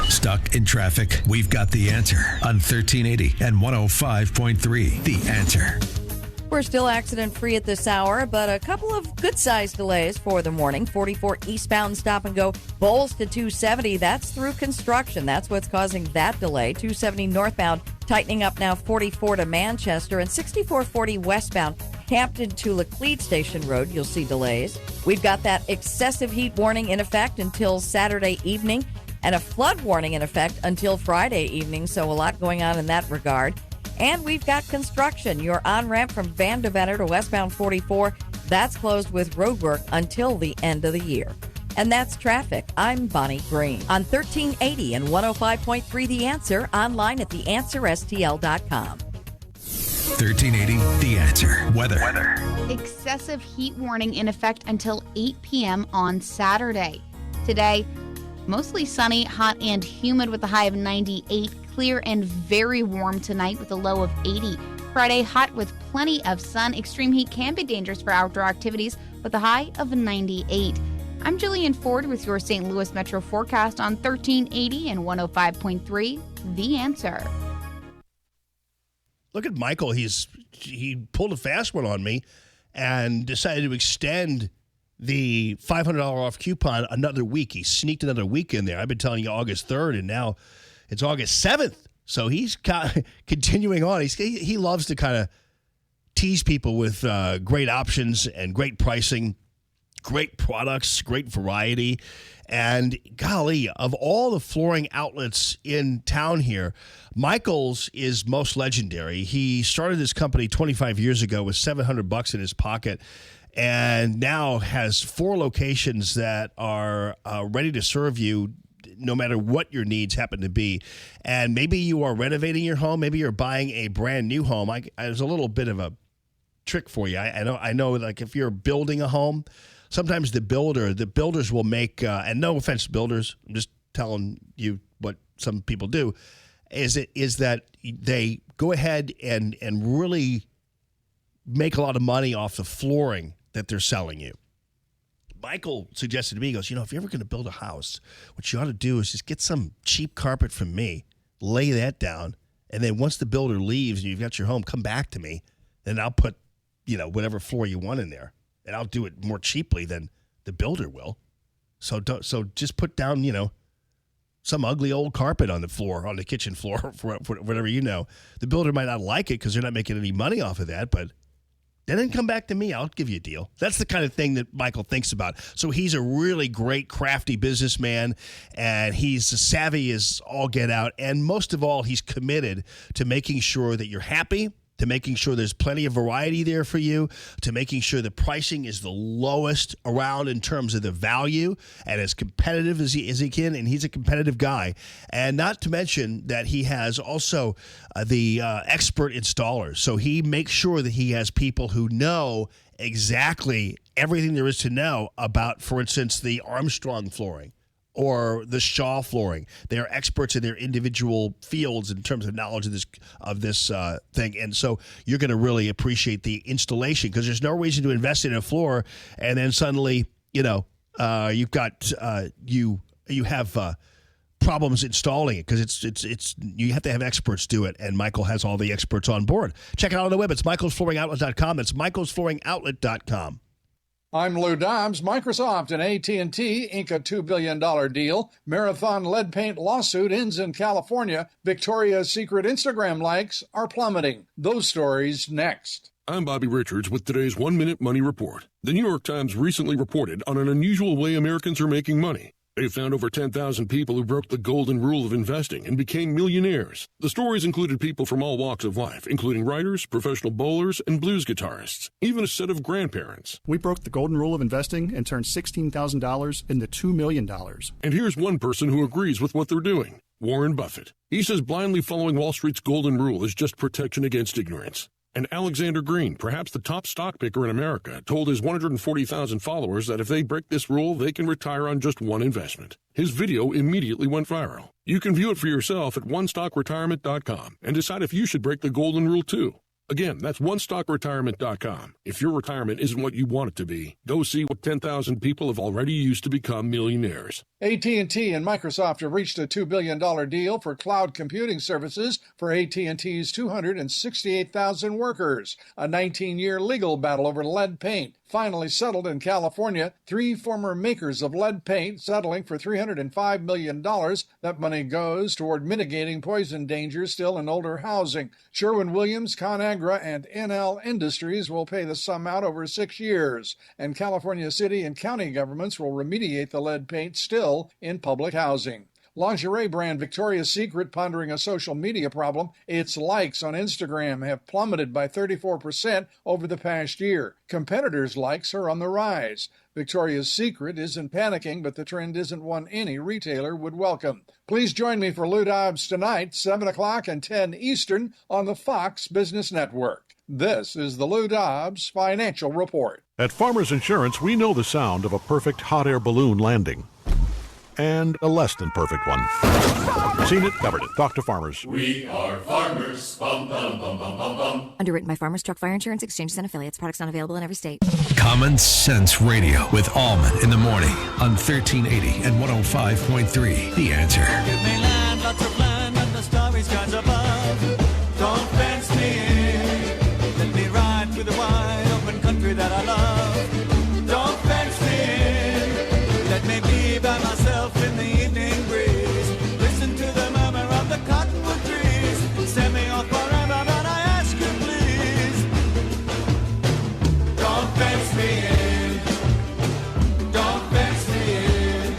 Stuck in traffic? We've got the answer on 1380 and 105.3. The Answer. We're still accident-free at this hour, but a couple of good-sized delays for the morning. 44 eastbound stop and go, Bowles to 270. That's through construction. That's what's causing that delay. 270 northbound, tightening up now 44 to Manchester, and 6440 westbound, Hampton to Laclede Station Road. You'll see delays. We've got that excessive heat warning in effect until Saturday evening, and a flood warning in effect until Friday evening, so a lot going on in that regard. And we've got construction. Your on-ramp from Van Deventer to westbound 44, that's closed with roadwork until the end of the year. And that's traffic. I'm Bonnie Green on 1380 and 105.3 The Answer, online at theanswerstl.com. 1380 The Answer. Weather. Excessive heat warning in effect until 8 p.m. on Saturday. Today, mostly sunny, hot and humid with a high of 98. Clear and very warm tonight with a low of 80. Friday, hot with plenty of sun. Extreme heat can be dangerous for outdoor activities with a high of 98. I'm Jillian Ford with your St. Louis Metro forecast on 1380 and 105.3 The Answer. Look at Michael. He pulled a fast one on me and decided to extend the $500 off coupon another week. He sneaked another week in there. I've been telling you August 3rd, and now it's August 7th. So he's continuing on. He loves to kind of tease people with great options and great pricing, great products, great variety. And golly, of all the flooring outlets in town here, Michael's is most legendary. He started this company 25 years ago with $700 in his pocket, and now has 4 locations that are ready to serve you no matter what your needs happen to be. And maybe you are renovating your home. Maybe you're buying a brand new home. There's a little bit of a trick for you. I know, like if you're building a home, sometimes the builders will make, and no offense to builders, I'm just telling you what some people do, is that they go ahead and really make a lot of money off the flooring that they're selling you. Michael suggested to me, he goes, if you're ever going to build a house, what you ought to do is just get some cheap carpet from me, lay that down, and then once the builder leaves and you've got your home, come back to me, and I'll put, whatever floor you want in there, and I'll do it more cheaply than the builder will. So just put down, some ugly old carpet on the floor, on the kitchen floor, for whatever The builder might not like it because they're not making any money off of that, but then come back to me. I'll give you a deal. That's the kind of thing that Michael thinks about. So he's a really great, crafty businessman, and he's savvy as all get out. And most of all, he's committed to making sure that you're happy, to making sure there's plenty of variety there for you, to making sure the pricing is the lowest around in terms of the value and as competitive as he can, and he's a competitive guy. And not to mention that he has also the expert installers. So he makes sure that he has people who know exactly everything there is to know about, for instance, the Armstrong flooring or the Shaw flooring. They are experts in their individual fields in terms of knowledge of this thing. And so you're going to really appreciate the installation, because there's no reason to invest in a floor and then suddenly, you've got you have problems installing it, because it's you have to have experts do it, and Michael has all the experts on board. Check it out on the web. It's michaelsflooringoutlet.com. That's michaelsflooringoutlet.com. I'm Lou Dobbs. Microsoft and AT&T ink a $2 billion deal. Marathon lead paint lawsuit ends in California. Victoria's Secret Instagram likes are plummeting. Those stories next. I'm Bobby Richards with today's 1-Minute Money Report. The New York Times recently reported on an unusual way Americans are making money. They found over 10,000 people who broke the golden rule of investing and became millionaires. The stories included people from all walks of life, including writers, professional bowlers, and blues guitarists, even a set of grandparents. We broke the golden rule of investing and turned $16,000 into $2 million. And here's one person who agrees with what they're doing. Warren Buffett. He says blindly following Wall Street's golden rule is just protection against ignorance. And Alexander Green, perhaps the top stock picker in America, told his 140,000 followers that if they break this rule, they can retire on just one investment. His video immediately went viral. You can view it for yourself at onestockretirement.com and decide if you should break the golden rule too. Again, that's onestockretirement.com. If your retirement isn't what you want it to be, go see what 10,000 people have already used to become millionaires. AT&T and Microsoft have reached a $2 billion deal for cloud computing services for AT&T's 268,000 workers. A 19-year legal battle over lead paint finally settled in California. 3 former makers of lead paint settling for $305 million. That money goes toward mitigating poison dangers still in older housing. Sherwin-Williams, ConAgra, and NL Industries will pay the sum out over 6 years. And California city and county governments will remediate the lead paint still in public housing. Lingerie brand Victoria's Secret pondering a social media problem. Its likes on Instagram have plummeted by 34% over the past year. Competitors' likes are on the rise. Victoria's Secret isn't panicking, but the trend isn't one any retailer would welcome. Please join me for Lou Dobbs tonight, 7 o'clock and 10 Eastern on the Fox Business Network. This is the Lou Dobbs Financial Report. At Farmers Insurance, we know the sound of a perfect hot air balloon landing. And a less than perfect one. Seen it, covered it. Talk to Farmers. We are Farmers. Bum, bum, bum, bum, bum, bum. Underwritten by Farmers Truck Fire Insurance Exchanges and Affiliates. Products not available in every state. Common Sense Radio with Allman in the morning on 1380 and 105.3. The Answer. Give me land, lots of land, and the starry skies above. Don't fence me in. Let me ride through the wide open country that I love. Don't fence me in. Let me be by myself in the evening breeze. Listen to the murmur of the cottonwood trees. Send me off forever, but I ask you please. Don't fence me in. Don't fence me in.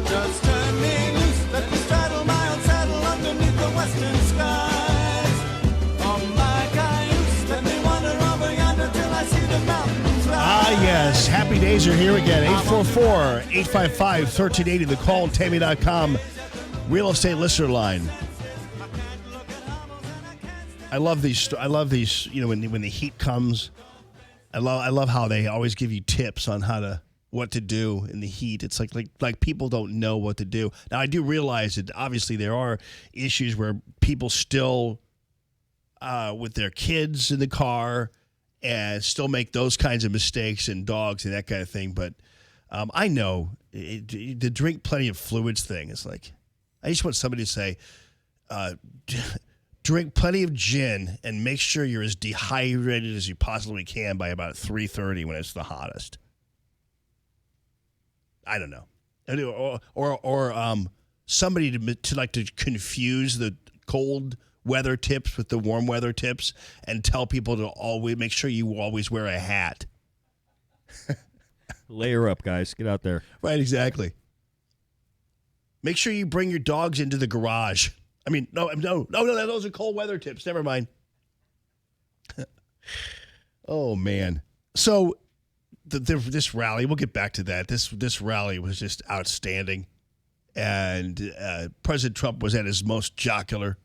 Just turn me loose, let me straddle my own saddle underneath the western skies. On my cayuse, let me wander over yonder till I see the mountains rise. Ah, yes. Happy days are here again. 844-855-1380. The call, Tammy.com. Real estate listener line. I love these. You know, when the heat comes. I love how they always give you tips on what to do in the heat. It's like people don't know what to do. Now, I do realize that obviously there are issues where people still, with their kids in the car, and still make those kinds of mistakes, and dogs and that kind of thing. But I know the drink plenty of fluids thing is like, I just want somebody to say, drink plenty of gin and make sure you're as dehydrated as you possibly can by about 3:30 when it's the hottest. I don't know. Or somebody to confuse the cold weather tips with the warm weather tips and tell people to always make sure you always wear a hat. Layer up, guys. Get out there. Right, exactly. Make sure you bring your dogs into the garage. I mean, no, those are cold weather tips. Never mind. Oh, man. So this rally, we'll get back to that. This rally was just outstanding. And President Trump was at his most jocular.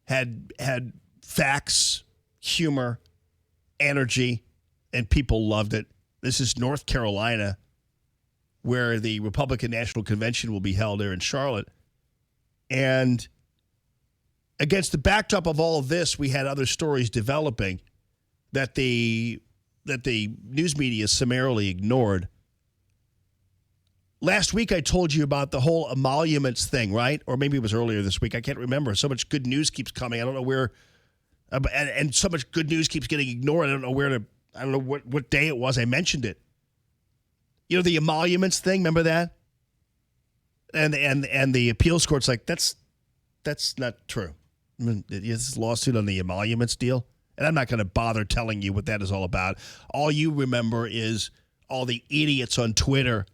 Had facts, humor, energy, and people loved it. This is North Carolina, where the Republican National Convention will be held there in Charlotte. And against the backdrop of all of this, we had other stories developing that the news media summarily ignored. Last week, I told you about the whole emoluments thing, right? Or maybe it was earlier this week. I can't remember. So much good news keeps coming. I don't know where, and so much good news keeps getting ignored. I don't know what day it was. I mentioned it. You know, the emoluments thing. Remember that? And the appeals court's like, that's not true. I mean, this lawsuit on the emoluments deal. And I'm not going to bother telling you what that is all about. All you remember is all the idiots on Twitter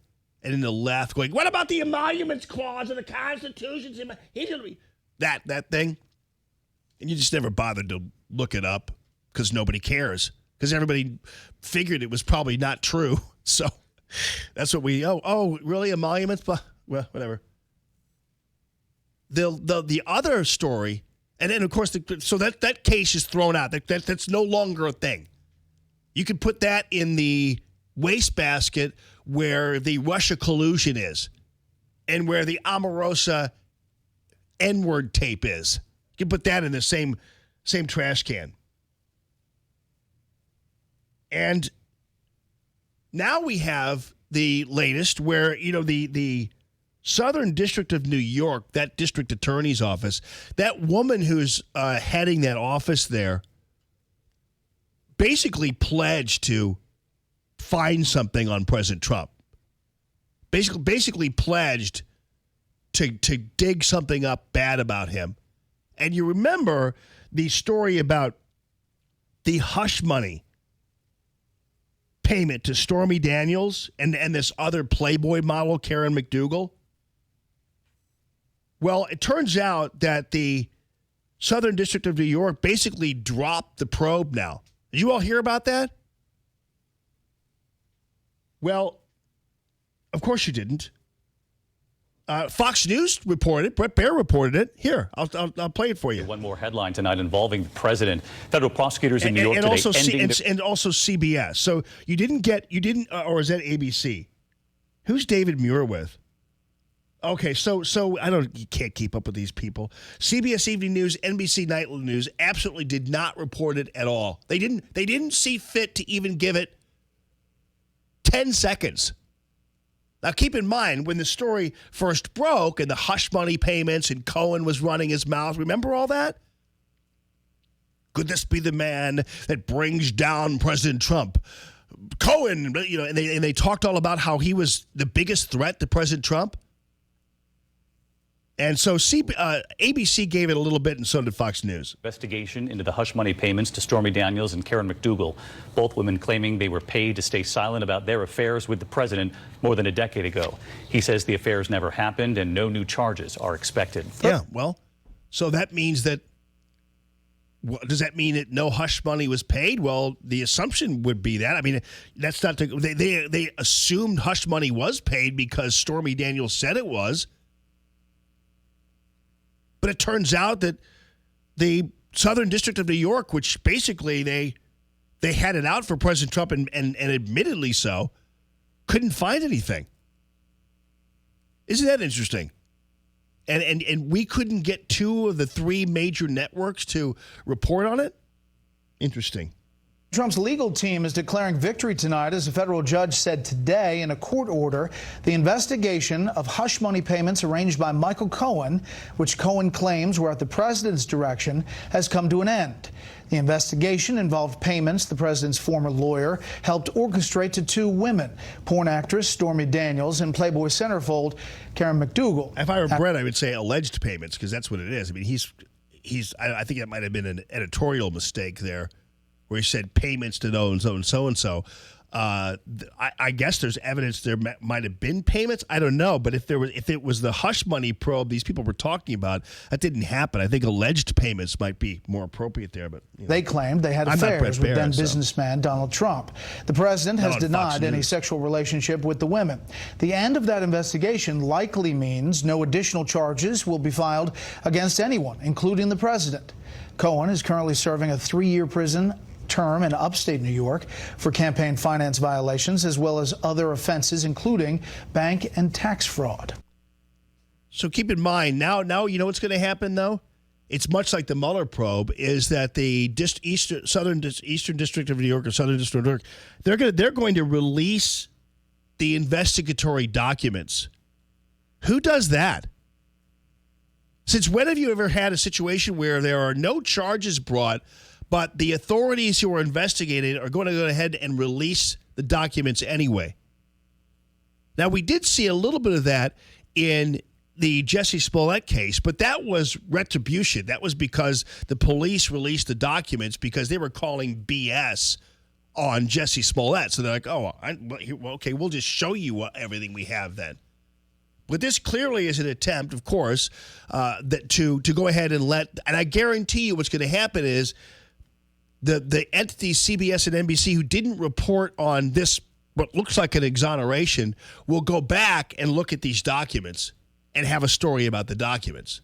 and in the left going, what about the Emoluments Clause of the Constitution's? He's going to be that thing. And you just never bothered to look it up because nobody cares. Because everybody figured it was probably not true. So that's what really, emoluments? Well, whatever. The other story, and then, of course, so that case is thrown out. That's no longer a thing. You could put that in the wastebasket where the Russia collusion is and where the Omarosa N-word tape is. You can put that in the same trash can. And now we have the latest where, the Southern District of New York, that district attorney's office, that woman who's heading that office there basically pledged to find something on President Trump. Basically pledged to dig something up bad about him. And you remember the story about the hush money payment to Stormy Daniels and this other Playboy model, Karen McDougal? Well, it turns out that the Southern District of New York basically dropped the probe now. Did you all hear about that? Well, of course you didn't. Fox News reported, Brett Baer reported it. Here, I'll play it for you. One more headline tonight involving the president. Federal prosecutors in New York today and also CBS. So you didn't, or is that ABC? Who's David Muir with? Okay, so you can't keep up with these people. CBS Evening News, NBC Nightly News absolutely did not report it at all. They didn't see fit to even give it 10 seconds. Now, keep in mind, when the story first broke and the hush money payments and Cohen was running his mouth, remember all that? Could this be the man that brings down President Trump? Cohen, and they talked all about how he was the biggest threat to President Trump. And so ABC gave it a little bit, and so did Fox News. Investigation into the hush money payments to Stormy Daniels and Karen McDougal, both women claiming they were paid to stay silent about their affairs with the president more than a decade ago. He says the affairs never happened and no new charges are expected. Yeah, well, so that means that, does that mean that no hush money was paid? Well, the assumption would be that. I mean, that's not, they assumed hush money was paid because Stormy Daniels said it was. But it turns out that the Southern District of New York, which basically they had it out for President Trump and admittedly so, couldn't find anything. Isn't that interesting? And we couldn't get 2 of the 3 major networks to report on it? Interesting. Trump's legal team is declaring victory tonight as a federal judge said today in a court order the investigation of hush money payments arranged by Michael Cohen, which Cohen claims were at the president's direction, has come to an end. The investigation involved payments the president's former lawyer helped orchestrate to 2 women, porn actress Stormy Daniels and Playboy centerfold Karen McDougal. If I were Brett, I would say alleged payments because that's what it is. I mean, I think that might have been an editorial mistake there, where he said payments to so-and-so. I guess there's evidence there might have been payments. I don't know. But if it was the hush money probe these people were talking about, that didn't happen. I think alleged payments might be more appropriate there. But they claimed they had affairs with then businessman Donald Trump. The president has denied any sexual relationship with the women. The end of that investigation likely means no additional charges will be filed against anyone, including the president. Cohen is currently serving a 3-year prison term in upstate New York for campaign finance violations, as well as other offenses, including bank and tax fraud. So keep in mind, now you know what's going to happen, though? It's much like the Mueller probe, is that the Eastern District of New York or Southern District of New York, they're going to release the investigatory documents. Who does that? Since when have you ever had a situation where there are no charges brought, but the authorities who are investigating are going to go ahead and release the documents anyway? Now, we did see a little bit of that in the Jesse Smollett case, but that was retribution. That was because the police released the documents because they were calling BS on Jesse Smollett. So they're like, okay, we'll just show you everything we have then. But this clearly is an attempt, of course, that to go ahead and and I guarantee you what's going to happen is the entities, CBS and NBC, who didn't report on this, what looks like an exoneration, will go back and look at these documents and have a story about the documents.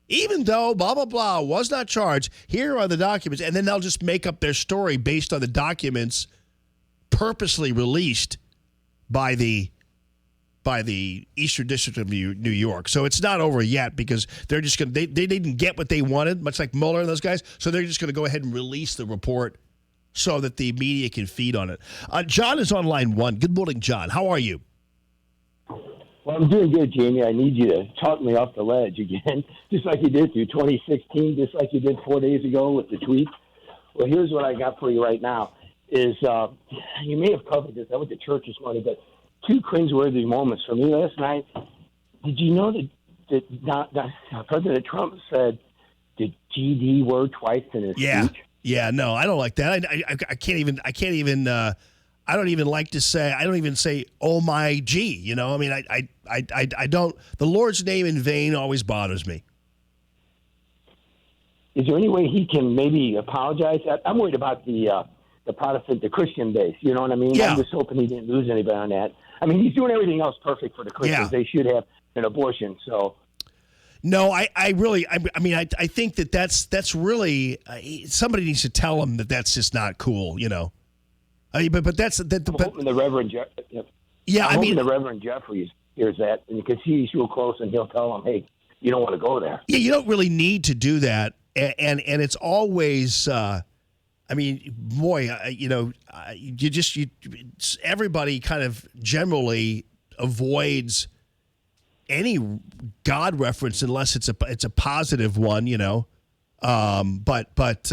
Even though blah, blah, blah was not charged, here are the documents. And then they'll just make up their story based on the documents purposely released by the Eastern District of New York. So it's not over yet because they're just going to, they didn't get what they wanted, much like Mueller and those guys. So they're just going to go ahead and release the report so that the media can feed on it. John is on line 1. Good morning, John. How are you? Well, I'm doing good, Jamie. I need you to talk me off the ledge again, just like you did through 2016, just like you did 4 days ago with the tweet. Well, here's what I got for you right now is you may have covered this. I went to church this morning, but 2 cringeworthy moments for me last night. Did you know that President Trump said the GD word twice in his speech? Yeah, no, I don't like that. I can't even. I don't even like to say. I don't even say, "Oh my G." You know, I mean, I don't. The Lord's name in vain always bothers me. Is there any way he can maybe apologize? I'm worried about the Protestant, the Christian base. You know what I mean? Yeah. I'm just hoping he didn't lose anybody on that. I mean, he's doing everything else perfect for the Christians. Yeah. They should have an abortion. So. No, I think that's really somebody needs to tell him that that's just not cool, you know. I mean, but that's that. I'm hoping the Reverend. Yeah, I'm hoping the Reverend Jeffries hears that because he's real close, and he'll tell him, "Hey, you don't want to go there." Yeah, you don't really need to do that, and it's always. I mean, boy, everybody kind of generally avoids any God reference unless it's a positive one, you know. But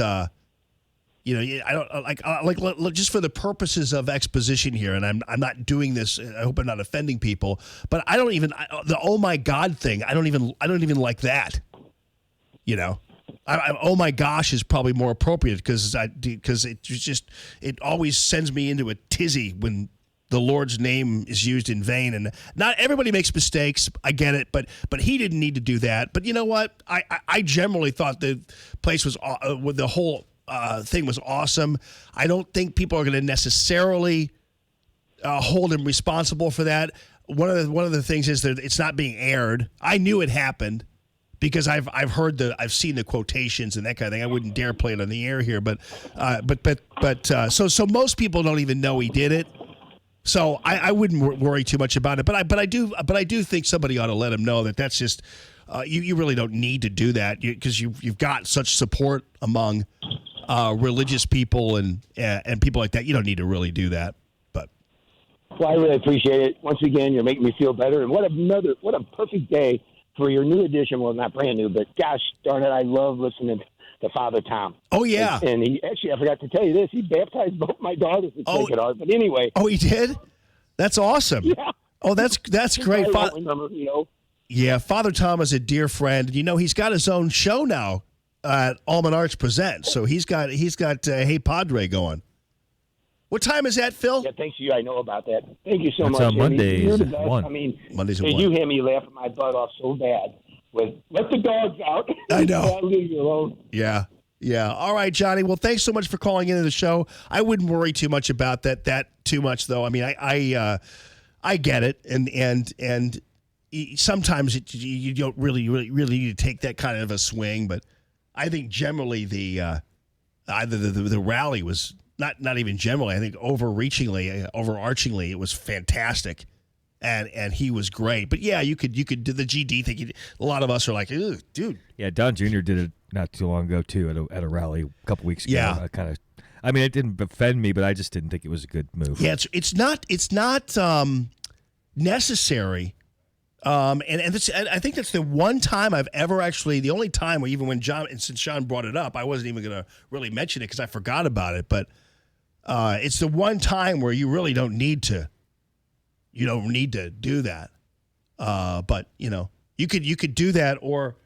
you know, I don't like just for the purposes of exposition here, and I'm not doing this. I hope I'm not offending people, but I don't even the oh my God thing. I don't even like that. You know, oh my gosh is probably more appropriate because it always sends me into a tizzy when the Lord's name is used in vain, and not everybody makes mistakes. I get it, but he didn't need to do that. But you know what? I generally thought the place was with the whole thing was awesome. I don't think people are going to necessarily hold him responsible for that. One of the things is that it's not being aired. I knew it happened because I've seen the quotations and that kind of thing. I wouldn't dare play it on the air here, but so most people don't even know he did it. So I wouldn't worry too much about it, but I do think somebody ought to let him know that that's just you really don't need to do that because you've got such support among religious people and people like that. You don't need to really do that. But well, I really appreciate it. Once again, you're making me feel better, and what a perfect day for your new edition. Well, not brand new, but gosh darn it, I love listening to Father Tom. Oh, yeah. And he actually, I forgot to tell you this, he baptized both my daughters at Sacred Heart. But anyway. Oh, he did? That's awesome. Yeah. Oh, that's great. I don't remember, you know. Yeah, Father Tom is a dear friend. You know, he's got his own show now at Allman Arts Presents. So he's got Hey Padre going. What time is that, Phil? Yeah, thanks to you. I know about that. Thank you so It's much. on Mondays You're the at best. 1. I mean, Mondays at did 1. you hear me laughing my butt off so bad with let the dogs out? I know. I'll leave you alone. Yeah. Yeah. All right, Johnny. Well, thanks so much for calling into the show. I wouldn't worry too much about that too much, though. I mean, I get it, and sometimes you don't really need to take that kind of a swing. But I think generally the rally was not even generally. I think overarchingly, it was fantastic. And he was great. But yeah, you could do the GD thing. A lot of us are like, ew, dude. Yeah, Don Jr. did it not too long ago too at a rally a couple weeks ago. Yeah, I mean, it didn't offend me, but I just didn't think it was a good move. Yeah, it's not necessary. And I think that's the one time I've ever actually, the only time where even when since Sean brought it up, I wasn't even going to really mention it because I forgot about it. But it's the one time where you really don't need to. You don't need to do that. But, you know, You could do that, or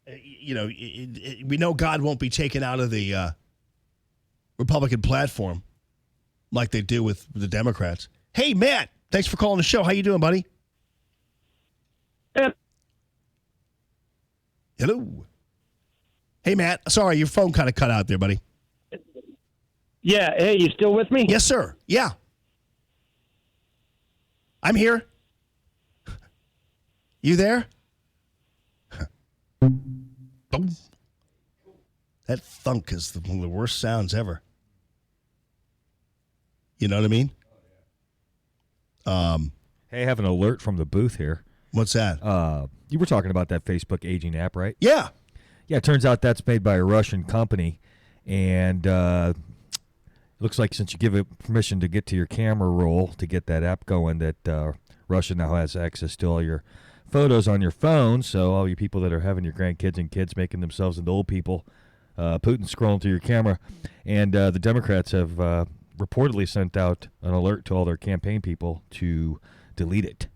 we know God won't be taken out of the Republican platform like they do with the Democrats. Hey, Matt, thanks for calling the show. How you doing, buddy? Hello. Hey, Matt. Sorry, your phone kind of cut out there, buddy. Yeah. Hey, you still with me? Yes, sir. Yeah. I'm here. You there? Boom. That thunk is one of the worst sounds ever. You know what I mean? Hey, I have an alert from the booth here. What's that? You were talking about that Facebook aging app, right? Yeah. Yeah, it turns out that's made by a Russian company, and it looks like since you give it permission to get to your camera roll to get that app going, that Russia now has access to all your photos on your phone. So all you people that are having your grandkids and kids making themselves into old people, Putin's scrolling through your camera, and the Democrats have reportedly sent out an alert to all their campaign people to delete it.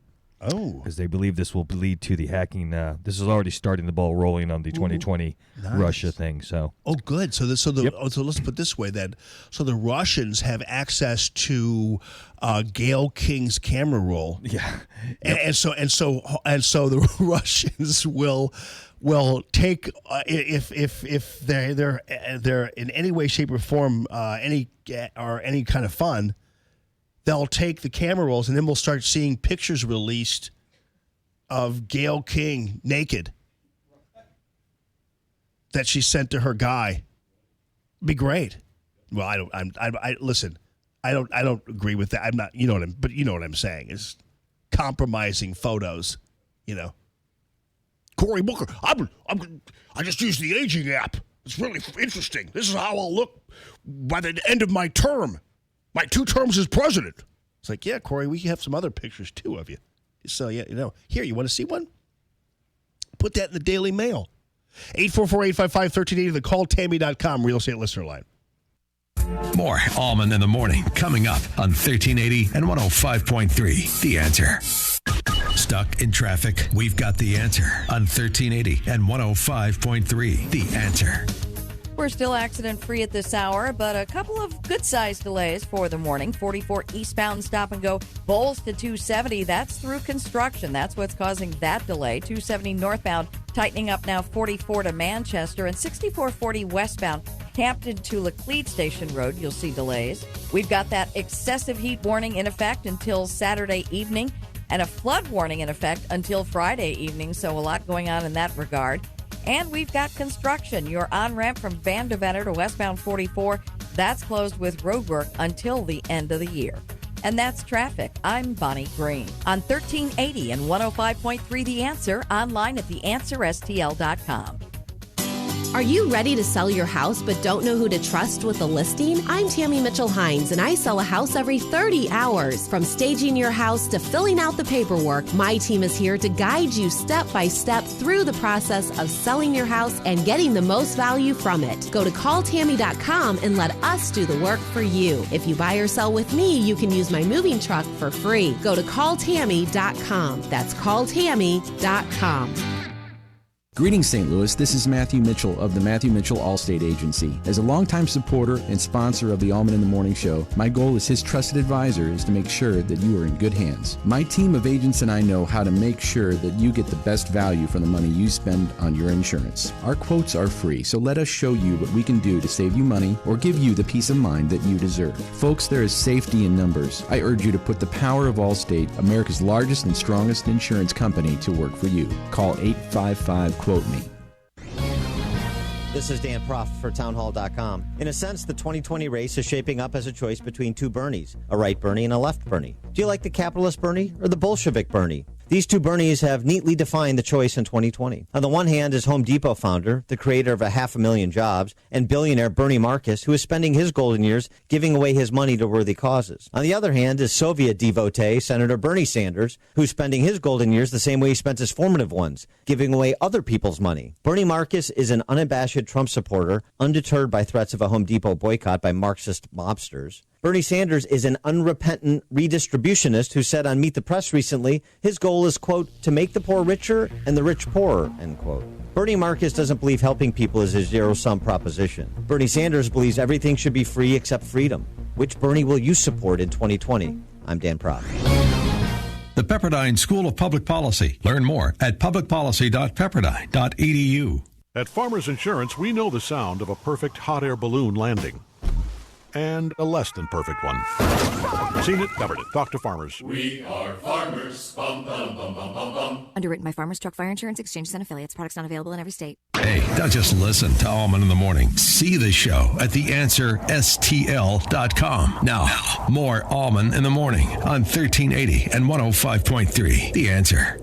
Oh. Because they believe this will lead to the hacking. This is already starting the ball rolling on the 2020 nice. Russia thing. So. Oh, good. So let's put it this way then. So the Russians have access to Gayle King's camera roll. Yeah. And so the Russians will take if they're in any way, shape, or form any kind of fun. They'll take the camera rolls, and then we'll start seeing pictures released of Gayle King naked that she sent to her guy. Be great. Well, I listen. I don't agree with that. I'm not. But you know what I'm saying. It's compromising photos. Cory Booker. I just used the aging app. It's really interesting. This is how I'll look by the end of my term. My 2 terms as president. It's like, yeah, Corey, we have some other pictures, too, of you. So, yeah, here, you want to see one? Put that in the Daily Mail. 844-855-1380, the calltammy.com real estate listener line. More Allman in the Morning coming up on 1380 and 105.3. The Answer. Stuck in traffic? We've got the answer on 1380 and 105.3. The Answer. We're still accident-free at this hour, but a couple of good-sized delays for the morning. 44 eastbound stop-and-go, Bowles to 270. That's through construction. That's what's causing that delay. 270 northbound, tightening up now 44 to Manchester, and 6440 westbound, Hampton to Laclede Station Road. You'll see delays. We've got that excessive heat warning in effect until Saturday evening, and a flood warning in effect until Friday evening, so a lot going on in that regard. And we've got construction. Your on-ramp from Van Deventer to westbound 44, that's closed with roadwork until the end of the year. And that's traffic. I'm Bonnie Green on 1380 and 105.3 The Answer, online at theanswerstl.com. Are you ready to sell your house but don't know who to trust with a listing? I'm Tammy Mitchell-Hines, and I sell a house every 30 hours. From staging your house to filling out the paperwork, my team is here to guide you step by step through the process of selling your house and getting the most value from it. Go to calltammy.com and let us do the work for you. If you buy or sell with me, you can use my moving truck for free. Go to calltammy.com. That's calltammy.com. Greetings, St. Louis. This is Matthew Mitchell of the Matthew Mitchell Allstate Agency. As a longtime supporter and sponsor of the Allman in the Morning Show, my goal as his trusted advisor is to make sure that you are in good hands. My team of agents and I know how to make sure that you get the best value for the money you spend on your insurance. Our quotes are free, so let us show you what we can do to save you money or give you the peace of mind that you deserve. Folks, there is safety in numbers. I urge you to put the power of Allstate, America's largest and strongest insurance company, to work for you. Call 855-QUOTE-ME. This is Dan Proft for townhall.com. In a sense, the 2020 race is shaping up as a choice between two Bernies, a right Bernie and a left Bernie. Do you like the capitalist Bernie or the Bolshevik Bernie? These two Bernies have neatly defined the choice in 2020. On the one hand is Home Depot founder, the creator of 500,000 jobs, and billionaire Bernie Marcus, who is spending his golden years giving away his money to worthy causes. On the other hand is Soviet devotee Senator Bernie Sanders, who's spending his golden years the same way he spent his formative ones, giving away other people's money. Bernie Marcus is an unabashed Trump supporter, undeterred by threats of a Home Depot boycott by Marxist mobsters. Bernie Sanders is an unrepentant redistributionist who said on Meet the Press recently his goal is, quote, to make the poor richer and the rich poorer, end quote. Bernie Marcus doesn't believe helping people is a zero-sum proposition. Bernie Sanders believes everything should be free except freedom. Which Bernie will you support in 2020? I'm Dan Proft. The Pepperdine School of Public Policy. Learn more at publicpolicy.pepperdine.edu. At Farmers Insurance, we know the sound of a perfect hot air balloon landing. And a less than perfect one. Seen it, covered it. Talk to Farmers. We are farmers. Bum, bum, bum, bum, bum, bum. Underwritten by Farmers Truck Fire Insurance Exchanges and Affiliates. Products not available in every state. Hey, don't just listen to Allman in the Morning. See the show at theanswerstl.com. Now, more Allman in the Morning on 1380 and 105.3. The Answer.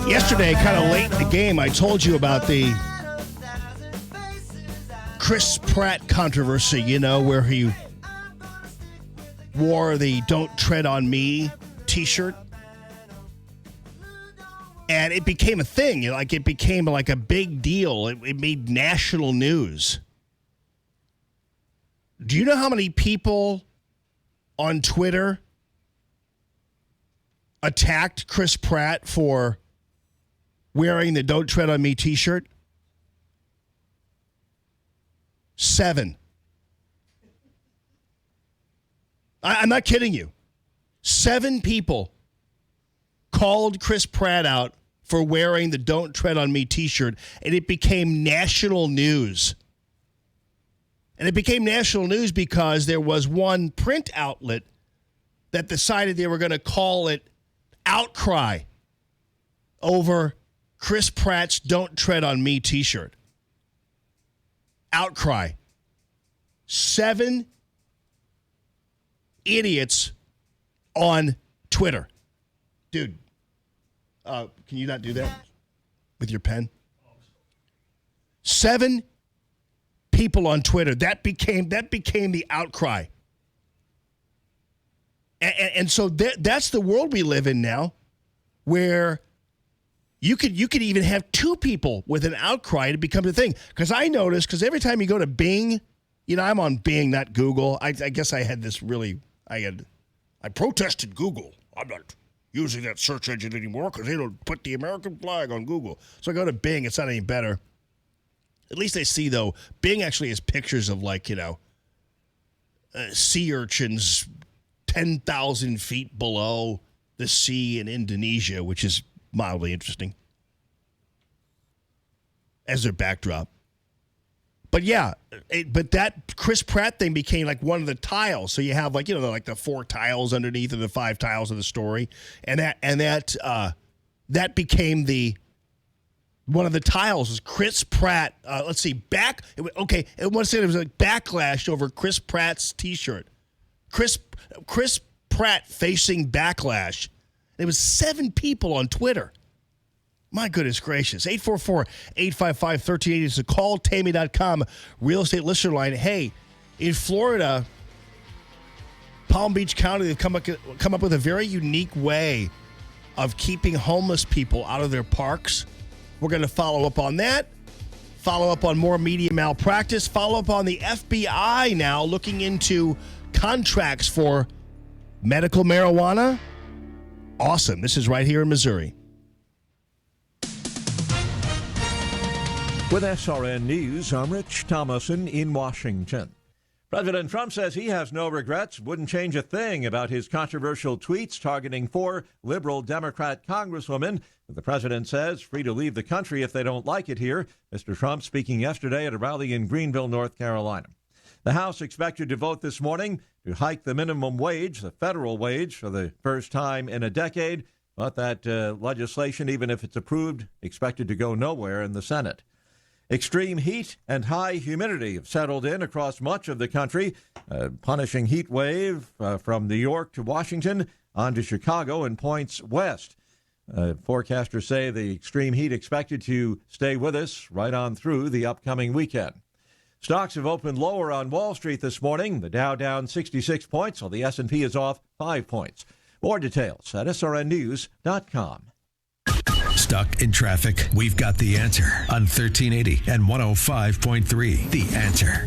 Yesterday, kind of late in the game, I told you about the Chris Pratt controversy, you know, where he wore the Don't Tread on Me t-shirt. And it became a thing. You know, like it became like a big deal. It made national news. Do you know how many people on Twitter attacked Chris Pratt for wearing the Don't Tread on Me t-shirt? 7. I'm not kidding you. 7 people called Chris Pratt out for wearing the Don't Tread on Me t-shirt, and it became national news. And it became national news because there was one print outlet that decided they were going to call it Outcry over Chris Pratt's Don't Tread on Me t-shirt. Outcry. 7 idiots on Twitter. Dude, can you not do that with your pen? 7 people on Twitter. That became the outcry. And so that's the world we live in now, where you could even have 2 people with an outcry to become the thing. Because I noticed, because every time you go to Bing, you know, I'm on Bing, not Google. I guess I had this I protested Google. I'm not using that search engine anymore because they don't put the American flag on Google. So I go to Bing. It's not any better. At least I see, though, Bing actually has pictures of, like, you know, sea urchins 10,000 feet below the sea in Indonesia, which is mildly interesting as their backdrop. But yeah, but that Chris Pratt thing became like one of the tiles. So you have, like, you know, like the 4 tiles underneath and the 5 tiles of the story, and that became the one of the tiles was Chris Pratt. Let's see, okay. It was like backlash over Chris Pratt's T-shirt. Chris Pratt facing backlash. There was 7 people on Twitter. My goodness gracious. 844-855-1380 is the call. Tammy.com real estate listener line. Hey, in Florida, Palm Beach County, they've come up with a very unique way of keeping homeless people out of their parks. We're going to follow up on that. Follow up on more media malpractice. Follow up on the FBI now looking into contracts for medical marijuana. Awesome. This is right here in Missouri. With SRN News, I'm Rich Thomason in Washington. President Trump says he has no regrets, wouldn't change a thing about his controversial tweets targeting 4 liberal Democrat congresswomen. The president says free to leave the country if they don't like it here. Mr. Trump speaking yesterday at a rally in Greenville, North Carolina. The House expected to vote this morning to hike the minimum wage, the federal wage, for the first time in a decade. But that legislation, even if it's approved, expected to go nowhere in the Senate. Extreme heat and high humidity have settled in across much of the country, punishing heat wave from New York to Washington on to Chicago and points west. Forecasters say the extreme heat expected to stay with us right on through the upcoming weekend. Stocks have opened lower on Wall Street this morning. The Dow down 66 points, while the S&P is off 5 points. More details at srnnews.com. Stuck in traffic? We've got the answer on 1380 and 105.3. The Answer.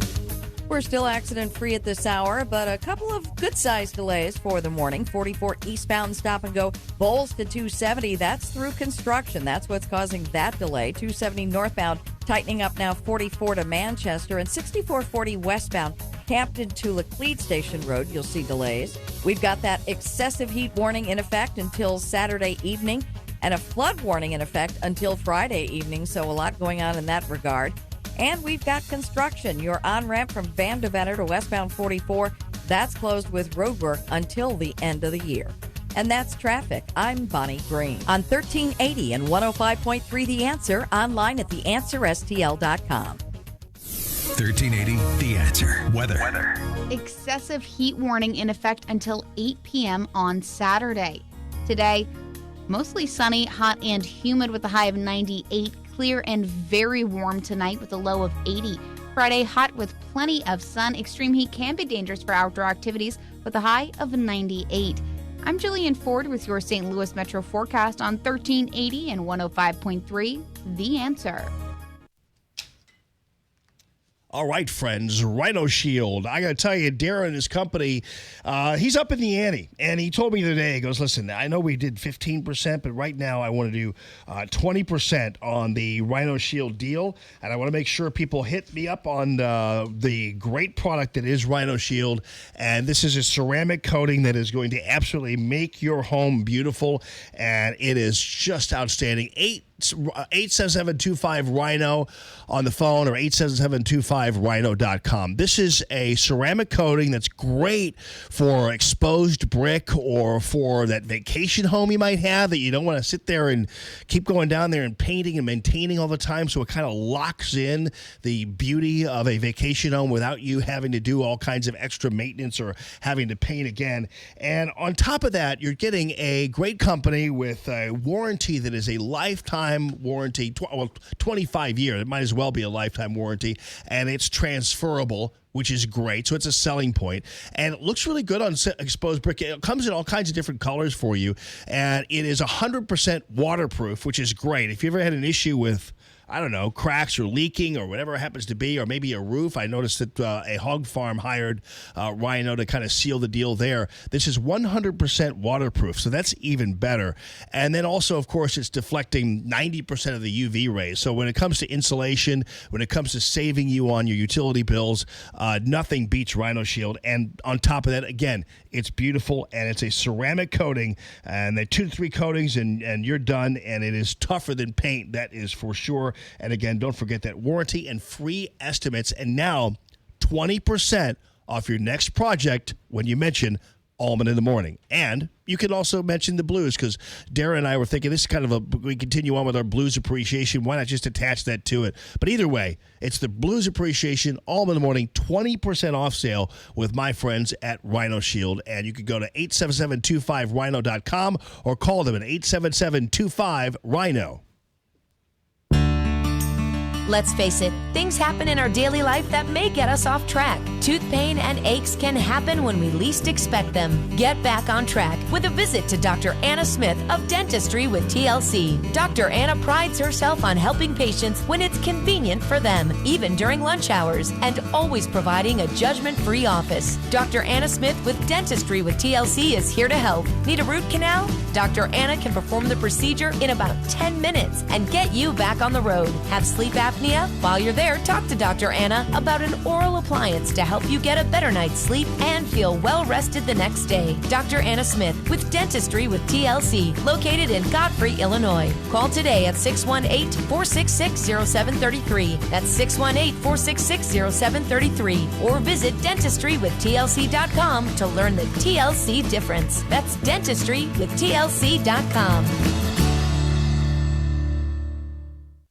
We're still accident-free at this hour, but a couple of good-sized delays for the morning. 44 eastbound stop-and-go, Bowles to 270. That's through construction. That's what's causing that delay. 270 northbound, tightening up now 44 to Manchester, and 6440 westbound, Hampton to Laclede Station Road. You'll see delays. We've got that excessive heat warning in effect until Saturday evening, and a flood warning in effect until Friday evening, so a lot going on in that regard. And we've got construction. Your on-ramp from Van Deventer to westbound 44, that's closed with roadwork until the end of the year. And that's traffic. I'm Bonnie Green on 1380 and 105.3 The Answer, online at theanswerstl.com. 1380 The Answer. Weather. Excessive heat warning in effect until 8 p.m. on Saturday. Today, mostly sunny, hot, and humid with a high of 98. Clear and very warm tonight with a low of 80. Friday, hot with plenty of sun. Extreme heat can be dangerous for outdoor activities with a high of 98. I'm Jillian Ford with your St. Louis Metro forecast on 1380 and 105.3 The Answer. All right, friends, Rhino Shield. I got to tell you, Darren and his company, he's up in the ante. And he told me today, he goes, listen, I know we did 15%, but right now I want to do 20% on the Rhino Shield deal. And I want to make sure people hit me up on the great product that is Rhino Shield. And this is a ceramic coating that is going to absolutely make your home beautiful. And it is just outstanding. 877-25-RHINO on the phone, or 877-25rhino.com. This is a ceramic coating that's great for exposed brick or for that vacation home you might have that you don't want to sit there and keep going down there and painting and maintaining all the time, so it kind of locks in the beauty of a vacation home without you having to do all kinds of extra maintenance or having to paint again. And on top of that, you're getting a great company with a warranty that is a lifetime warranty, 25 years. It might as well be a lifetime warranty, and it's transferable, which is great. So it's a selling point, and it looks really good on exposed brick. It comes in all kinds of different colors for you, and it is 100% waterproof, which is great. If you ever had an issue with, I don't know, cracks or leaking or whatever it happens to be, or maybe a roof. I noticed that a hog farm hired Rhino to kind of seal the deal there. This is 100% waterproof, so that's even better. And then also, of course, it's deflecting 90% of the UV rays. So when it comes to insulation, when it comes to saving you on your utility bills, nothing beats Rhino Shield. And on top of that, again, it's beautiful, and it's a ceramic coating, and they're 2 to 3 coatings, and you're done, and it is tougher than paint, that is for sure. And again, don't forget that warranty and free estimates, and now 20% off your next project when you mention Allman in the Morning. And you can also mention the blues, because Darren and I were thinking this is kind of we continue on with our blues appreciation. Why not just attach that to it? But either way, it's the blues appreciation, Allman in the Morning, 20% off sale with my friends at Rhino Shield. And you can go to 877-25rhino.com or call them at 877-25-RHINO. Let's face it, things happen in our daily life that may get us off track. Tooth pain and aches can happen when we least expect them. Get back on track with a visit to Dr. Anna Smith of Dentistry with TLC. Dr. Anna prides herself on helping patients when it's convenient for them, even during lunch hours, and always providing a judgment-free office. Dr. Anna Smith with Dentistry with TLC is here to help. Need a root canal? Dr. Anna can perform the procedure in about 10 minutes and get you back on the road. Have sleep apnea? While you're there, talk to Dr. Anna about an oral appliance to help you get a better night's sleep and feel well rested the next day. Dr. Anna Smith with Dentistry with TLC, located in Godfrey, Illinois. Call today at 618-466-0733. That's 618-466-0733. Or visit dentistrywithtlc.com to learn the TLC difference. That's dentistrywithtlc.com.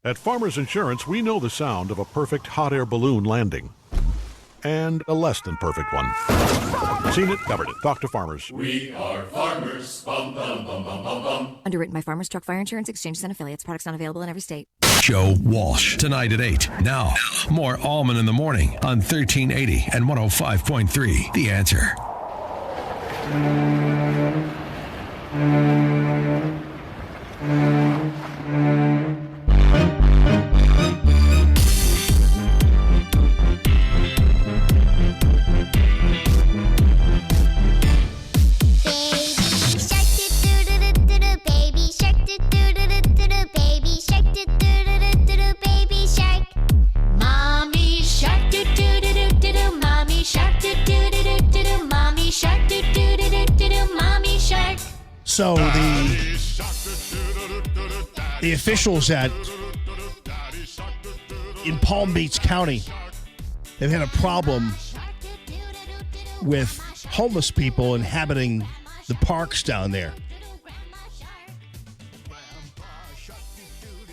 At Farmers Insurance, we know the sound of a perfect hot air balloon landing. And a less than perfect one. Seen it, covered it. Talk to Farmers. We are Farmers. Farmers. Bum, bum, bum, bum, bum, bum. Underwritten by Farmers Truck Fire Insurance Exchanges and Affiliates. Products not available in every state. Joe Walsh, tonight at 8. Now, more Allman in the Morning on 1380 and 105.3. The Answer. So the officials in Palm Beach County have had a problem with homeless people inhabiting the parks down there.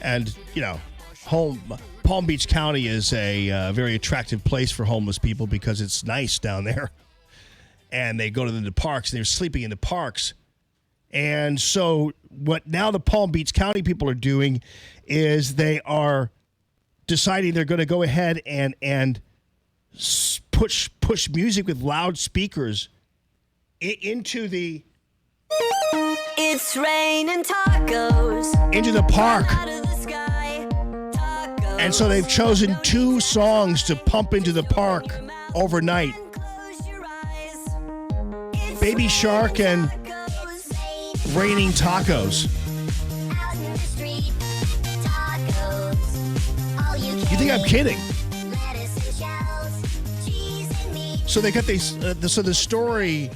And, you know, Palm Beach County is a very attractive place for homeless people because it's nice down there. And they go to the parks and they're sleeping in the parks. And so what now the Palm Beach County people are doing is they are deciding they're going to go ahead and push music with loudspeakers into the It's raining tacos into the park. out of the sky. Tacos. And so they've chosen 2 songs to pump into the park overnight. Baby Shark and Raining Tacos. You think I'm kidding? So they got these. So the story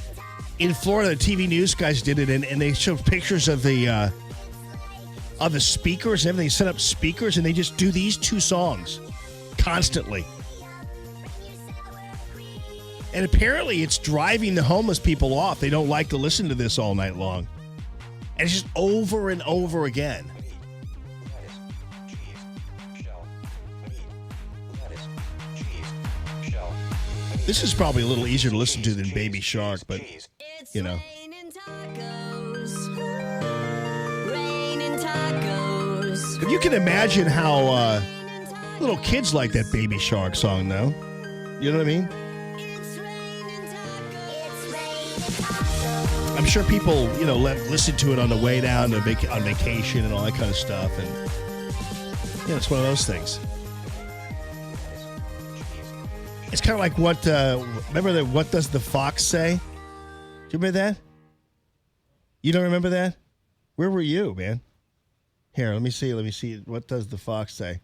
in Florida, the TV news guys did it, and they showed pictures of the speakers and everything. They set up speakers, and they just do these 2 songs constantly. And apparently, it's driving the homeless people off. They don't like to listen to this all night long. And it's just over and over again. This is probably a little easier to listen to than Baby Shark, but, you know. But you can imagine how little kids like that Baby Shark song, though. You know what I mean? I'm sure people, you know, listen to it on the way down to on vacation and all that kind of stuff. And, you know, it's one of those things. It's kind of like remember that What Does the Fox Say? Do you remember that? You don't remember that? Where were you, man? Here, let me see. What does the fox say?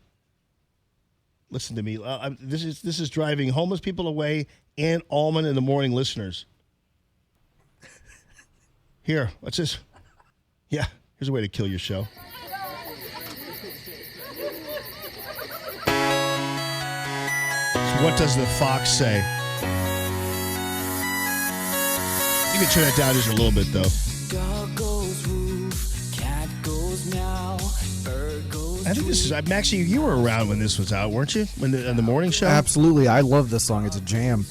Listen to me. This is driving homeless people away and Allman in the Morning listeners. Here, what's this? Yeah, here's a way to kill your show. So what does the fox say? You can turn that down just a little bit, though. Dog goes woof, cat goes meow, bird goes. I think this is Maxie. You were around when this was out, weren't you? On the morning show. Absolutely, I love this song. It's a jam.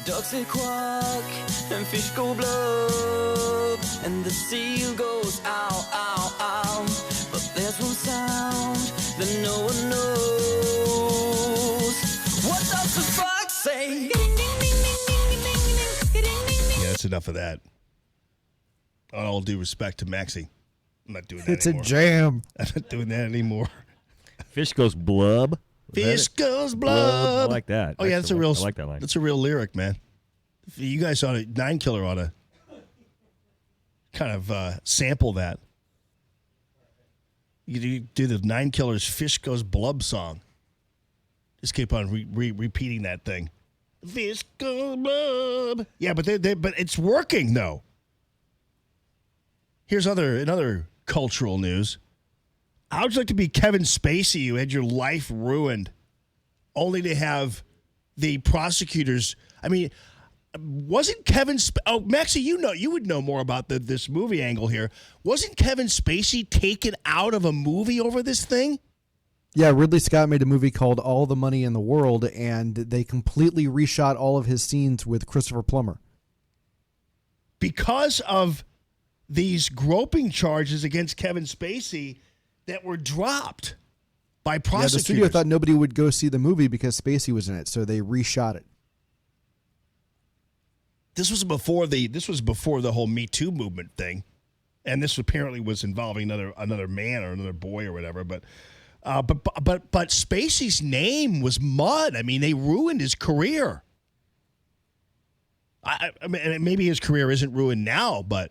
Ducks they quack, and fish go blub, and the seal goes ow, ow, ow. But there's one sound that no one knows. What does the fox say? Yeah, that's enough of that. On all due respect to Maxie, I'm not doing that It's anymore. a jam. I'm not doing that anymore. Fish goes blub. Fish goes blub. I like that. Oh, yeah, that's a real. I like that line. That's a real lyric, man. You guys ought to, Nine Killer ought to kind of sample that. You do the Nine Killer's Fish Goes Blub song. Just keep on repeating that thing. Fish goes blub. Yeah, but but it's working though. Here's another cultural news. How would you like to be Kevin Spacey, who had your life ruined, only to have the prosecutors? I mean, wasn't Kevin? Oh, Maxie, you would know more about this movie angle here. Wasn't Kevin Spacey taken out of a movie over this thing? Yeah, Ridley Scott made a movie called All the Money in the World, and they completely reshot all of his scenes with Christopher Plummer. Because of these groping charges against Kevin Spacey that were dropped by prosecutors. Yeah, the studio thought nobody would go see the movie because Spacey was in it, so they reshot it. This was before the whole Me Too movement thing, and this apparently was involving another man or another boy or whatever. But Spacey's name was mud. I mean, they ruined his career. I mean, maybe his career isn't ruined now, but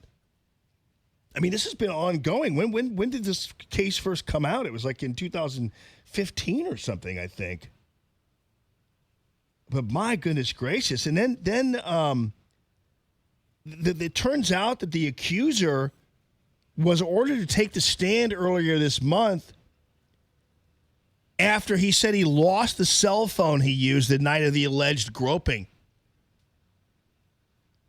I mean, this has been ongoing. When did this case first come out? It was like in 2015 or something, I think. But my goodness gracious! And then it turns out that the accuser was ordered to take the stand earlier this month after he said he lost the cell phone he used the night of the alleged groping.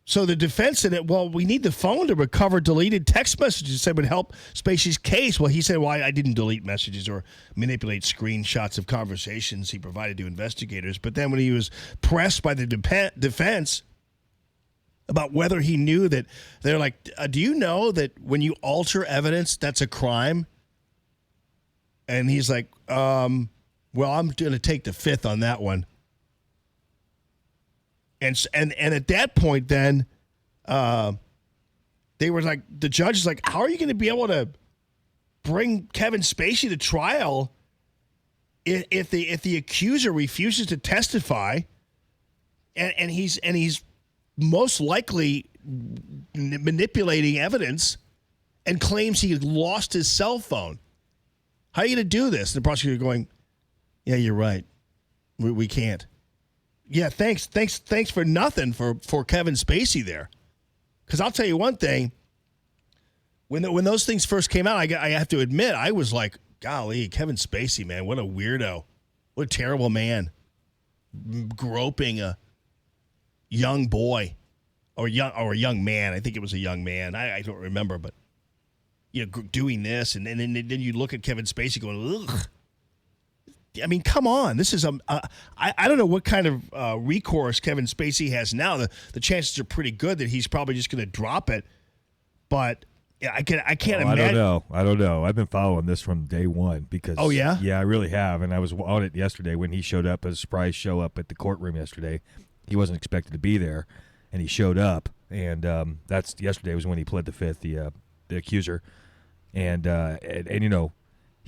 So the defense said, well, we need the phone to recover deleted text messages that would help Spacey's case. Well, he said, well, I didn't delete messages or manipulate screenshots of conversations he provided to investigators. But then when he was pressed by the defense about whether he knew that, they're like, do you know that when you alter evidence, that's a crime? And he's like, well, I'm going to take the fifth on that one. And at that point, then they were like, the judge is like, how are you going to be able to bring Kevin Spacey to trial if the accuser refuses to testify, and he's most likely manipulating evidence and claims he lost his cell phone? How are you going to do this? And the prosecutor going, yeah, you're right. We can't. Yeah, thanks for nothing for Kevin Spacey there. Because I'll tell you one thing. When those things first came out, I have to admit, I was like, golly, Kevin Spacey, man, what a weirdo. What a terrible man. Groping a young boy or a young man. I think it was a young man. I don't remember, but doing this, and then you look at Kevin Spacey going, ugh. I mean, come on. This is I don't know what kind of recourse Kevin Spacey has now. The chances are pretty good that he's probably just going to drop it. But I can't imagine. I don't know. I've been following this from day one because. Oh yeah. Yeah, I really have, and I was on it yesterday when he showed up as a surprise show up at the courtroom yesterday. He wasn't expected to be there, and he showed up, and that's yesterday was when he pled the fifth, the accuser, and you know.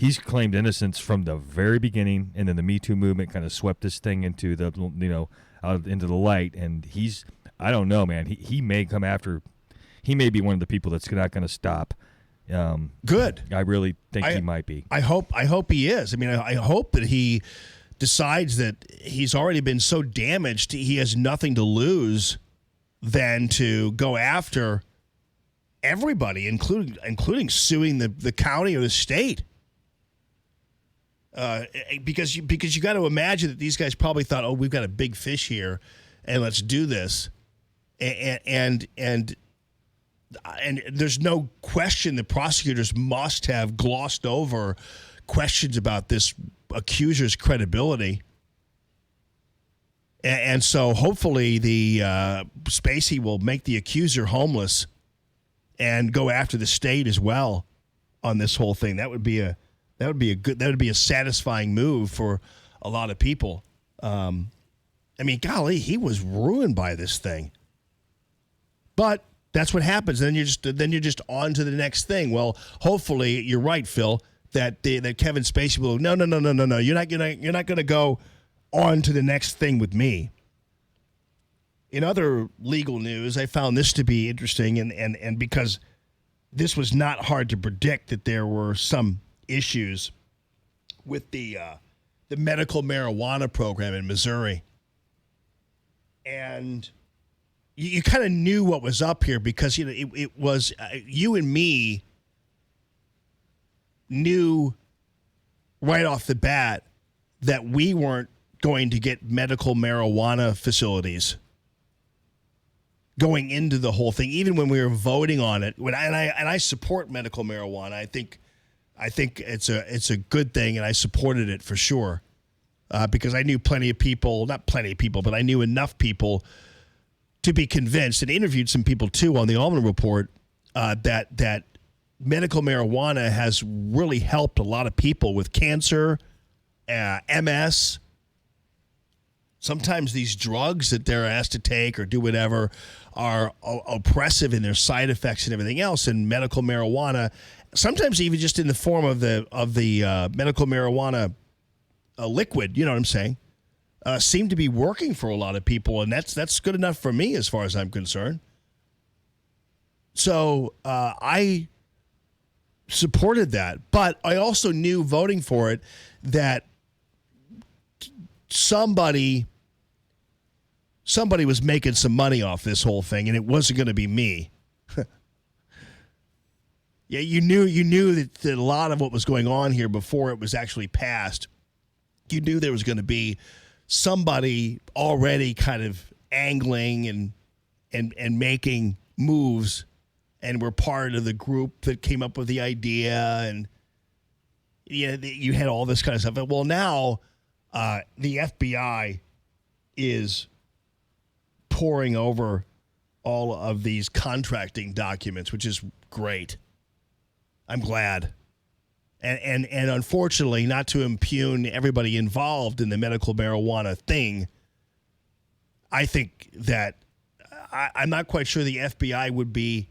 He's claimed innocence from the very beginning, and then the Me Too movement kind of swept this thing into the out into the light. And I don't know, man. He may come after. He may be one of the people that's not going to stop. Good. I really think he might be. I hope he is. I mean, I hope that he decides that he's already been so damaged he has nothing to lose than to go after everybody, including suing the county or the state. Because you got to imagine that these guys probably thought, oh, we've got a big fish here, and let's do this, and there's no question the prosecutors must have glossed over questions about this accuser's credibility, and so hopefully the Spacey will make the accuser homeless and go after the state as well on this whole thing. That would be a satisfying move for a lot of people. I mean, golly, he was ruined by this thing. But that's what happens. Then you're just on to the next thing. Well, hopefully you're right, Phil, that Kevin Spacey will. No. You're not going to go on to the next thing with me. In other legal news, I found this to be interesting, and because this was not hard to predict that there were some issues with the medical marijuana program in Missouri. And you kind of knew what was up here because it was you and me knew right off the bat that we weren't going to get medical marijuana facilities going into the whole thing, even when we were voting on it. And I support medical marijuana. I think I think it's a good thing, and I supported it for sure because I knew plenty of people, not plenty of people, but I knew enough people to be convinced, and interviewed some people too on the Allman Report that medical marijuana has really helped a lot of people with cancer, MS. Sometimes these drugs that they're asked to take or do whatever are oppressive in their side effects and everything else. And medical marijuana, sometimes even just in the form of the medical marijuana liquid, you know what I'm saying, seem to be working for a lot of people, and that's good enough for me as far as I'm concerned. So I supported that, but I also knew voting for it that somebody was making some money off this whole thing, and it wasn't going to be me. Yeah, you knew that a lot of what was going on here before it was actually passed. You knew there was going to be somebody already kind of angling and making moves, and were part of the group that came up with the idea, and you had all this kind of stuff. Well, now the FBI is poring over all of these contracting documents, which is great. I'm glad. And unfortunately, not to impugn everybody involved in the medical marijuana thing, I think that I'm not quite sure the FBI would be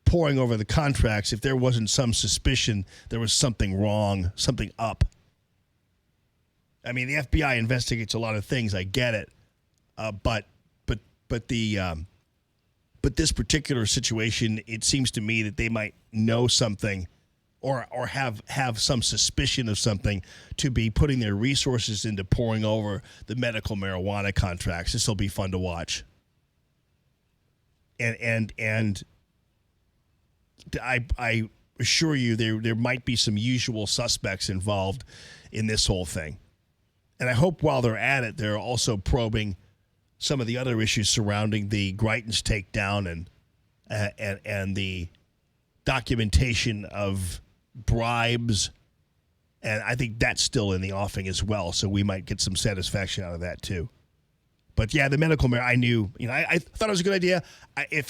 poring over the contracts if there wasn't some suspicion there was something wrong, something up. I mean, the FBI investigates a lot of things. I get it, but this particular situation, it seems to me that they might know something, or have some suspicion of something, to be putting their resources into poring over the medical marijuana contracts. This will be fun to watch. And I assure you there might be some usual suspects involved in this whole thing. And I hope while they're at it, they're also probing some of the other issues surrounding the Greitens takedown and the documentation of bribes. And I think that's still in the offing as well. So we might get some satisfaction out of that too. But yeah, the medical marijuana, I knew, I thought it was a good idea. If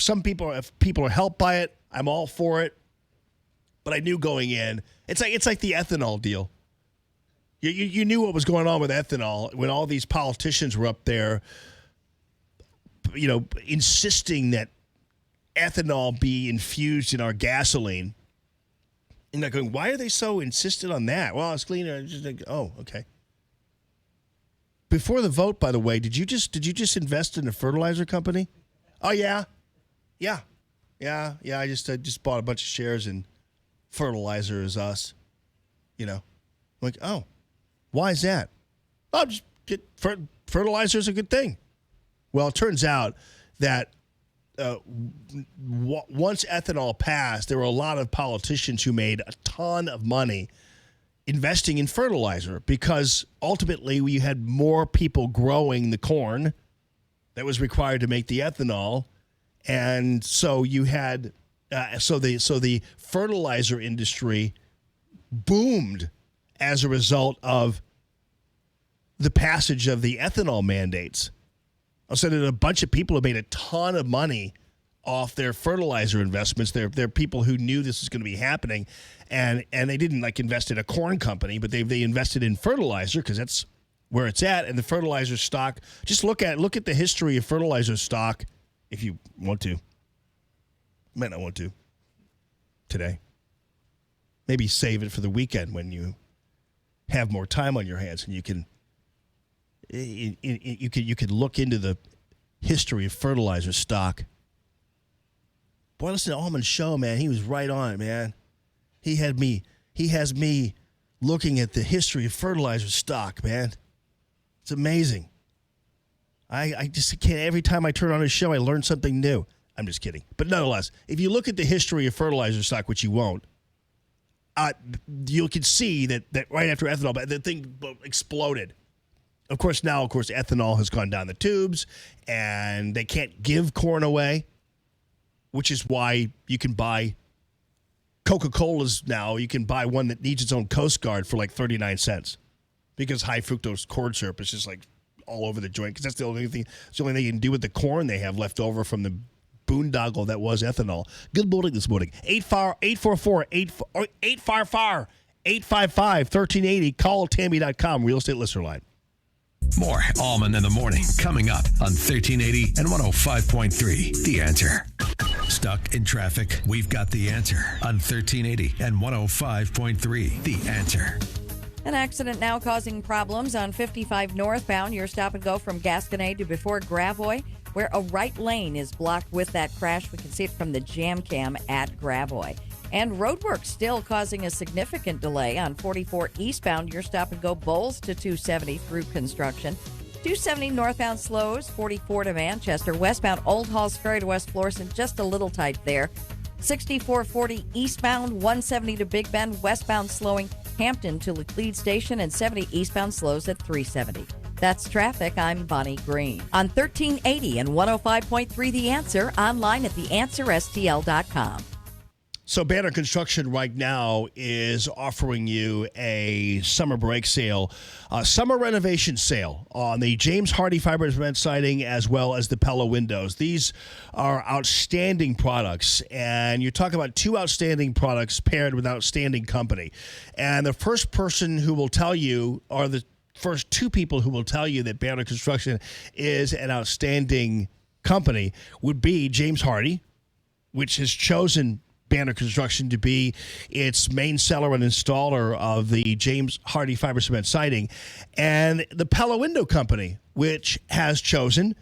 people are helped by it, I'm all for it. But I knew going in, it's like the ethanol deal. You knew what was going on with ethanol when all these politicians were up there, insisting that ethanol be infused in our gasoline. And they're going, why are they so insistent on that? Well, it's cleaner. Just like, oh, okay. Before the vote, by the way, did you just invest in a fertilizer company? Oh yeah. I just bought a bunch of shares in Fertilizer Is Us. I'm like, oh, why is that? Oh, just fertilizer is a good thing. Well, it turns out that once ethanol passed, there were a lot of politicians who made a ton of money investing in fertilizer, because ultimately you had more people growing the corn that was required to make the ethanol, and so you had so the fertilizer industry boomed as a result of the passage of the ethanol mandates. So that a bunch of people have made a ton of money off their fertilizer investments. They're people who knew this was going to be happening, and they didn't invest in a corn company, but they invested in fertilizer because that's where it's at. And the fertilizer stock, just look at the history of fertilizer stock if you want to. Might not want to today. Maybe save it for the weekend when you have more time on your hands and you can look into the history of fertilizer stock. Boy, listen to Allman's show, man. He was right on it, man. He has me looking at the history of fertilizer stock, man. It's amazing. I just can't. Every time I turn on his show, I learn something new. I'm just kidding. But nonetheless, if you look at the history of fertilizer stock, which you won't, you can see that right after ethanol, the thing exploded. Of course, ethanol has gone down the tubes, and they can't give corn away, which is why you can buy Coca-Cola's now, you can buy one that needs its own Coast Guard for like 39 cents because high fructose corn syrup is just like all over the joint because that's the only thing you can do with the corn they have left over from the boondoggle that was ethanol. Good morning this morning. 855-1380. Call Tammy.com, real estate listener line. More Allman in the Morning coming up on 1380 and 105.3. The Answer. Stuck in traffic? We've got the answer on 1380 and 105.3. The Answer. An accident now causing problems on 55 northbound. Your stop and go from Gasconade to before Gravois, where a right lane is blocked with that crash. We can see it from the jam cam at Gravois. And roadwork still causing a significant delay on 44 eastbound. Your stop and go Bowles to 270 through construction. 270 northbound slows, 44 to Manchester. Westbound Old Halls Ferry to West Florissant, just a little tight there. 6440 eastbound, 170 to Big Bend. Westbound slowing Hampton to Laclede Station, and 70 eastbound slows at 370. That's traffic. I'm Bonnie Green. On 1380 and 105.3 The Answer, online at theanswerstl.com. So Banner Construction right now is offering you a summer break sale, summer renovation sale on the James Hardie fiber cement siding as well as the Pella windows. These are outstanding products, and you talk about two outstanding products paired with outstanding company. And the first person who will tell you, or the first two people who will tell you that Banner Construction is an outstanding company would be James Hardie, which has chosen Banner Construction to be its main seller and installer of the James Hardie fiber cement siding, and the Pella Window Company, which has chosen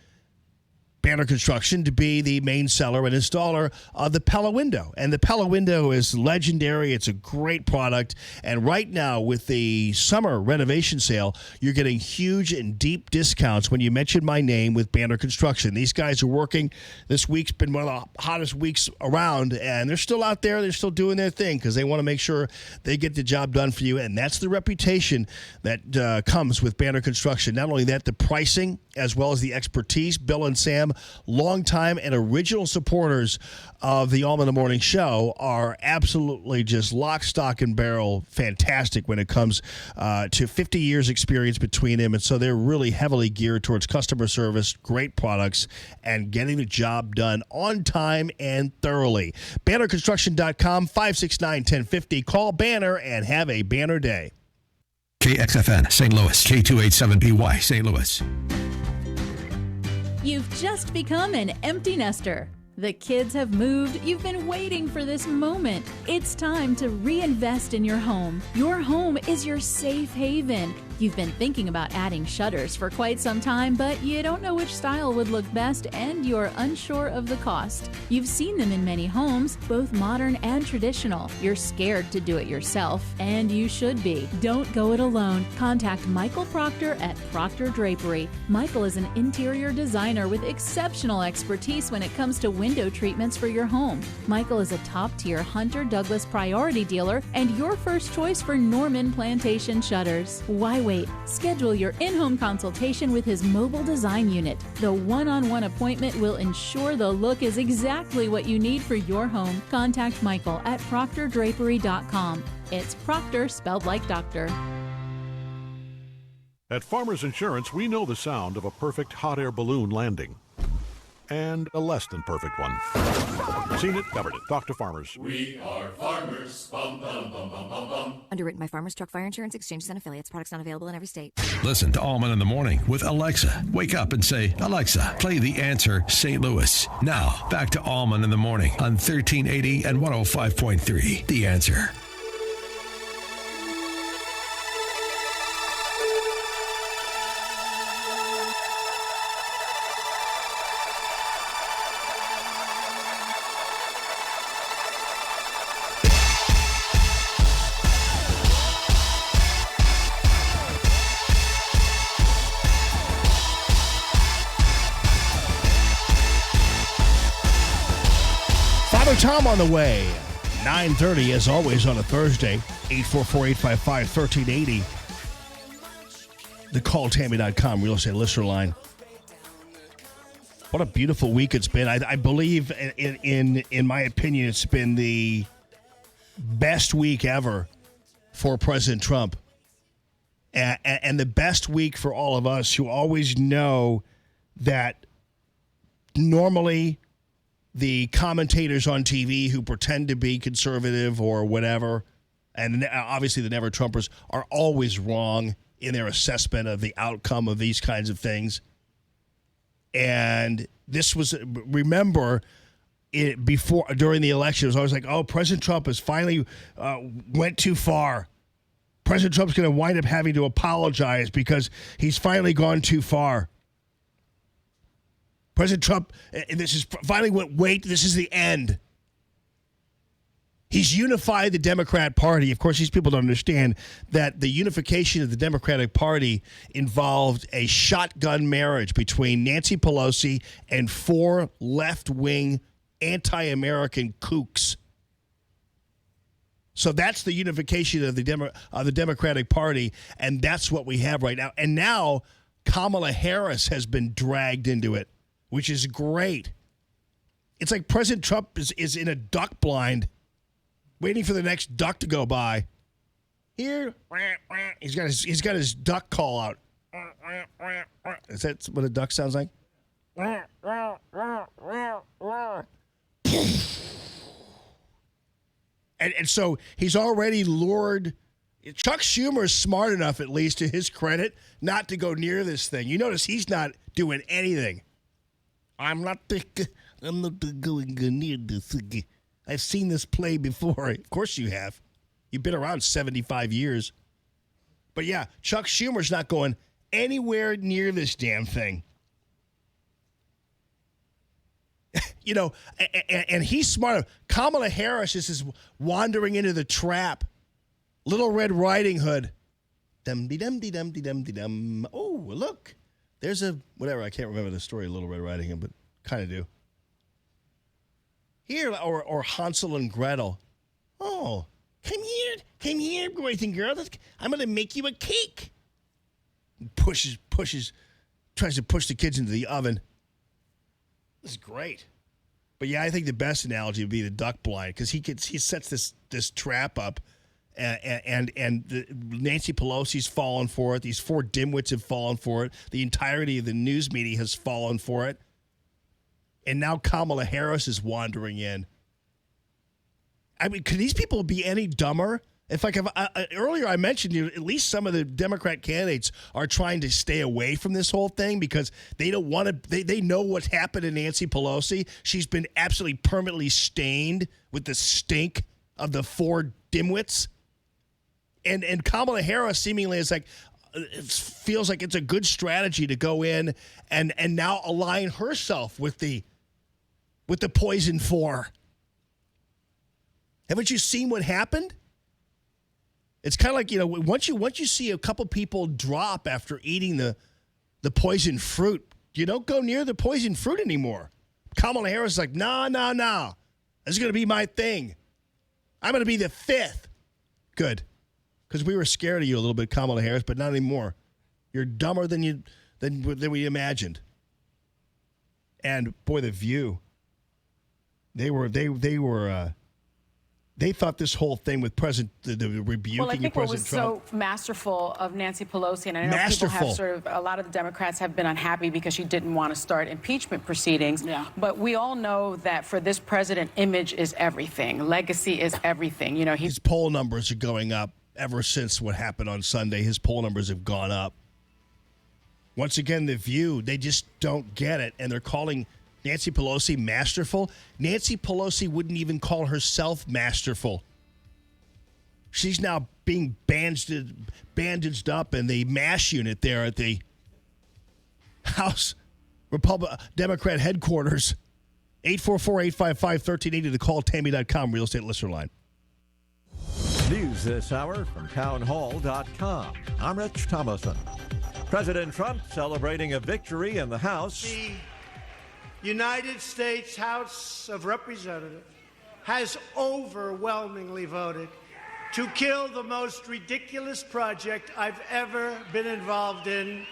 Banner Construction to be the main seller and installer of the Pella window. And the Pella window is legendary. It's a great product. And right now, with the summer renovation sale, you're getting huge and deep discounts when you mention my name with Banner Construction. These guys are working. This week's been one of the hottest weeks around, and they're still out there. They're still doing their thing because they want to make sure they get the job done for you. And that's the reputation that comes with Banner Construction. Not only that, the pricing as well as the expertise. Bill and Sam, longtime and original supporters of the Allman in the Morning show, are absolutely just lock, stock, and barrel fantastic when it comes to 50 years experience between them. And so they're really heavily geared towards customer service, great products, and getting the job done on time and thoroughly. BannerConstruction.com, 569-1050. Call Banner and have a Banner day. KXFN St. Louis, K287BY St. Louis. You've just become an empty nester. The kids have moved. You've been waiting for this moment. It's time to reinvest in your home. Your home is your safe haven. You've been thinking about adding shutters for quite some time, but you don't know which style would look best, and you're unsure of the cost. You've seen them in many homes, both modern and traditional. You're scared to do it yourself, and you should be. Don't go it alone. Contact Michael Proctor at Proctor Drapery. Michael is an interior designer with exceptional expertise when it comes to window treatments for your home. Michael is a top-tier Hunter Douglas priority dealer and your first choice for Norman Plantation shutters. Why wait? Schedule your in-home consultation with his mobile design unit. The one-on-one appointment will ensure the look is exactly what you need for your home. Contact Michael at proctordrapery.com. It's Proctor spelled like doctor. At Farmers Insurance, we know the sound of a perfect hot air balloon landing. And a less than perfect one. Seen it, covered it. Talk to Farmers. We are Farmers. Bum, bum, bum, bum, bum, bum. Underwritten by Farmers Truck Fire Insurance Exchanges and Affiliates. Products not available in every state. Listen to Allman in the Morning with Alexa. Wake up and say, Alexa, play The Answer St. Louis. Now, back to Allman in the Morning on 1380 and 105.3. The Answer. Tom on the way. 9:30 as always on a Thursday. 844-855-1380. The calltammy.com real estate listener line. What a beautiful week it's been. I believe, in my opinion, it's been the best week ever for President Trump. And the best week for all of us who always know that normally the commentators on TV who pretend to be conservative or whatever, and obviously the Never Trumpers, are always wrong in their assessment of the outcome of these kinds of things. And this was, remember, during the election, it was always like, oh, President Trump has finally went too far. President Trump's going to wind up having to apologize because he's finally gone too far. President Trump, this is the end. He's unified the Democrat Party. Of course, these people don't understand that the unification of the Democratic Party involved a shotgun marriage between Nancy Pelosi and 4 left-wing anti-American kooks. So that's the unification of the Democratic Party, and that's what we have right now. And now Kamala Harris has been dragged into it, which is great. It's like President Trump is in a duck blind, waiting for the next duck to go by. Here, he's got his duck call out. Is that what a duck sounds like? And so he's already lured. Chuck Schumer is smart enough, at least to his credit, not to go near this thing. You notice he's not doing anything. I'm not going near this. I've seen this play before. Of course you have. You've been around 75 years. But yeah, Chuck Schumer's not going anywhere near this damn thing. You know, and he's smart. Kamala Harris is wandering into the trap. Little Red Riding Hood. Dum-de-dum-de-dum-de-dum-de-dum. Oh, look. There's a, whatever, I can't remember the story of Little Red Riding Hood, but kind of do. Here, or Hansel and Gretel. Oh, come here, boys and girls. I'm going to make you a cake. Tries to push the kids into the oven. This is great. But yeah, I think the best analogy would be the duck blind, because he sets this trap up, and Nancy Pelosi's fallen for it. These 4 dimwits have fallen for it. The entirety of the news media has fallen for it. And now Kamala Harris is wandering in. I mean, could these people be any dumber? In fact, earlier I mentioned at least some of the Democrat candidates are trying to stay away from this whole thing because they don't want to. They know what's happened to Nancy Pelosi. She's been absolutely permanently stained with the stink of the 4 dimwits. And Kamala Harris seemingly is like, it feels like it's a good strategy to go in and now align herself with the poison 4. Haven't you seen what happened? It's kind of like, you know, once you see a couple people drop after eating the poison fruit, you don't go near the poison fruit anymore. Kamala Harris is like, nah. This is going to be my thing. I'm going to be the 5th. Good. Because we were scared of you a little bit, Kamala Harris, but not anymore. You're dumber than we imagined. And boy, The View. They thought this whole thing with the rebuking well, I think of President Trump. What was so masterful of Nancy Pelosi, and I know people have a lot of the Democrats have been unhappy because she didn't want to start impeachment proceedings. Yeah. But we all know that for this president, image is everything. Legacy is everything. You know, his poll numbers are going up ever since what happened on Sunday. His poll numbers have gone up. Once again, The View, they just don't get it, and they're calling Nancy Pelosi masterful. Nancy Pelosi wouldn't even call herself masterful. She's now being bandaged up in the MASH unit there at the House Democrat headquarters. 844-855-1380 to call Tammy.com real estate listener line. News this hour from townhall.com. I'm Rich Thomason. President Trump celebrating a victory in the House. The United States House of Representatives has overwhelmingly voted to kill the most ridiculous project I've ever been involved in.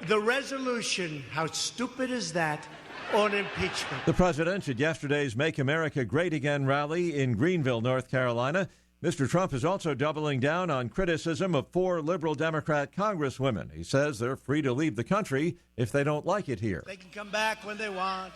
The resolution, how stupid is that, on impeachment. The president at yesterday's Make America Great Again rally in Greenville, North Carolina. Mr. Trump is also doubling down on criticism of 4 liberal Democrat congresswomen. He says they're free to leave the country if they don't like it here. They can come back when they want.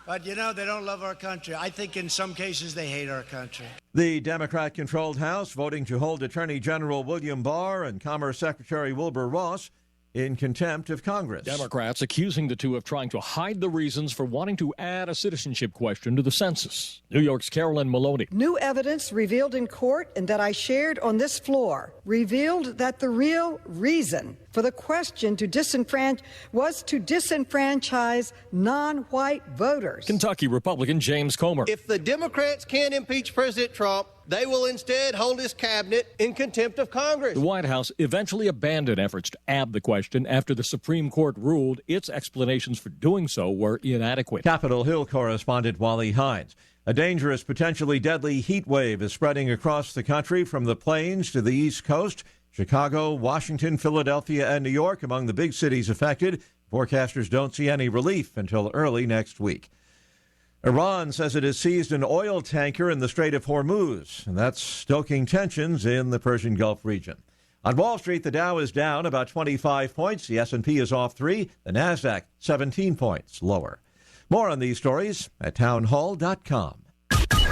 But, they don't love our country. I think in some cases they hate our country. The Democrat-controlled House voting to hold Attorney General William Barr and Commerce Secretary Wilbur Ross in contempt of Congress. Democrats accusing the two of trying to hide the reasons for wanting to add a citizenship question to the census. New York's Carolyn Maloney. New evidence revealed in court and that I shared on this floor revealed that the real reason for the question was to disenfranchise non-white voters. Kentucky Republican James Comer. If the Democrats can't impeach President Trump, they will instead hold his cabinet in contempt of Congress. The White House eventually abandoned efforts to add the question after the Supreme Court ruled its explanations for doing so were inadequate. Capitol Hill correspondent Wally Hines. A dangerous, potentially deadly heat wave is spreading across the country from the plains to the East Coast. Chicago, Washington, Philadelphia, and New York among the big cities affected. Forecasters don't see any relief until early next week. Iran says it has seized an oil tanker in the Strait of Hormuz, and that's stoking tensions in the Persian Gulf region. On Wall Street, the Dow is down about 25 points. The S&P is off 3. The Nasdaq, 17 points lower. More on these stories at townhall.com.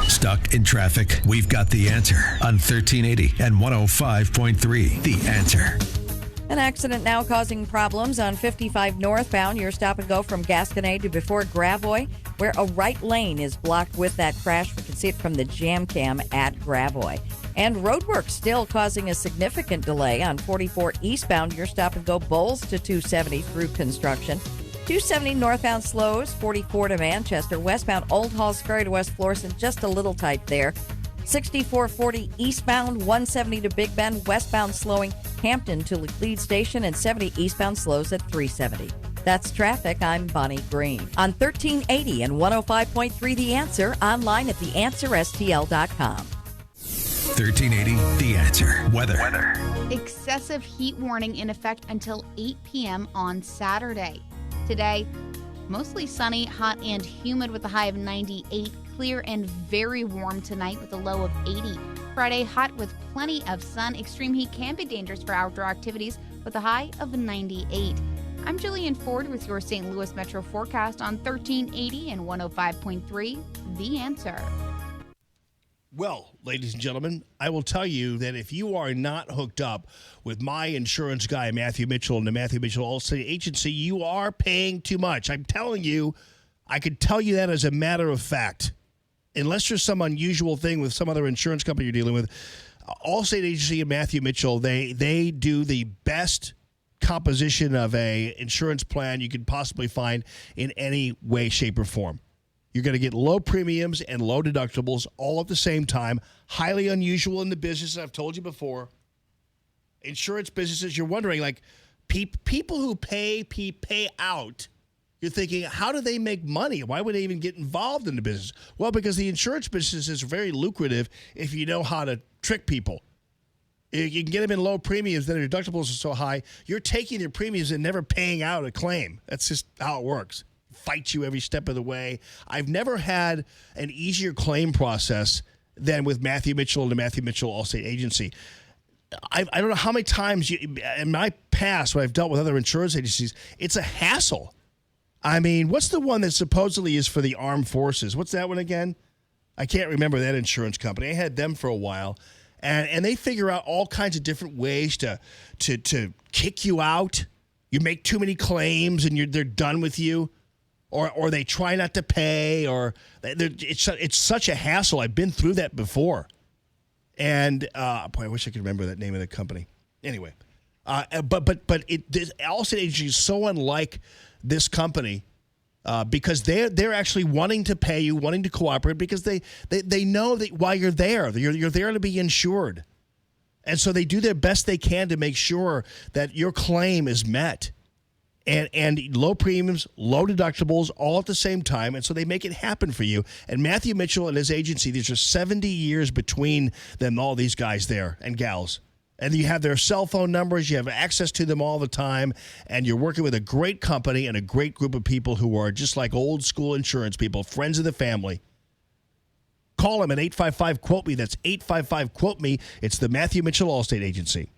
Stuck in traffic? We've got the answer on 1380 and 105.3. The Answer. An accident now causing problems on 55 northbound. Your stop and go from Gasconade to before Gravois, where a right lane is blocked with that crash. We can see it from the jam cam at Gravois. And roadwork still causing a significant delay on 44 eastbound. Your stop and go Bowles to 270 through construction. 270 northbound slows, 44 to Manchester. Westbound Old Halls Ferry to West Florissant, just a little tight there. 6440 eastbound, 170 to Big Bend. Westbound slowing Hampton to Laclede Station, and 70 eastbound slows at 370. That's traffic. I'm Bonnie Green. On 1380 and 105.3 The Answer, online at theanswerstl.com. 1380 The Answer. Weather. Excessive heat warning in effect until 8 p.m. on Saturday. Today, mostly sunny, hot and humid with a high of 98. Clear and very warm tonight with a low of 80. Friday, hot with plenty of sun. Extreme heat can be dangerous for outdoor activities with a high of 98. I'm Jillian Ford with your St. Louis Metro forecast on 1380 and 105.3 The Answer. Well, ladies and gentlemen, I will tell you that if you are not hooked up with my insurance guy, Matthew Mitchell, and the Matthew Mitchell Allstate Agency, you are paying too much. I'm telling you, I could tell you that as a matter of fact. Unless there's some unusual thing with some other insurance company you're dealing with, Allstate Agency and Matthew Mitchell, they do the best composition of a insurance plan you could possibly find in any way, shape, or form. You're going to get low premiums and low deductibles all at the same time. Highly unusual in the business, I've told you before. Insurance businesses, you're wondering, like, people who pay out, you're thinking, how do they make money? Why would they even get involved in the business? Well, because the insurance business is very lucrative if you know how to trick people. You can get them in low premiums, then their deductibles are so high, you're taking their premiums and never paying out a claim. That's just how it works. Fight you every step of the way. I've never had an easier claim process than with Matthew Mitchell and the Matthew Mitchell Allstate Agency. I don't know how many times in my past when I've dealt with other insurance agencies, it's a hassle. I mean, what's the one that supposedly is for the armed forces? What's that one again? I can't remember that insurance company. I had them for a while. And they figure out all kinds of different ways to kick you out. You make too many claims and they're done with you. Or they try not to pay, or it's such a hassle. I've been through that before. And, boy, I wish I could remember that name of the company. Anyway, but this Allstate Agency is so unlike this company because they're actually wanting to pay you, wanting to cooperate because they know that while you're there to be insured. And so they do their best they can to make sure that your claim is met. And low premiums, low deductibles, all at the same time. And so they make it happen for you. And Matthew Mitchell and his agency, there's just 70 years between them, all these guys there and gals. And you have their cell phone numbers. You have access to them all the time. And you're working with a great company and a great group of people who are just like old school insurance people, friends of the family. Call them at 855-QUOTE-ME. That's 855-QUOTE-ME. It's the Matthew Mitchell Allstate Agency.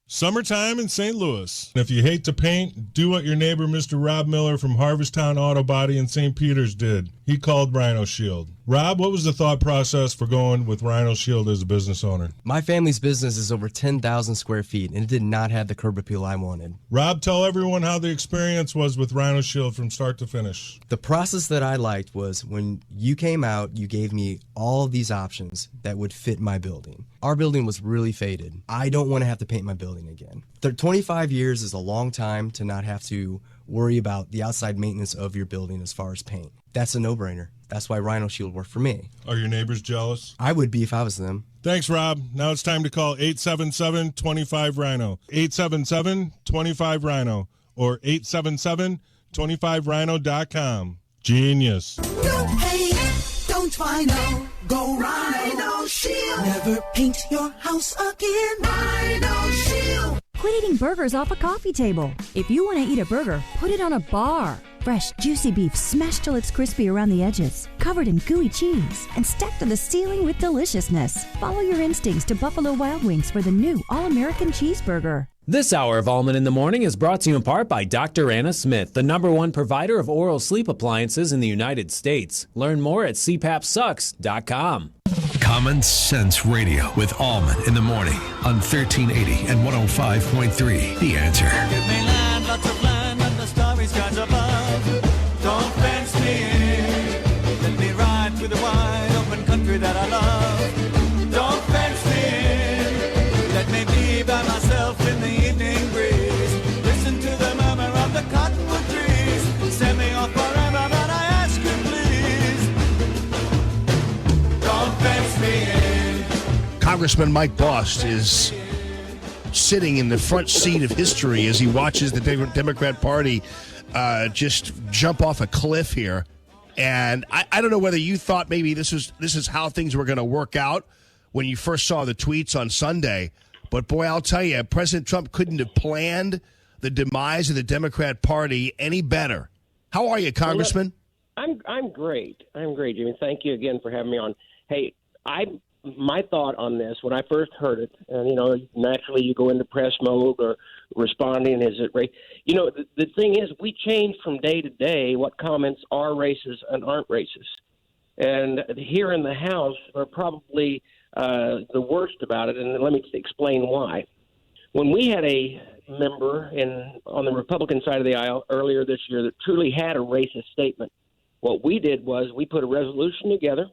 Summertime in St. Louis. If you hate to paint, do what your neighbor Mr. Rob Miller from Harvesttown Auto Body in St. Peters did. He called Rhino Shield. Rob, what was the thought process for going with Rhino Shield as a business owner? My family's business is over 10,000 square feet, and it did not have the curb appeal I wanted. Rob, tell everyone how the experience was with Rhino Shield from start to finish. The process that I liked was when you came out, you gave me all of these options that would fit my building. Our building was really faded. I don't want to have to paint my building again. 25 years is a long time to not have to worry about the outside maintenance of your building as far as paint. That's a no-brainer. That's why Rhino Shield worked for me. Are your neighbors jealous? I would be if I was them. Thanks, Rob. Now it's time to call 877-25-RHINO. 877-25-RHINO or 877-25rhino.com. Genius. No pain, don't Rhino. Go Rhino Shield. Never paint your house again. Rhino Shield. Quit eating burgers off a coffee table. If you want to eat a burger, put it on a bar. Fresh, juicy beef smashed till it's crispy around the edges, covered in gooey cheese, and stacked to the ceiling with deliciousness. Follow your instincts to Buffalo Wild Wings for the new All-American Cheeseburger. This hour of Allman in the Morning is brought to you in part by Dr. Anna Smith, the #1 provider of oral sleep appliances in the United States. Learn more at cpapsucks.com. Common Sense Radio with Allman in the Morning on 1380 and 105.3. The Answer. Give me land, lots of land, and the starry skies above. Don't fence me in. Let me ride through the wide open country that I love. Don't fence me in. Let me be by myself in the evening breeze. Listen to the murmur of the cottonwood trees. Send me off forever, but I ask you please. Don't fence me in. Congressman Mike Bost is sitting in the front seat of history as he watches the Democrat Party just jump off a cliff here. And I don't know whether you thought maybe this is how things were going to work out when you first saw the tweets on Sunday. But boy, I'll tell you, President Trump couldn't have planned the demise of the Democrat Party any better. How are you, Congressman? I'm great. I'm great, Jimmy. Thank you again for having me on. Hey, my thought on this when I first heard it, and naturally you go into press mode or responding. Is it right? The thing is, we change from day to day what comments are racist and aren't racist. And here in the House are probably the worst about it, and let me explain why. When we had a member on the Republican side of the aisle earlier this year that truly had a racist statement, what we did was we put a resolution together.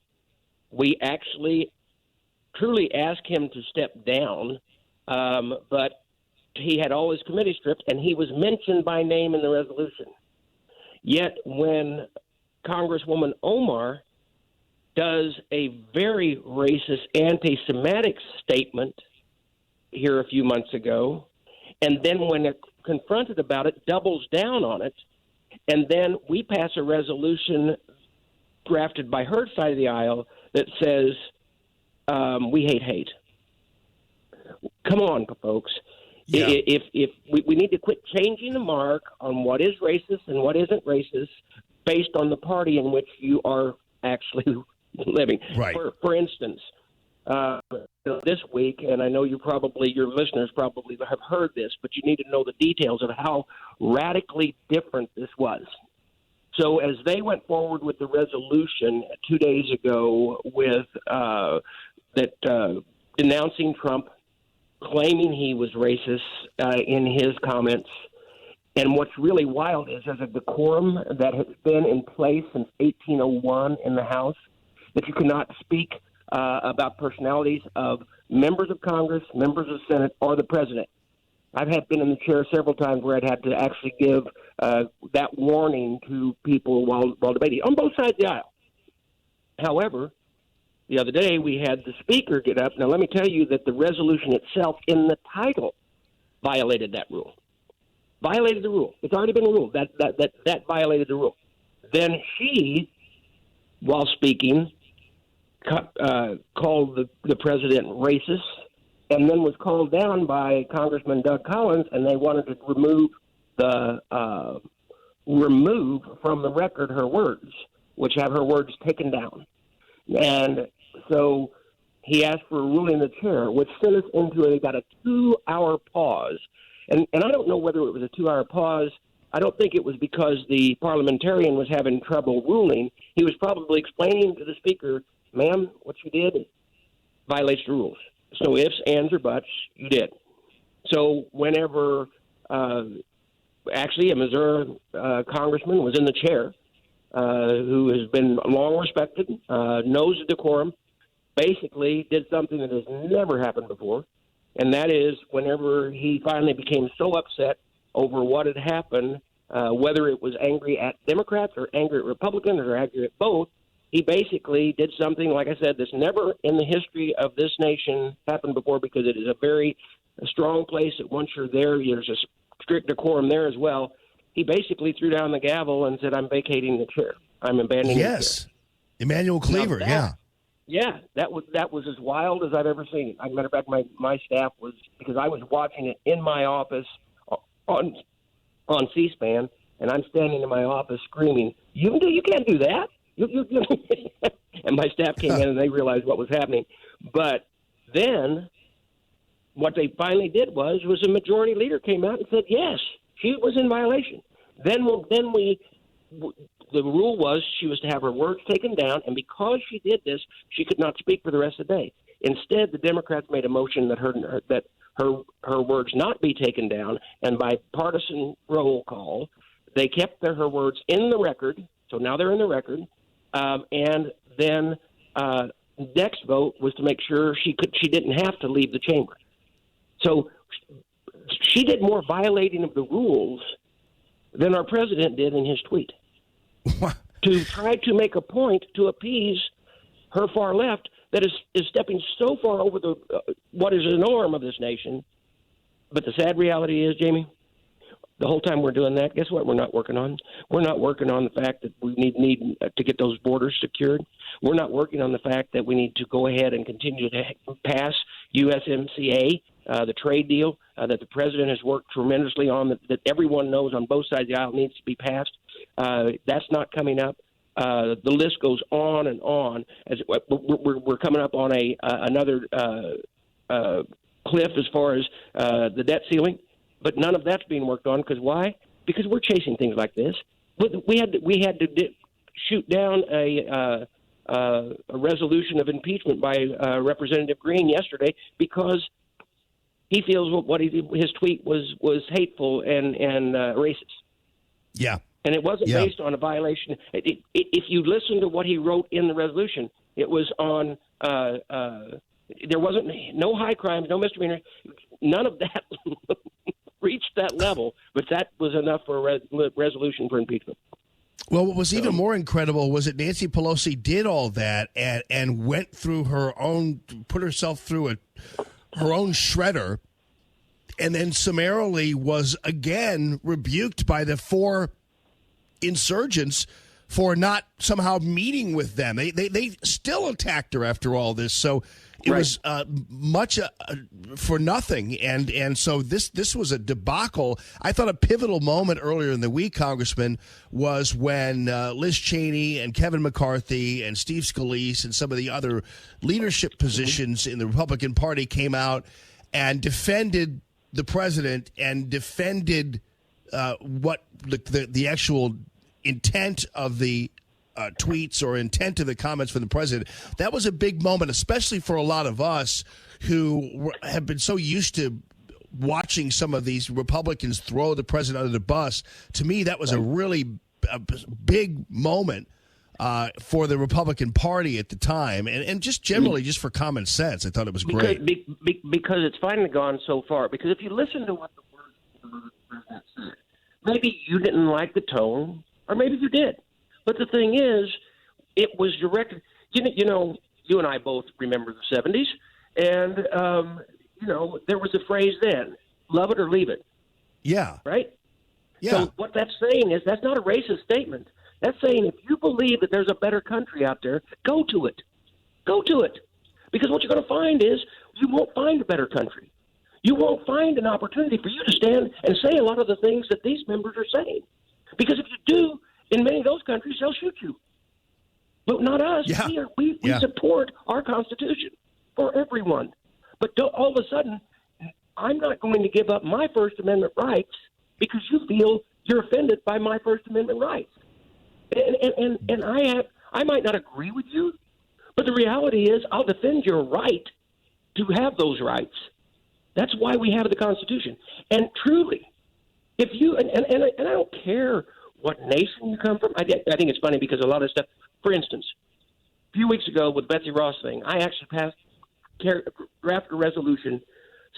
We actually truly asked him to step down, but he had all his committee stripped, and he was mentioned by name in the resolution. Yet when Congresswoman Omar does a very racist, anti-Semitic statement here a few months ago, and then when confronted about it, doubles down on it, and then we pass a resolution drafted by her side of the aisle that says we hate. Come on, folks. Yeah. If we need to quit changing the mark on what is racist and what isn't racist based on the party in which you are actually living. Right. For instance, this week, and I know your listeners probably have heard this, but you need to know the details of how radically different this was. So as they went forward with the resolution 2 days ago with denouncing Trump, claiming he was racist in his comments, and what's really wild is there's a decorum that has been in place since 1801 in the House, that you cannot speak about personalities of members of Congress, members of the Senate, or the president. I've been in the chair several times where I'd had to actually give that warning to people while debating on both sides of the aisle. However, the other day we had the speaker get up. Now, let me tell you that the resolution itself in the title violated that rule. Violated the rule. It's already been ruled. That violated the rule. Then she, while speaking, called the president racist and then was called down by Congressman Doug Collins, and they wanted to remove from the record her words, which have her words taken down. And so he asked for a ruling in the chair, which sent us into about a 2-hour pause. And I don't know whether it was a 2-hour pause. I don't think it was because the parliamentarian was having trouble ruling. He was probably explaining to the speaker, ma'am, what you did violates the rules. So ifs, ands, or buts, you did. So whenever actually a Missouri congressman was in the chair, who has been long respected, knows the decorum, basically did something that has never happened before, and that is whenever he finally became so upset over what had happened, whether it was angry at Democrats or angry at Republicans or angry at both, he basically did something, like I said, that's never in the history of this nation happened before, because it is a very strong place that once you're there, there's a strict decorum there as well. He basically threw down the gavel and said, I'm vacating the chair. I'm abandoning the chair. Emmanuel Cleaver, Yeah, that was as wild as I've ever seen it. As a matter of fact, my staff was, because I was watching it in my office on C-SPAN, and I'm standing in my office screaming, you can't do that. And my staff came in and they realized what was happening. But then what they finally did was a majority leader came out and said, yes, she was in violation. Then the rule was she was to have her words taken down, and because she did this, she could not speak for the rest of the day. Instead, the Democrats made a motion that her words not be taken down, and by partisan roll call, they kept her words in the record. So now they're in the record, and then next vote was to make sure she didn't have to leave the chamber. So she did more violating of the rules than our president did in his tweet. To try to make a point to appease her far left that is stepping so far over what is the norm of this nation. But the sad reality is, Jamie, the whole time we're doing that, guess what we're not working on? We're not working on the fact that we need to get those borders secured. We're not working on the fact that we need to go ahead and continue to pass USMCA, the trade deal that the president has worked tremendously on, that everyone knows on both sides of the aisle needs to be passed. That's not coming up. The list goes on and on. As we're coming up on another cliff as far as the debt ceiling, but none of that's being worked on. Because why? Because we're chasing things like this. We had to shoot down a resolution of impeachment by Representative Green yesterday because he feels his tweet was hateful and racist. Yeah. And it wasn't based on a violation. If you listen to what he wrote in the resolution, it was on there wasn't no high crimes, no misdemeanor. None of that reached that level, but that was enough for a resolution for impeachment. Well, what was even more incredible was that Nancy Pelosi did all that and went through put herself through her own shredder, and then summarily was again rebuked by the 4 insurgents for not somehow meeting with them. They still attacked her after all this. So it was much for nothing. And so this was a debacle. I thought a pivotal moment earlier in the week, Congressman, was when Liz Cheney and Kevin McCarthy and Steve Scalise and some of the other leadership positions in the Republican Party came out and defended the president and defended what the actual intent of the tweets or intent of the comments from the president. That was a big moment, especially for a lot of us who have been so used to watching some of these Republicans throw the president under the bus. To me, that was a really big moment for the Republican Party at the time, and just generally just for common sense. I thought it was great. Because it's finally gone so far. Because if you listen to what the words of the president said, maybe you didn't like the tone, or maybe you did. But the thing is, it was directed. You know, you and I both remember the 70s, and there was a phrase then: "Love it or leave it." Yeah. Right. Yeah. So what that's saying is that's not a racist statement. That's saying if you believe that there's a better country out there, go to it. Go to it. Because what you're going to find is you won't find a better country. You won't find an opportunity for you to stand and say a lot of the things that these members are saying. Because if you do, in many of those countries, they'll shoot you. But not us. Yeah. We support our Constitution for everyone. But all of a sudden, I'm not going to give up my First Amendment rights because you feel you're offended by my First Amendment rights. And I might not agree with you, but the reality is I'll defend your right to have those rights. That's why we have the Constitution. And truly, if you and I don't care what nation you come from. I think it's funny because a lot of stuff. For instance, a few weeks ago with Betsy Ross thing, I actually drafted a resolution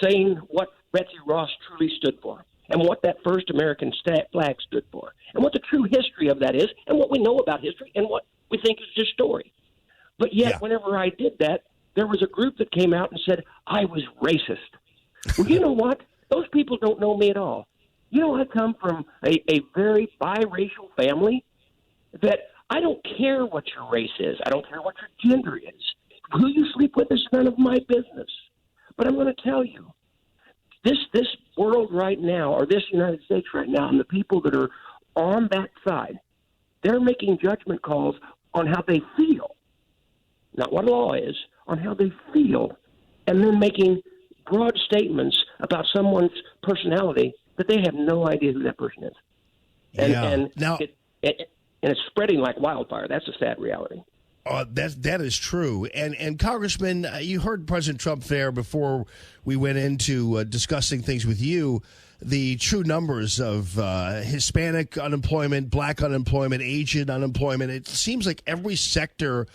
saying what Betsy Ross truly stood for and what that first American flag stood for and what the true history of that is and what we know about history and what we think is just story. But yet, whenever I did that, there was a group that came out and said I was racist. Well, you know what? Those people don't know me at all. You know, I come from a very biracial family that I don't care what your race is. I don't care what your gender is. Who you sleep with is none of my business. But I'm going to tell you, this world right now, or this United States right now, and the people that are on that side, they're making judgment calls on how they feel, not what law is, on how they feel, and then making broad statements about someone's personality that they have no idea who that person is. And it's spreading like wildfire. That's a sad reality. That is true. And Congressman, you heard President Trump there before we went into discussing things with you, the true numbers of Hispanic unemployment, black unemployment, Asian unemployment. It seems like every sector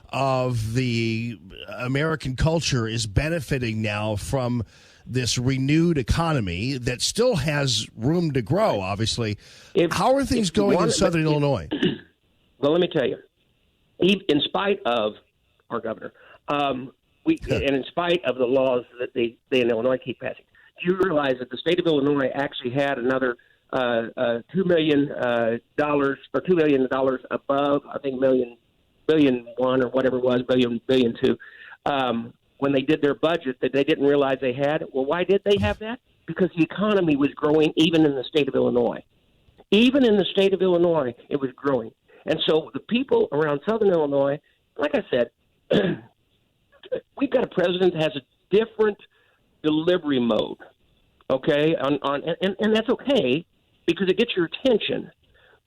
of the American culture is benefiting now from this renewed economy that still has room to grow, obviously. How are things going in Southern Illinois? Well, let me tell you. In spite of our governor, and in spite of the laws that they in Illinois keep passing, do you realize that the state of Illinois actually had another $2 million or $2 million above, I think, billion one or whatever it was, billion two, when they did their budget that they didn't realize they had? Well, why did they have that? Because the economy was growing even in the state of Illinois. Even in the state of Illinois, it was growing. And so the people around Southern Illinois, like I said, we've got a president that has a different delivery mode, okay? And that's okay because it gets your attention.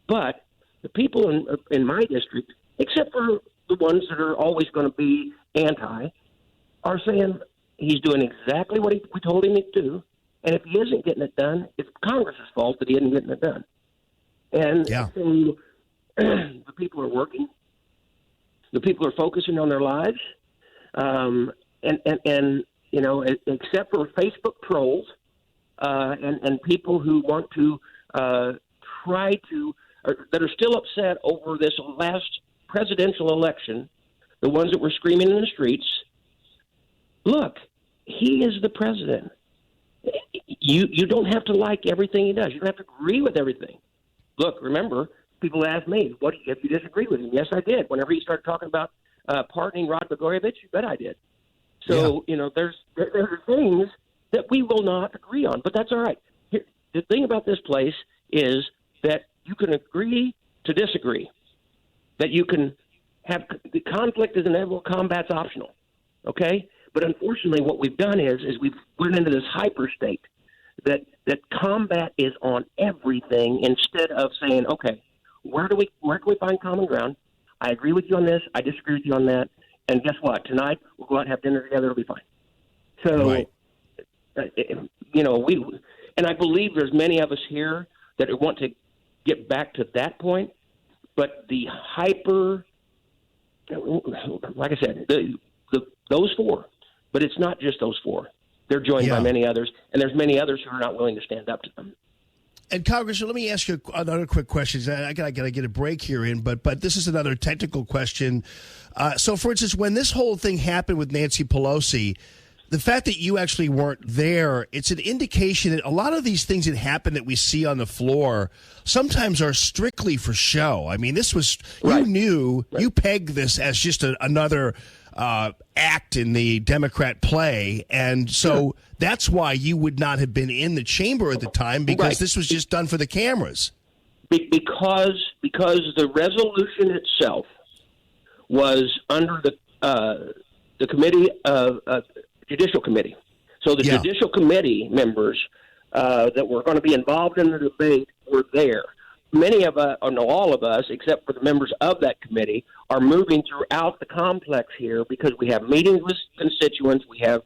But the people in my district, except for the ones that are always going to be anti, are saying he's doing exactly what we told him to do. And if he isn't getting it done, it's Congress's fault that he isn't getting it done. And so the people are working. The people are focusing on their lives. And you know, except for Facebook trolls and people who want to try to that are still upset over this last presidential election, the ones that were screaming in the streets, look, he is the president. You don't have to like everything he does. You don't have to agree with everything. Look, remember, people ask me, what if you disagree with him? Yes, I did. Whenever he started talking about pardoning Rod Blagojevich, you bet I did. So, you know, there are things that we will not agree on, but that's all right. The thing about this place is that you can agree to disagree, that you can have the conflict is inevitable, combat's optional, okay? But unfortunately, what we've done is we've went into this hyper state that combat is on everything instead of saying, okay, where can we find common ground? I agree with you on this. I disagree with you on that. And guess what? Tonight we'll go out and have dinner together. It'll be fine. So, you know, and I believe there's many of us here that want to get back to that point. But the hyper, like I said, those four. But it's not just those four. They're joined by many others, and there's many others who are not willing to stand up to them. And Congressman, let me ask you another quick question. I got to get a break here in, but this is another technical question. So, for instance, when this whole thing happened with Nancy Pelosi, the fact that you actually weren't there, it's an indication that a lot of these things that happen that we see on the floor sometimes are strictly for show. I mean, this was you knew you pegged this as just another act in the Democrat play, and so that's why you would not have been in the chamber at the time, because this was just done for the cameras. Because the resolution itself was under the committee of Judicial Committee. So the Judicial Committee members that were going to be involved in the debate were there. Many of us, or no, all of us, except for the members of that committee, are moving throughout the complex here because we have meetings with constituents. We have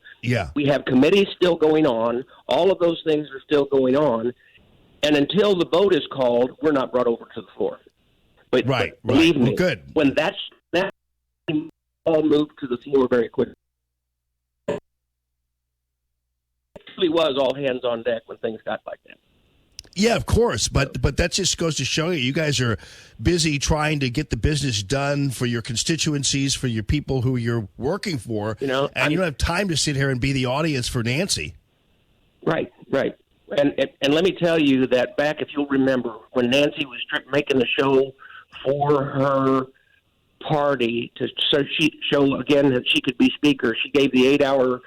committees still going on. All of those things are still going on. And until the vote is called, we're not brought over to the floor. But believe me, when that all moved to the floor very quickly. It really was all hands on deck when things got like that. Yeah, of course, but that just goes to show you guys are busy trying to get the business done for your constituencies, for your people who you're working for, and you don't have time to sit here and be the audience for Nancy. Right. And let me tell you that back, if you'll remember, when Nancy was making the show for her party to show again that she could be speaker, she gave the 8-hour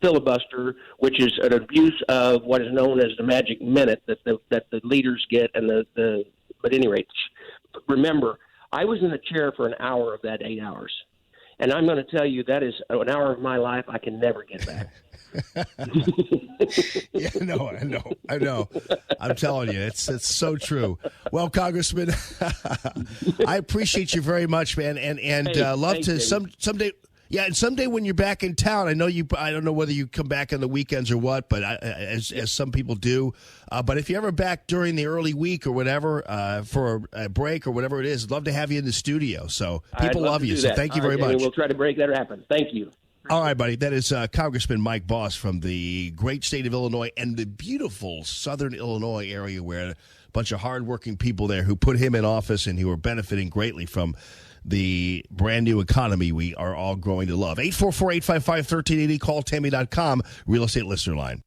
filibuster, which is an abuse of what is known as the magic minute that the leaders get. But at any rate, remember, I was in the chair for an hour of that 8 hours, and I'm going to tell you that is an hour of my life I can never get back. Yeah, I know. I'm telling you, it's so true. Well, Congressman, I appreciate you very much, man, and love to someday. Yeah, and someday when you're back in town, I don't know whether you come back on the weekends or what, but as some people do. But if you're ever back during the early week or whatever for a break or whatever it is, I'd love to have you in the studio. So people love you. So thank you very much. We'll try to break that happen. Thank you. All right, buddy. That is Congressman Mike Boss from the great state of Illinois and the beautiful southern Illinois area, where a bunch of hardworking people there who put him in office and who are benefiting greatly from the brand new economy we are all growing to love. 844-855-1380. Call Tammy.com, real estate listener line.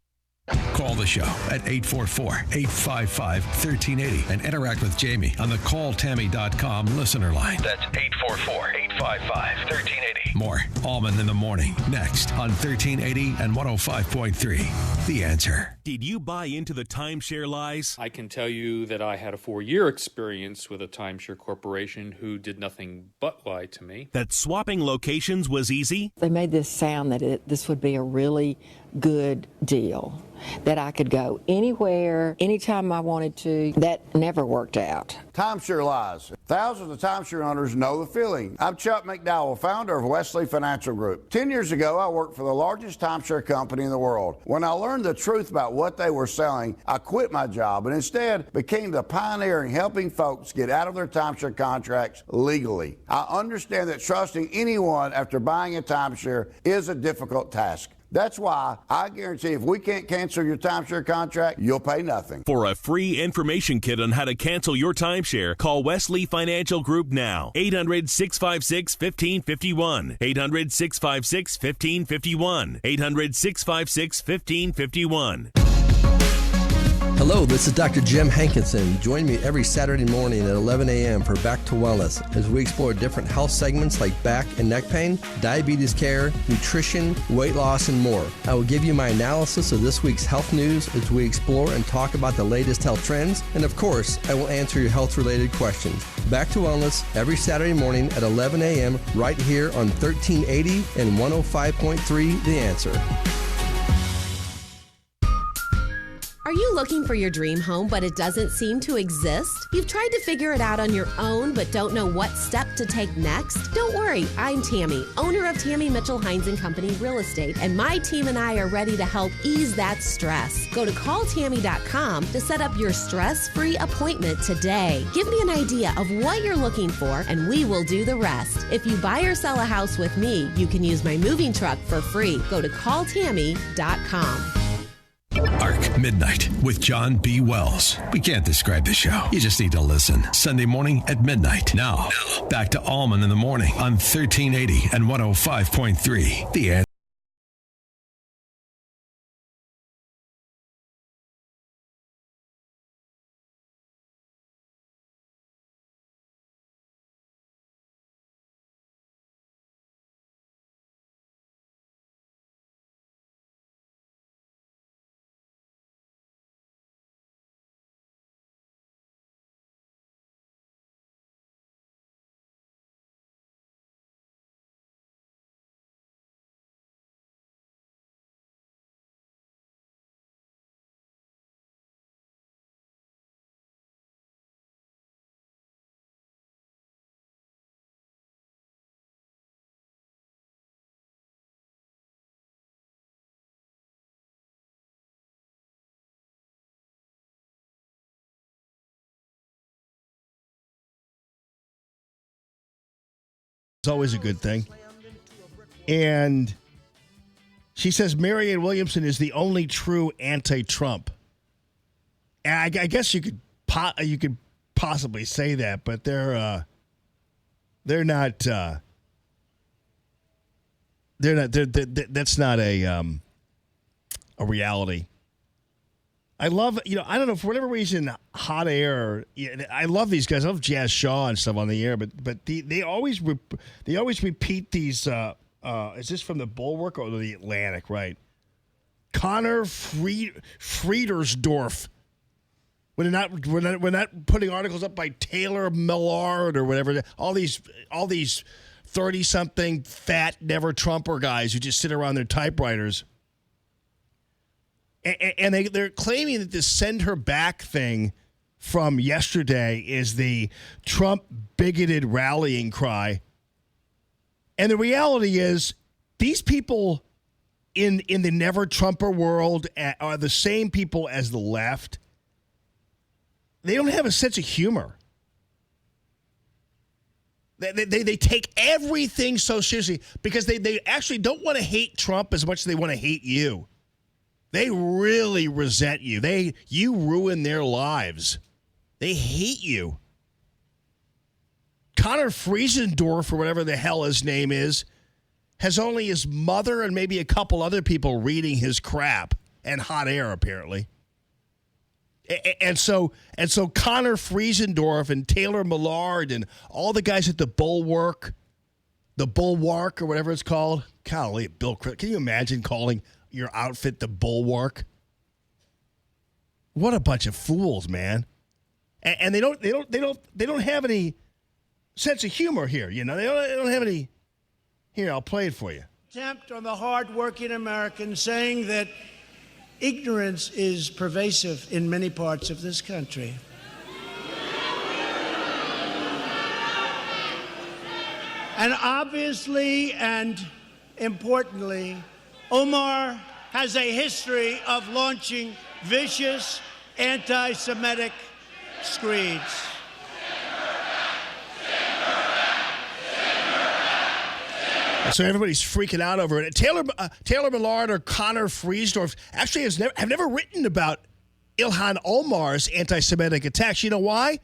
Call the show at 844-855-1380 and interact with Jamie on the calltammy.com listener line. That's 844-855-1380. More Allman in the Morning next on 1380 and 105.3. The Answer. Did you buy into the timeshare lies? I can tell you that I had a 4-year experience with a timeshare corporation who did nothing but lie to me. That swapping locations was easy? They made this sound that this would be a really good deal, that I could go anywhere, anytime I wanted to. That never worked out. Timeshare lies. Thousands of timeshare owners know the feeling. I'm Chuck McDowell, founder of Wesley Financial Group. 10 years ago, I worked for the largest timeshare company in the world. When I learned the truth about what they were selling, I quit my job and instead became the pioneer in helping folks get out of their timeshare contracts legally. I understand that trusting anyone after buying a timeshare is a difficult task. That's why I guarantee if we can't cancel your timeshare contract, you'll pay nothing. For a free information kit on how to cancel your timeshare, call Wesley Financial Group now. 800-656-1551. 800-656-1551. 800-656-1551. Hello, this is Dr. Jim Hankinson. Join me every Saturday morning at 11 a.m. for Back to Wellness as we explore different health segments like back and neck pain, diabetes care, nutrition, weight loss, and more. I will give you my analysis of this week's health news as we explore and talk about the latest health trends, and of course, I will answer your health-related questions. Back to Wellness every Saturday morning at 11 a.m. right here on 1380 and 105.3 The Answer. Are you looking for your dream home, but it doesn't seem to exist? You've tried to figure it out on your own, but don't know what step to take next? Don't worry, I'm Tammy, owner of Tammy Mitchell Hines & Company Real Estate, and my team and I are ready to help ease that stress. Go to calltammy.com to set up your stress-free appointment today. Give me an idea of what you're looking for, and we will do the rest. If you buy or sell a house with me, you can use my moving truck for free. Go to calltammy.com. Arc Midnight with John B. Wells. We can't describe the show. You just need to listen. Sunday morning at midnight. Now, back to Allman in the Morning on 1380 and 105.3. The Answer. It's always a good thing. And she says Marianne Williamson is the only true anti-Trump. And I guess you could possibly say that, but they're not. That's not a reality. I love, I don't know, for whatever reason, Hot Air. I love these guys. I love Jazz Shaw and stuff on the air, but they always repeat these. Is this from the Bulwark or the Atlantic? Right, Connor Friedersdorf. When we're not putting articles up by Taylor Millard or whatever, all these 30-something fat never Trumper guys who just sit around their typewriters. And they're claiming that this send her back thing from yesterday is the Trump bigoted rallying cry. And the reality is these people in the never Trumper world are the same people as the left. They don't have a sense of humor. They take everything so seriously because they actually don't want to hate Trump as much as they want to hate you. They really resent you. You ruin their lives. They hate you. Connor Friesendorf, or whatever the hell his name is, has only his mother and maybe a couple other people reading his crap and Hot Air, apparently. And so Connor Friesendorf and Taylor Millard and all the guys at the Bulwark, or whatever it's called. Golly, Bill, can you imagine calling your outfit the Bulwark? What a bunch of fools, man! And they don't have any sense of humor here. They don't have any. Here, I'll play it for you. Attempt on the hard-working American saying that ignorance is pervasive in many parts of this country. And obviously and importantly, Omar has a history of launching vicious anti-Semitic screeds. So everybody's freaking out over it. Taylor Millard or Connor Friesdorf actually have never written about Ilhan Omar's anti-Semitic attacks. You know why?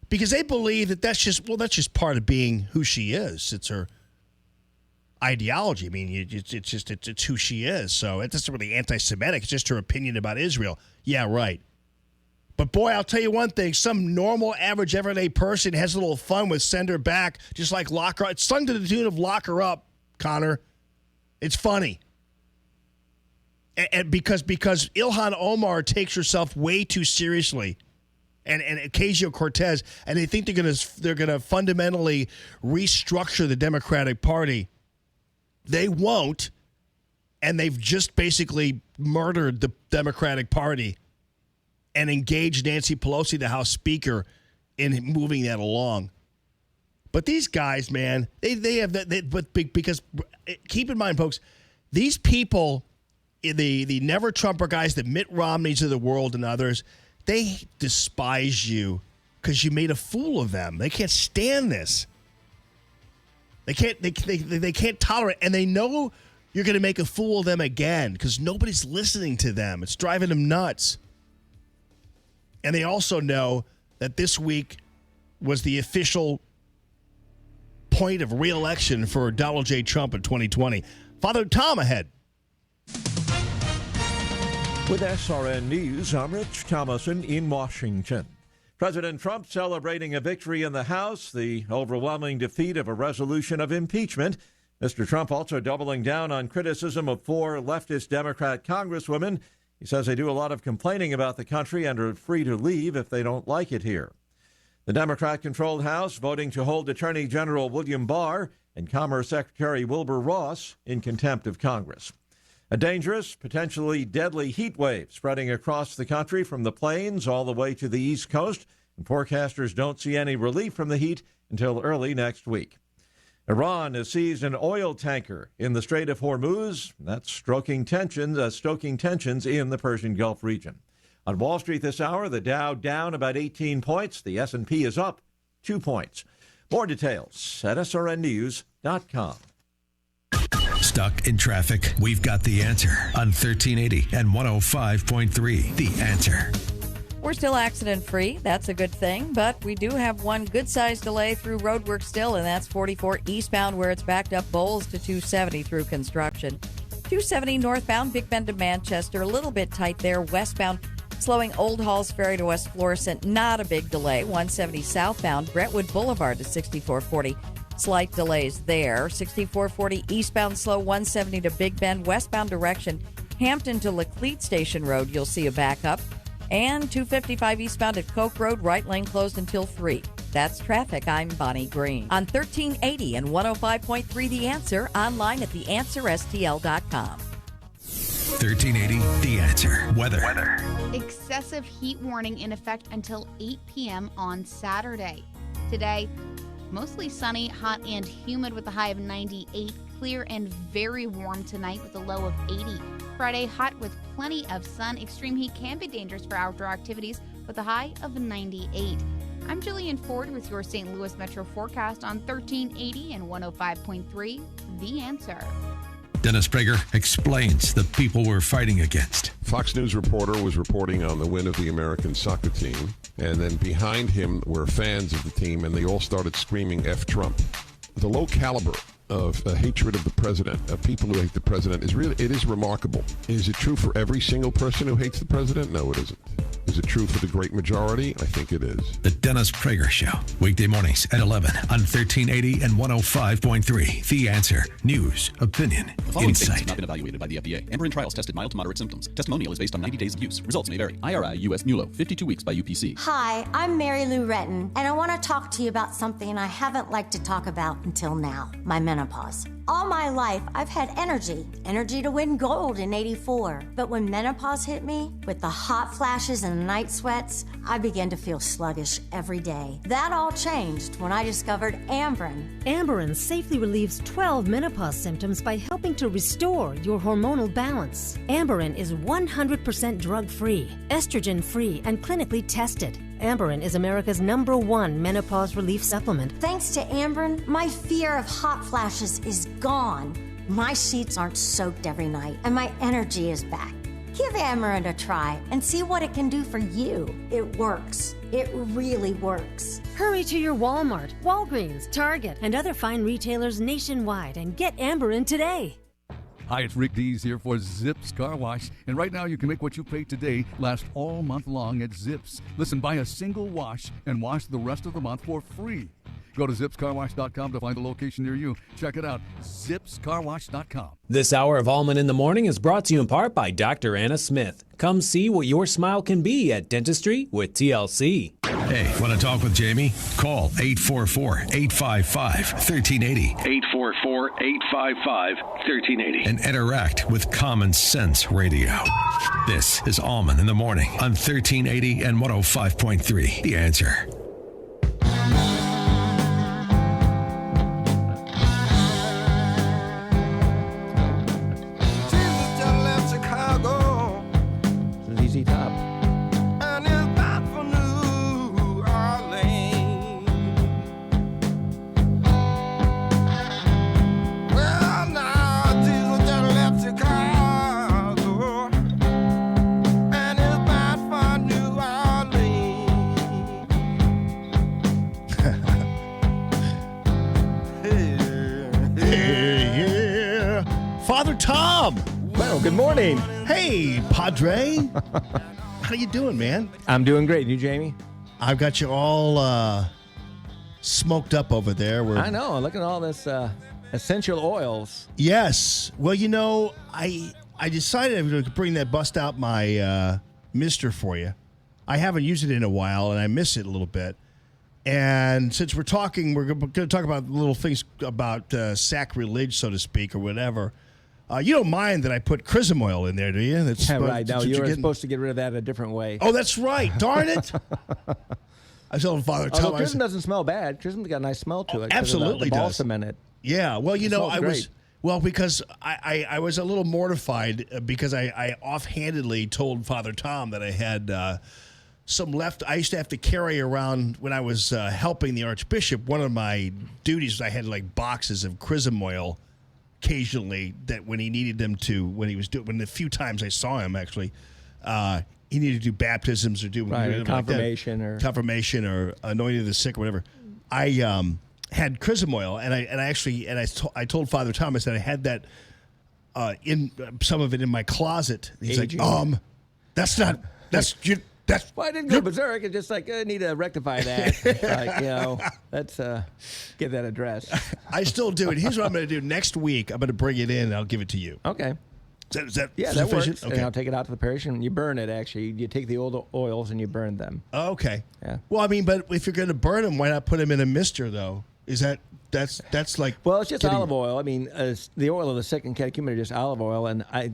Because they believe that that's just part of being who she is. It's her ideology. I mean, it's who she is. So it's not really anti-Semitic. It's just her opinion about Israel. Yeah, right. But boy, I'll tell you one thing. Some normal, average, everyday person has a little fun with send her back, just like lock her up. It's sung to the tune of lock her up, Connor. It's funny. And because Ilhan Omar takes herself way too seriously, and Ocasio-Cortez, and they think they're gonna fundamentally restructure the Democratic Party. They won't, and they've just basically murdered the Democratic Party and engaged Nancy Pelosi, the House Speaker, in moving that along. But these guys, man, they have that. But because keep in mind, folks, these people, the never Trumper guys, the Mitt Romneys of the world, and others, they despise you because you made a fool of them. They can't stand this. They can't tolerate it, and they know you're going to make a fool of them again because nobody's listening to them. It's driving them nuts. And they also know that this week was the official point of re-election for Donald J. Trump in 2020. Father Tom ahead. With SRN News, I'm Rich Thomason in Washington. President Trump celebrating a victory in the House, the overwhelming defeat of a resolution of impeachment. Mr. Trump also doubling down on criticism of 4 leftist Democrat congresswomen. He says they do a lot of complaining about the country and are free to leave if they don't like it here. The Democrat-controlled House voting to hold Attorney General William Barr and Commerce Secretary Wilbur Ross in contempt of Congress. A dangerous, potentially deadly heat wave spreading across the country from the plains all the way to the East Coast, and forecasters don't see any relief from the heat until early next week. Iran has seized an oil tanker in the Strait of Hormuz. That's stoking tensions in the Persian Gulf region. On Wall Street this hour, the Dow down about 18 points. The S&P is up 2 points. More details at srnnews.com. Stuck in traffic? We've got the answer on 1380 and 105.3. The Answer. We're still accident-free. That's a good thing. But we do have one good-sized delay through roadwork still, and that's 44 eastbound where it's backed up Bowles to 270 through construction. 270 northbound, Big Bend to Manchester, a little bit tight there. Westbound, slowing Old Halls Ferry to West Florissant, not a big delay. 170 southbound, Brentwood Boulevard to 6440. Slight delays there. 6440 eastbound, slow 170 to Big Bend, westbound direction. Hampton to Laclede Station Road, you'll see a backup. And 255 eastbound at Coke Road, right lane closed until 3. That's traffic. I'm Bonnie Green. On 1380 and 105.3 The Answer, online at theanswerstl.com. 1380 The Answer. Weather. Excessive heat warning in effect until 8 p.m. on Saturday. Today, mostly sunny, hot and humid with a high of 98. Clear and very warm tonight with a low of 80. Friday, hot with plenty of sun. Extreme heat can be dangerous for outdoor activities with a high of 98. I'm Jillian Ford with your St. Louis Metro forecast on 1380 and 105.3 The Answer. Dennis Prager explains the people we're fighting against. Fox News reporter was reporting on the win of the American soccer team, and then behind him were fans of the team, and they all started screaming F Trump. The low caliber of hatred of the president, of people who hate the president, it is remarkable. Is it true for every single person who hates the president? No, it isn't. Is it true for the great majority? I think it is. The Dennis Prager Show, weekday mornings at 11 on 1380 and 105.3. The Answer. News, opinion, The following statements insight. have not been evaluated by the FDA. Amber in trials tested mild to moderate symptoms. Testimonial is based on 90 days of use. Results may vary. IRI US Nulo, 52 weeks by UPC. Hi, I'm Mary Lou Retton, and I want to talk to you about something I haven't liked to talk about until now, my menopause. All my life, I've had energy to win gold in '84. But when menopause hit me, with the hot flashes and the night sweats, I began to feel sluggish every day. That all changed when I discovered Amberen. Amberen safely relieves 12 menopause symptoms by helping to restore your hormonal balance. Amberen is 100% drug-free, estrogen-free, and clinically tested. Amberen is America's #1 menopause relief supplement. Thanks to Amberen, my fear of hot flashes is gone. My sheets aren't soaked every night, and my energy is back. Give Amberen a try and see what it can do for you. It works. It really works. Hurry to your Walmart, Walgreens, Target, and other fine retailers nationwide and get Amberen today. Hi, it's Rick Dees here for Zips Car Wash. And right now you can make what you pay today last all month long at Zips. Listen, buy a single wash and wash the rest of the month for free. Go to zipscarwash.com to find a location near you. Check it out, zipscarwash.com. This hour of Allman in the Morning is brought to you in part by Dr. Anna Smith. Come see what your smile can be at Dentistry with TLC. Hey, want to talk with Jamie? Call 844-855-1380. 844-855-1380. And interact with Common Sense Radio. This is Allman in the Morning on 1380 and 105.3. The Answer. ZZ Top. And it's back for New Orleans. Well, now Jesus just left Chicago, and it's back for New Orleans. Yeah. Father Tom. Well, good morning. Hey, Padre. How you doing, man? I'm doing great. You, Jamie? I've got you all smoked up over there. I know. Look at all this essential oils. Yes. Well, you know, I decided I was going to bring that bust out my mister for you. I haven't used it in a while, and I miss it a little bit. And since we're going to talk about little things about sacrilege, so to speak, or whatever. You don't mind that I put chrism oil in there, do you? That's right. No, you were supposed to get rid of that a different way. Oh, that's right. Darn it. I told Father Tom. Although chrism doesn't smell bad. Chrism's got a nice smell to it. Absolutely the does. balsam in it. Yeah. Well, you know, great. because I was a little mortified because I offhandedly told Father Tom that I had left. I used to have to carry around when I was helping the Archbishop. One of my duties was I had like boxes of chrism oil occasionally that when he needed them to, when the few times I saw him actually, he needed to do baptisms or do confirmation like confirmation or anointing the sick or whatever. I had chrism oil and I told Father Thomas that I had that in some of it in my closet. He's like, that's well, I didn't go berserk. It's just like, I need to rectify that. Like, let's get that address. I still do it. Here's what I'm going to do. Next week, I'm going to bring it in and I'll give it to you. Okay. Is that that sufficient? works. Okay. And I'll take it out to the parish and you burn it, actually. You take the old oils and you burn them. Okay. Yeah. Well, I mean, but if you're going to burn them, why not put them in a mister, though? Is that's like... Well, it's just olive oil. I mean, the oil of the sick and catechumen are just olive oil, and I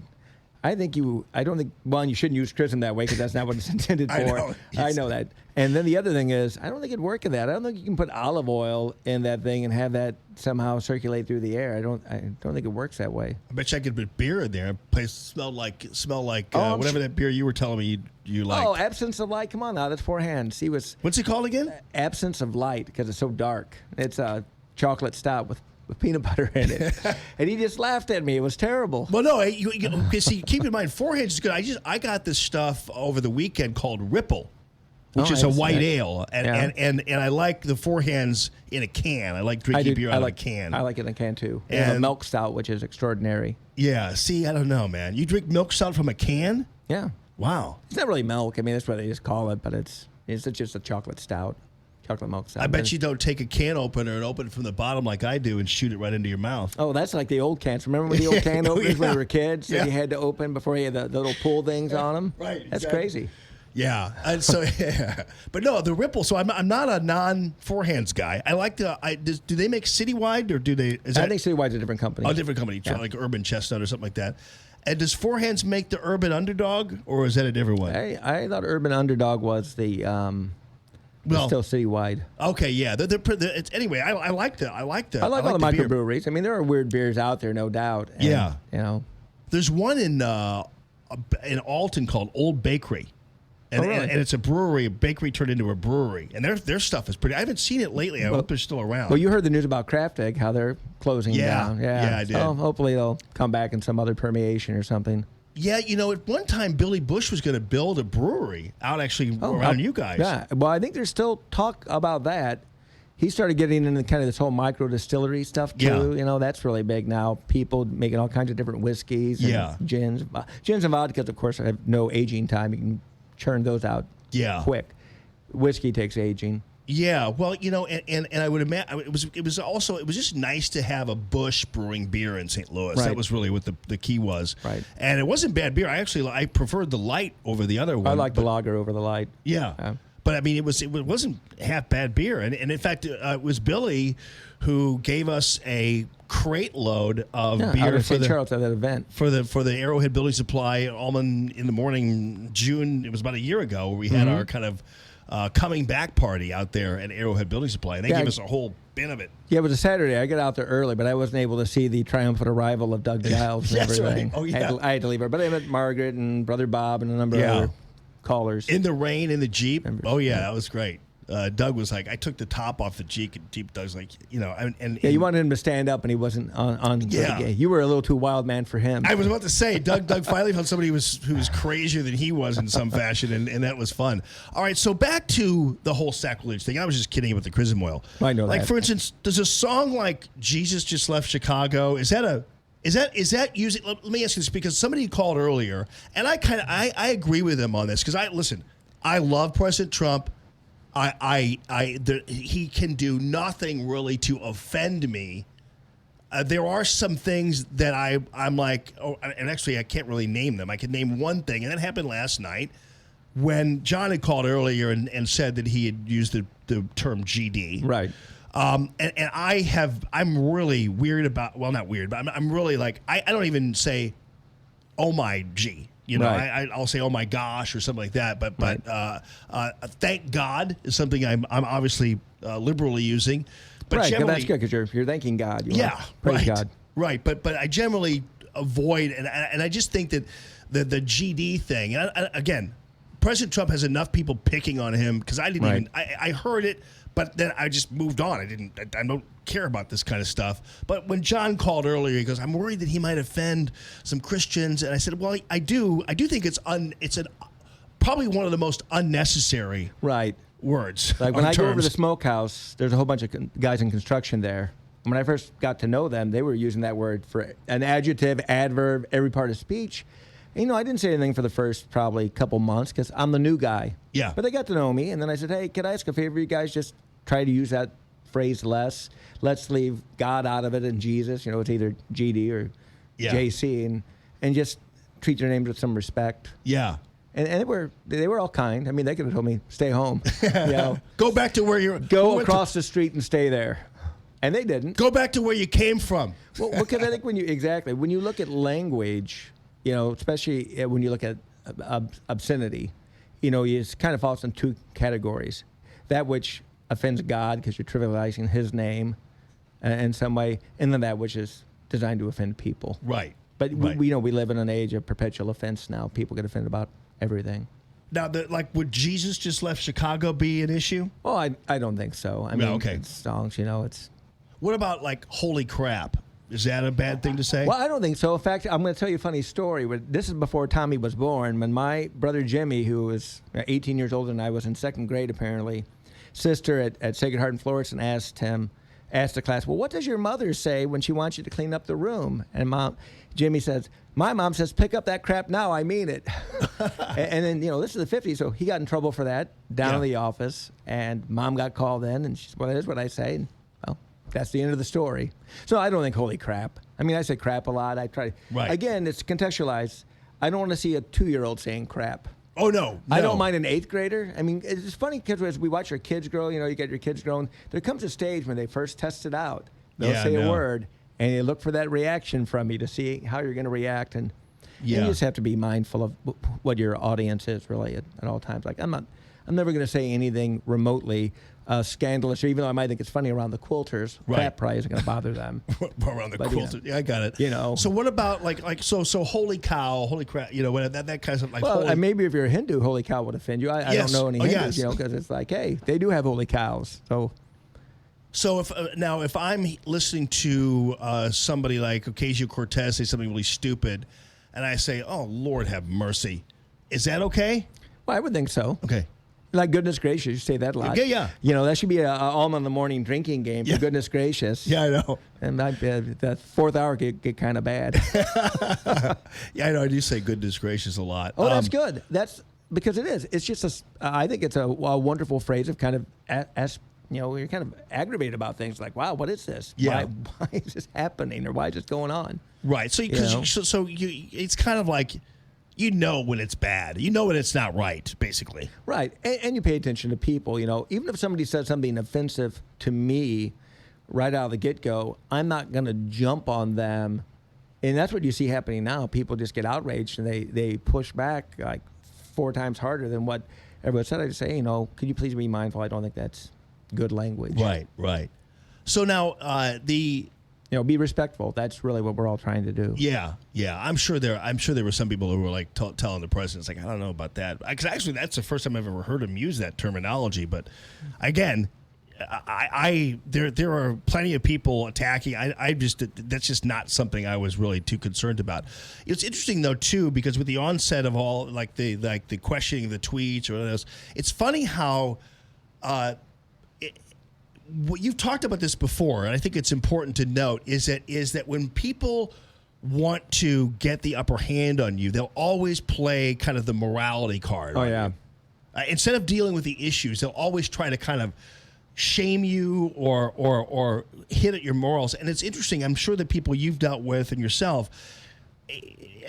don't think, one, you shouldn't use chrism that way because that's not what it's intended for. I know that. And then the other thing is, I don't think it'd work in that. I don't think you can put olive oil in that thing and have that somehow circulate through the air. I don't think it works that way. I bet you I could put beer in there. Place smell like whatever that beer you were telling me you like. Oh, Absence of Light. Come on now, that's forehand. See what's it called again? Absence of Light, because it's so dark. It's a chocolate stout with peanut butter in it. And he just laughed at me. It was terrible. Well, no, see, keep in mind, forehand is good. I got this stuff over the weekend called Ripple, which is a white ale. And I like the forehands in a can. I like drinking beer out of a can. I like it in a can, too. And a milk stout, which is extraordinary. Yeah, see, I don't know, man. You drink milk stout from a can? Yeah. Wow. It's not really milk. I mean, that's what they just call it, but it's just a chocolate stout. Chocolate milk stout. I bet you don't take a can opener and open it from the bottom like I do and shoot it right into your mouth. Oh, that's like the old cans. Remember when the old can openers when we were kids that you had to open before you had the little pull things on them? Right. That's exactly. crazy. Yeah. And so, but no, the Ripple. So I'm not a non-forehands guy. I like do they make Citywide or do they? I think Citywide's a different company. Oh, different company, like Urban Chestnut or something like that. And does Forehands make the Urban Underdog, or is that a different one? I thought Urban Underdog was the still Citywide. Okay, yeah. Anyway, I like that. I like all the microbreweries. I mean, there are weird beers out there, no doubt. And, yeah. You know, there's one in Alton called Old Bakery. And, really? and it's a bakery turned into a brewery. And their stuff is pretty. I haven't seen it lately. I hope they're still around. Well, you heard the news about Kraft Egg, how they're closing down. Yeah, I did. So hopefully they'll come back in some other permeation or something. Yeah, at one time Billy Bush was going to build a brewery out around you guys. Yeah, well, I think there's still talk about that. He started getting into kind of this whole micro distillery stuff too. Yeah. That's really big now. People making all kinds of different whiskeys and gins and vodkas, of course, have no aging time. You can churn those out quick. Whiskey takes aging. Yeah, well, and I would imagine it was just nice to have a Bush brewing beer in St. Louis. Right. That was really what the key was. Right. And it wasn't bad beer. I preferred the light over the other one. I like the lager over the light. Yeah. But I mean, it wasn't half bad beer. And in fact, it was Billy who gave us a crate load of beer for Charles at that event for the Arrowhead Building Supply Allman in the morning, June. It was about a year ago where we had our kind of coming back party out there at Arrowhead Building Supply, and they gave us a whole bin of it. Yeah, it was a Saturday. I got out there early, but I wasn't able to see the triumphant arrival of Doug Giles and everything. Right. Oh, yeah. I had to leave her, but I met Margaret and Brother Bob and a number of other callers. In the rain, in the Jeep. Oh, yeah, that was great. Doug was like, I took the top off the Jeep, and Doug's like, and you wanted him to stand up, and he wasn't on. Yeah, you were a little too wild man for him. I was about to say, Doug finally found somebody who was crazier than he was in some fashion, and that was fun. All right, so back to the whole sacrilege thing. I was just kidding about the chrism oil. I know that. Like, for instance, does a song like "Jesus Just Left Chicago" is that using? Let me ask you this, because somebody called earlier, and I agree with them on this, because I love President Trump. He can do nothing really to offend me. There are some things that I'm like, and actually I can't really name them. I can name one thing, and that happened last night when John had called earlier and said that he had used the term GD. Right. And I'm really weird about, well, not weird, but I'm really like, I don't even say, oh my G. Right. I'll say, oh my gosh, or something like that. But thank God is something I'm obviously liberally using. But right, that's good because you're thanking God. Praise God. Right, but I generally avoid, and I just think that the GD thing, and again, President Trump has enough people picking on him because I didn't even I heard it, but then I just moved on. I don't care about this kind of stuff. But when John called earlier, he goes, "I'm worried that he might offend some Christians," and I said, "Well, I do think it's probably one of the most unnecessary words." Like when I go over to the smokehouse, there's a whole bunch of guys in construction there. When I first got to know them, they were using that word for an adjective, adverb, every part of speech. And, I didn't say anything for the first probably couple months because I'm the new guy. Yeah. But they got to know me, and then I said, "Hey, can I ask a favor? You guys just try to use that phrase less. Let's leave God out of it and Jesus. It's either GD or JC, and just treat your names with some respect." Yeah. And they were all kind. I mean, they could have told me, "Stay home." Go back to where you're. Go across the street and stay there. And they didn't. Go back to where you came from. Well, because I think when you look at language, especially when you look at obscenity, it kind of falls in two categories: that which offends God because you're trivializing His name in some way, and then that which is designed to offend people. Right. But we live in an age of perpetual offense now. People get offended about everything. Now, would Jesus just left Chicago be an issue? Oh, I don't think so. I mean, it's songs, it's. What about holy crap? Is that a bad thing to say? Well, I don't think so. In fact, I'm going to tell you a funny story. This is before Tommy was born. When my brother Jimmy, who was 18 years older than I was in second grade apparently, sister at Sacred Heart in Florissant asked the class, "Well, what does your mother say when she wants you to clean up the room?" And Jimmy says, "My mom says, pick up that crap now, I mean it." and then, this is the 50s, so he got in trouble for that down in the office, and Mom got called in, and she said, "Well, that is what I say." And, well, that's the end of the story. So I don't think holy crap. I mean, I say crap a lot. I try. Right. Again, it's contextualized. I don't want to see a 2-year-old saying crap. Oh, no. I don't mind an 8th grader. I mean, it's funny because as we watch our kids grow, you get your kids growing, there comes a stage when they first test it out. They'll say a word, and they look for that reaction from you to see how you're going to react. And you just have to be mindful of what your audience is really at all times. Like, I'm never going to say anything remotely scandalous, or even though I might think it's funny around the quilters, that probably isn't going to bother them. Around the quilters, I got it. So what about so holy cow, holy crap, that kind of stuff. Well, maybe if you're a Hindu, holy cow would offend you. I don't know any Hindus, because it's like, hey, they do have holy cows. So if I'm listening to somebody like Ocasio-Cortez say something really stupid, and I say, "Oh, Lord have mercy," is that okay? Well, I would think so. Okay. Like, goodness gracious, you say that a lot. Yeah. That should be a Allman in the morning drinking game. For goodness gracious. Yeah, I know. And the 4th hour get kind of bad. Yeah, I know. I do say goodness gracious a lot. Oh, that's good. That's because it is. It's just I think it's a wonderful phrase of kind of you're kind of aggravated about things like, wow, what is this? Yeah. Why is this happening, or why is this going on? Right. So it's kind of like, when it's bad, when it's not right, basically. Right. And you pay attention to people. Even if somebody says something offensive to me right out of the get-go, I'm not going to jump on them. And that's what you see happening now. People just get outraged, and they push back like 4 times harder than what everyone said. I just say, could you please be mindful? I don't think that's good language. Right. So now be respectful. That's really what we're all trying to do. Yeah. I'm sure there were some people who were like telling the president, like, I don't know about that. Because actually, that's the first time I've ever heard him use that terminology. But again, there are plenty of people attacking. That's just not something I was really too concerned about. It's interesting though too, because with the onset of all the questioning of the tweets or whatever else, it's funny how. You've talked about this before, and I think it's important to note is that when people want to get the upper hand on you, they'll always play kind of the morality card. Oh, yeah. Instead of dealing with the issues, they'll always try to kind of shame you or hit at your morals. And it's interesting. I'm sure the people you've dealt with and yourself,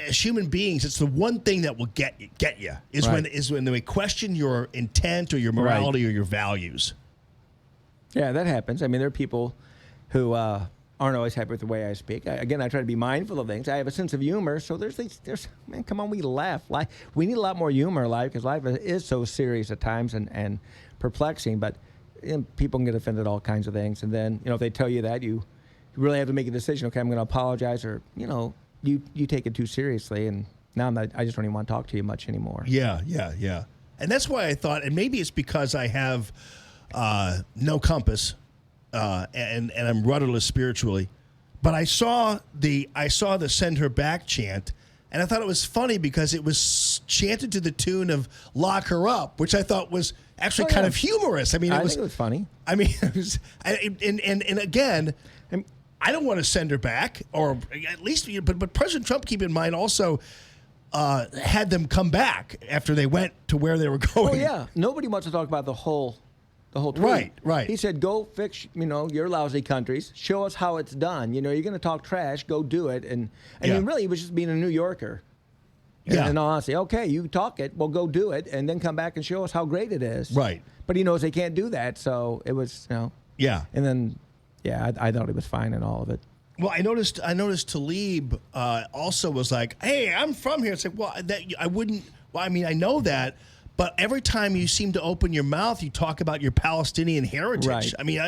as human beings, it's the one thing that will get you is when they question your intent or your morality or your values. Yeah, that happens. I mean, there are people who aren't always happy with the way I speak. I try to be mindful of things. I have a sense of humor, so there's come on, we laugh. We need a lot more humor in life because life is so serious at times and perplexing, but people can get offended at all kinds of things. And then, if they tell you that, you really have to make a decision. Okay, I'm going to apologize, or, you take it too seriously, and now I just don't even want to talk to you much anymore. Yeah. And that's why I thought, and maybe it's because I have no compass and I'm rudderless spiritually, but I saw the send her back chant, and I thought it was funny because it was chanted to the tune of "Lock Her Up," which I thought was actually kind of humorous. I mean, I think it was funny. I mean, it was, and again, I don't want to send her back, or at least, but President Trump, keep in mind, also had them come back after they went to where they were going. Oh yeah, nobody wants to talk about the whole tweet. Right. He said, "Go fix, your lousy countries. Show us how it's done. You're going to talk trash. Go do it." And I mean, really, he was just being a New Yorker. Yeah. And honestly, okay, you talk it, well, go do it, and then come back and show us how great it is. Right. But he knows they can't do that, so it was, Yeah. And then, I thought he was fine in all of it. Well, I noticed Talib also was like, "Hey, I'm from here." It's like, well, I wouldn't. Well, I mean, I know that, but every time you seem to open your mouth, you talk about your Palestinian heritage. Right. I mean,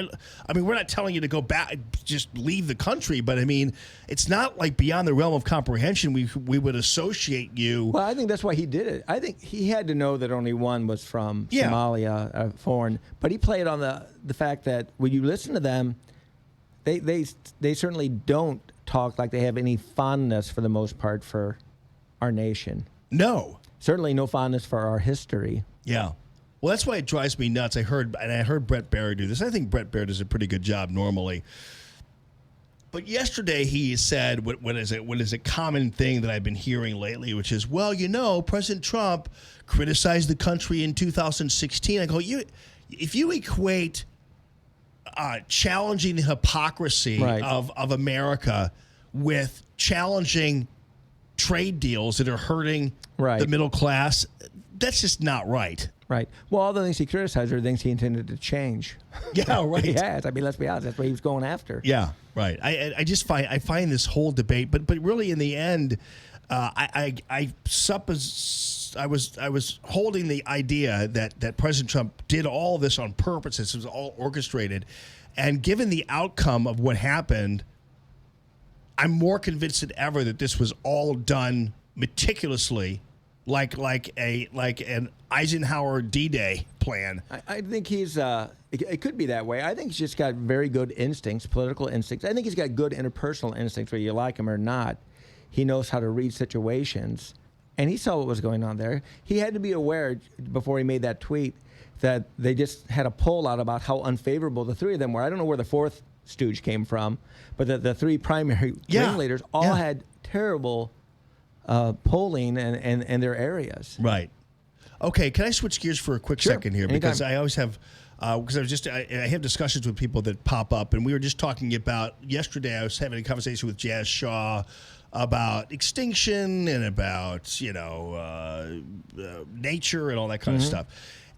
we're not telling you to go back, just leave the country, but I mean, it's not like beyond the realm of comprehension. We would associate you. Well, I think that's why he did it. I think he had to know that only one was from Somalia, foreign. But he played on the fact that when you listen to them, they certainly don't talk like they have any fondness for the most part for our nation. No. Certainly no fondness for our history. Yeah. Well, that's why it drives me nuts. I heard Brett Baer do this. I think Brett Baer does a pretty good job normally. But yesterday he said what is a common thing that I've been hearing lately, which is, well, President Trump criticized the country in 2016. I go, if you equate challenging the hypocrisy of America with challenging trade deals that are hurting the middle class, that's just not right. Right. Well, all the things he criticized are things he intended to change. Yeah, right. He has. I mean, let's be honest. That's what he was going after. Yeah, right. I just find this whole debate, but really in the end, I was holding the idea that President Trump did all this on purpose. This was all orchestrated, and given the outcome of what happened, I'm more convinced than ever that this was all done meticulously, like an Eisenhower D-Day plan. I think he's. It could be that way. I think he's just got very good instincts, political instincts. I think he's got good interpersonal instincts, whether you like him or not. He knows how to read situations, and he saw what was going on there. He had to be aware before he made that tweet that they just had a poll out about how unfavorable the three of them were. I don't know where the fourth stooge came from, but the three primary ringleaders all had terrible polling and their areas. Right. Okay, can I switch gears for a quick second here? Because I always have, because I have discussions with people that pop up, and we were just talking about, yesterday I was having a conversation with Jazz Shaw about extinction and about, nature and all that kind of stuff.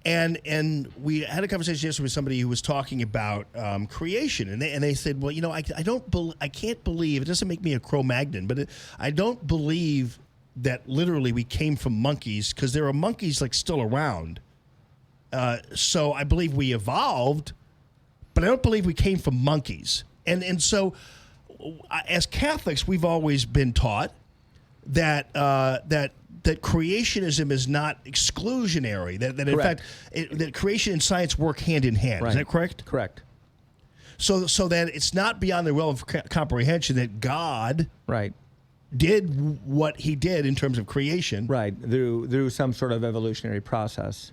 And we had a conversation yesterday with somebody who was talking about creation, and they said, well, I can't believe, it doesn't make me a Cro-Magnon, but I don't believe that literally we came from monkeys, because there are monkeys still around. So I believe we evolved, but I don't believe we came from monkeys. And so as Catholics, we've always been taught that creationism is not exclusionary. That in fact, that creation and science work hand in hand. Is that correct? Correct. So that it's not beyond the realm of comprehension that God did what he did in terms of creation. Right, through some sort of evolutionary process.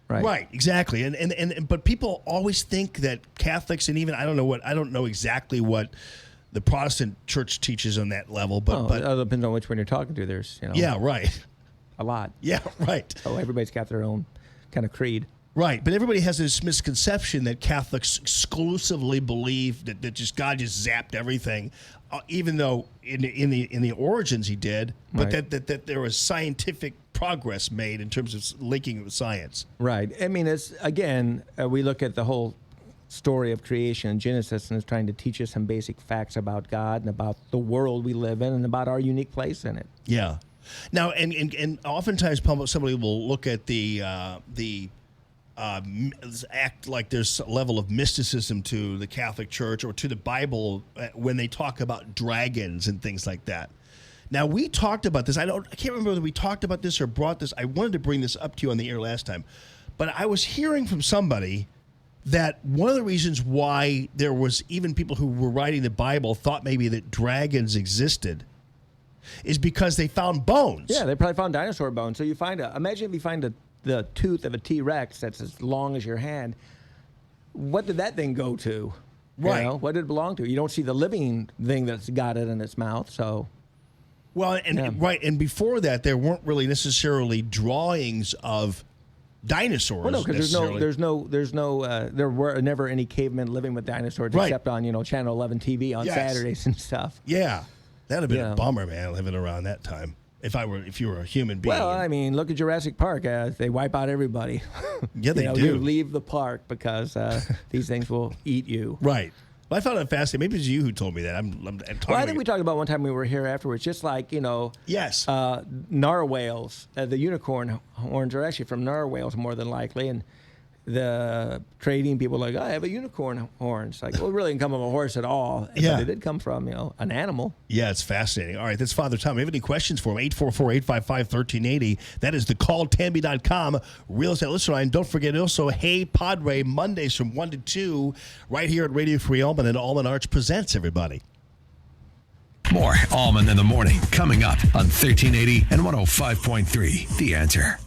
Right, exactly. And but people always think that Catholics, and even I don't know exactly what the Protestant church teaches on that level, but it depends on which one you're talking to. There's a lot. Yeah, right. So everybody's got their own kind of creed. Right, but everybody has this misconception that Catholics exclusively believe that God just zapped everything, even though in the origins he did, but that there was scientific progress made in terms of linking it with science. Right. I mean, it's again, we look at the whole story of creation in Genesis, and it's trying to teach us some basic facts about God and about the world we live in and about our unique place in it. Yeah. Now, and oftentimes somebody will look at the act like there's a level of mysticism to the Catholic Church or to the Bible when they talk about dragons and things like that. Now, we talked about this. I can't remember whether we talked about this or brought this. I wanted to bring this up to you on the air last time. But I was hearing from somebody that one of the reasons why there was even people who were writing the Bible thought maybe that dragons existed is because they found bones. Yeah, they probably found dinosaur bones. So you imagine if you find the tooth of a T-Rex that's as long as your hand. What did that thing go to? Right. You know, what did it belong to? You don't see the living thing that's got it in its mouth, so... Well, and before that, there weren't really necessarily drawings of dinosaurs. Well, no, because there were never any cavemen living with dinosaurs except on Channel 11 TV on Saturdays and stuff. Yeah, that'd have been a bummer, man, living around that time. If you were a human being. Well, I mean, look at Jurassic Park. They wipe out everybody. Yeah, they do. You leave the park because these things will eat you. Right. Well, I found it fascinating. Maybe it was you who told me that. I think we talked about one time we were here afterwards, just like, yes, narwhals. The unicorn horns are actually from narwhals more than likely. And the trading people are like, I have a unicorn horn. It's like, well, it really didn't come from a horse at all. Yeah. But it did come from, an animal. Yeah, it's fascinating. All right, that's Father Tom. If you have any questions for him, 844-855-1380. That is the calltammy.com real estate listener line. Don't forget also, Hey Padre, Mondays from 1 to 2, right here at Radio Free Allman, and Allman Arts presents, everybody. More Allman in the Morning coming up on 1380 and 105.3. The Answer.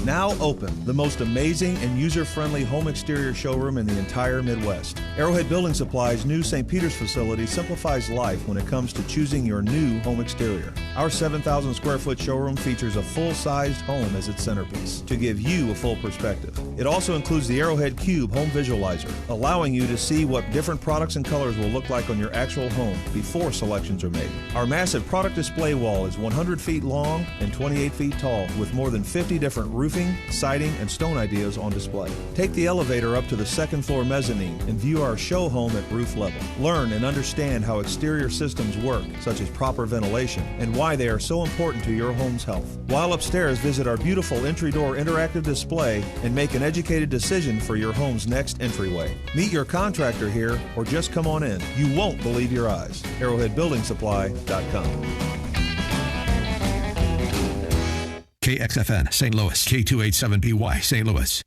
Now open, the most amazing and user-friendly home exterior showroom in the entire Midwest. Arrowhead Building Supply's new St. Peter's facility simplifies life when it comes to choosing your new home exterior. Our 7,000 square foot showroom features a full-sized home as its centerpiece to give you a full perspective. It also includes the Arrowhead Cube home visualizer, allowing you to see what different products and colors will look like on your actual home before selections are made. Our massive product display wall is 100 feet long and 28 feet tall with more than 50 different roofing, siding, and stone ideas on display. Take the elevator up to the second floor mezzanine and view our show home at roof level. Learn and understand how exterior systems work, such as proper ventilation, and why they are so important to your home's health. While upstairs, visit our beautiful entry door interactive display and make an educated decision for your home's next entryway. Meet your contractor here or just come on in. You won't believe your eyes. ArrowheadBuildingSupply.com. KXFN St. Louis, K287BY St. Louis.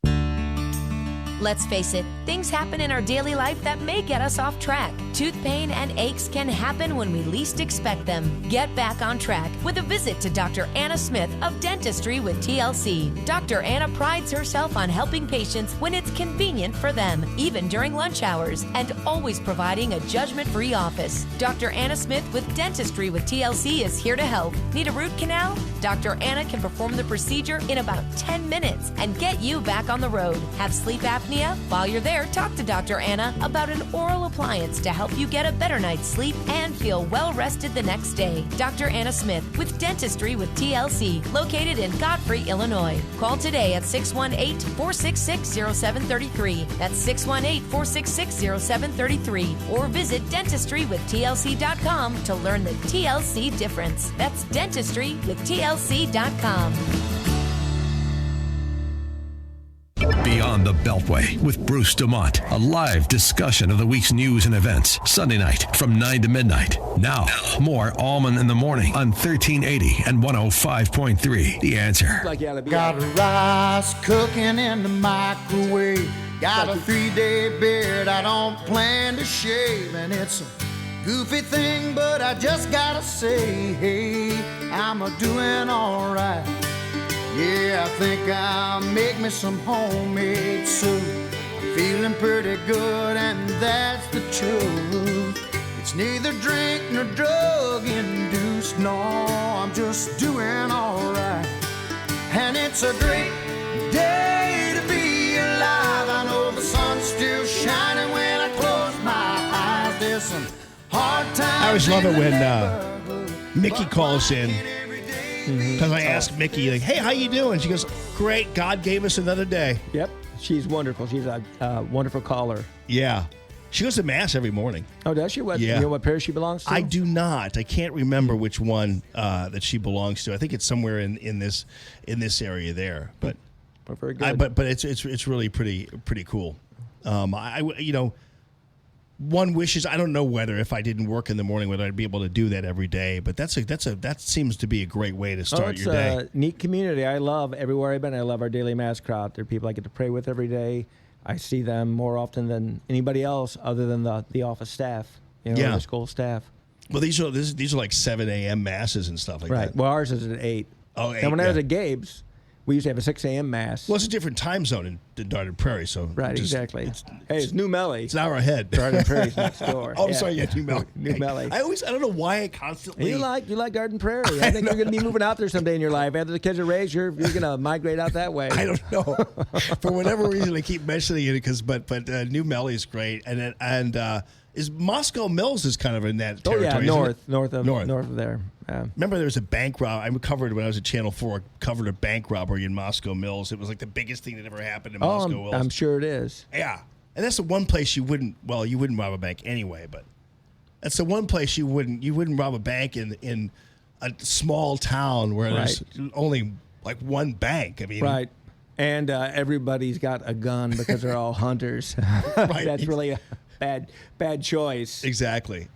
Let's face it, things happen in our daily life that may get us off track. Tooth pain and aches can happen when we least expect them. Get back on track with a visit to Dr. Anna Smith of Dentistry with TLC. Dr. Anna prides herself on helping patients when it's convenient for them, even during lunch hours, and always providing a judgment-free office. Dr. Anna Smith with Dentistry with TLC is here to help. Need a root canal? Dr. Anna can perform the procedure in about 10 minutes and get you back on the road. Have sleep apnea? While you're there, talk to Dr. Anna about an oral appliance to help you get a better night's sleep and feel well rested the next day. Dr. Anna Smith with Dentistry with TLC, located in Godfrey, Illinois. Call today at 618-466-0733. That's 618-466-0733. Or visit dentistrywithtlc.com to learn the TLC difference. That's dentistrywithtlc.com. Beyond the Beltway with Bruce Dumont. A live discussion of the week's news and events. Sunday night from 9 to midnight. Now, more Allman in the Morning on 1380 and 105.3. The Answer. Got rice cooking in the microwave. Got a 3-day beard I don't plan to shave. And it's a goofy thing, but I just gotta say, hey, I'm a-doing all right. Yeah, I think I'll make me some homemade soup. I'm feeling pretty good, and that's the truth. It's neither drink nor drug induced. No, I'm just doing all right. And it's a great day to be alive. I know the sun's still shining when I close my eyes. There's some hard times. I always love it when Mickey calls in. Because I asked Mickey, like, hey, how you doing? She goes, great. God gave us another day. Yep. She's wonderful. She's a wonderful caller. Yeah. She goes to Mass every morning. Oh, does she? Yeah. You know what parish she belongs to? I do not. I can't remember which one that she belongs to. I think it's somewhere in this area there. But very good. But it's really pretty cool. one wishes. I don't know whether if I didn't work in the morning, whether I'd be able to do that every day. But that seems to be a great way to start your day. It's a neat community. I love everywhere I've been. I love our daily mass crowd. There are people I get to pray with every day. I see them more often than anybody else, other than the office staff. The school staff. Well, these are like 7 a.m. masses and stuff like that. Right. Well, ours is at 8. Oh, 8. And when I was at Gabe's, we used to have a 6 a.m. mass. Well, it's a different time zone in Darden Prairie, so right, exactly. It's New Melly. It's an hour ahead. Darden Prairie's next door. Oh, I'm sorry, New Melly. New Melly. I don't know why I constantly. You like Darden Prairie. I think you're going to be moving out there someday in your life. After the kids are raised, you're going to migrate out that way. I don't know. For whatever reason, I keep mentioning it but New Melly is great, and is Moscow Mills is kind of in that territory. Oh yeah, north of there. Remember, there was a bank robbery. I covered when I was at Channel 4. Covered a bank robbery in Moscow Mills. It was like the biggest thing that ever happened in Moscow Mills. I'm sure it is. Yeah, and that's the one place you wouldn't rob a bank anyway. But that's the one place you wouldn't rob a bank in a small town where there's only like one bank. I mean, right. And everybody's got a gun because they're all hunters. Right. That's really a bad choice. Exactly.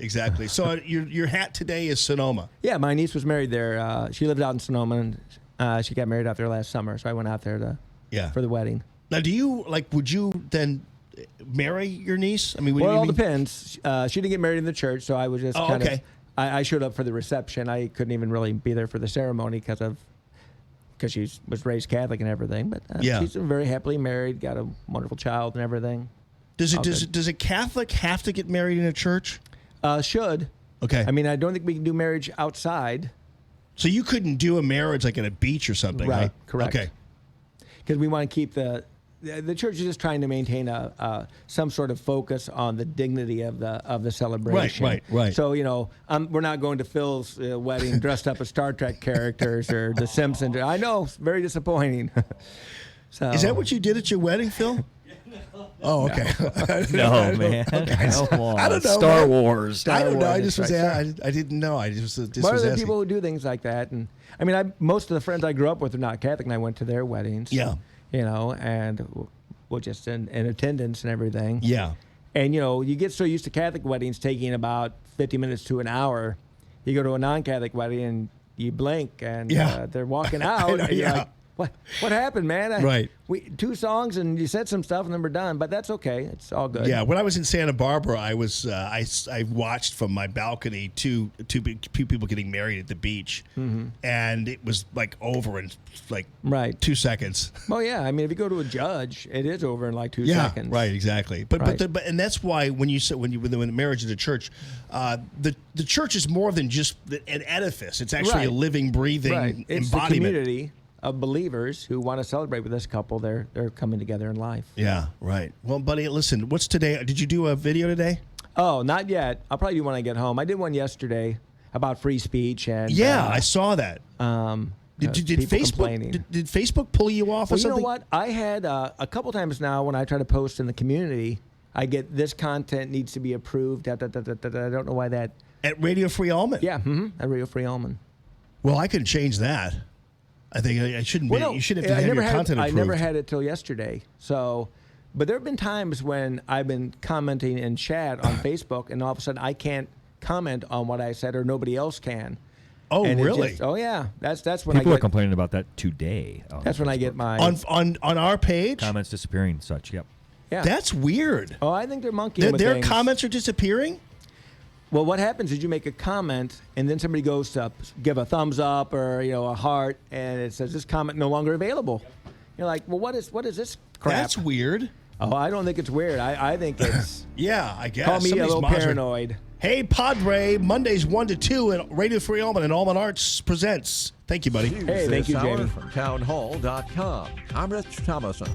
So your hat today is Sonoma. Yeah, my niece was married there. She lived out in Sonoma, and she got married out there last summer. So I went out there for the wedding. Now, would you then marry your niece? I mean, it all depends. She didn't get married in the church, so I was just I showed up for the reception. I couldn't even really be there for the ceremony because she was raised Catholic and everything. But she's very happily married, got a wonderful child and everything. Does a Catholic have to get married in a church? Should. Okay. I mean, I don't think we can do marriage outside. So you couldn't do a marriage like at a beach or something, right? Huh? Correct. Okay. Because we want to keep the church is just trying to maintain some sort of focus on the dignity of the celebration. Right. So we're not going to Phil's wedding dressed up as Star Trek characters or The Simpsons. I know, it's very disappointing. So is that what you did at your wedding, Phil? Oh, okay. No, man. Okay. Come on. I don't know. Star Wars. I don't know. I just was. I didn't know. I just was. But there are people who do things like that, and I mean, most of the friends I grew up with are not Catholic, and I went to their weddings. Yeah. And we're just in attendance and everything. Yeah. And you get so used to Catholic weddings taking about 50 minutes to an hour. You go to a non-Catholic wedding and you blink, and they're walking out, and you're like, What happened, man? Right. 2 songs and you said some stuff and then we're done, but that's okay. It's all good. Yeah. When I was in Santa Barbara, I was I watched from my balcony two people getting married at the beach, and it was like over in like 2 seconds. Oh yeah. I mean, if you go to a judge, it is over in like 2 seconds. Right. Exactly. But and that's why when the marriage is a church, the church is more than just an edifice. It's actually a living, breathing It's embodiment. The community of believers who want to celebrate with this couple. They're coming together in life. Yeah, right. Well, buddy, listen, what's today? Did you do a video today? Oh, not yet. I'll probably do when I get home. I did one yesterday about free speech. And I saw that. Did Facebook pull you off or something? You know what? I had a couple times now when I try to post in the community, I get this content needs to be approved. I don't know why that. At Radio Free Allman? Yeah, at Radio Free Allman. Well, I could change that. I think I shouldn't be. You shouldn't have to have your content approved. I never had it till yesterday. So, but there have been times when I've been commenting in chat on Facebook, and all of a sudden I can't comment on what I said, or nobody else can. Oh, and really? Yeah. That's when people are complaining about that today. That's when I get my on our page comments disappearing and such. Yep. Yeah. That's weird. Oh, I think they're monkeying with their things. comments are disappearing. Well, what happens is you make a comment, and then somebody goes to give a thumbs up or a heart, and it says this comment no longer available. You're like, well, what is this crap? That's weird. Oh, I don't think it's weird. I think it's I guess. Call me a little paranoid. Hey, Padre, Mondays 1 to 2 at Radio Free Allman and Allman Arts presents. Thank you, buddy. Hey, thank you, Jamie. From townhall.com. I'm Rich Thomason.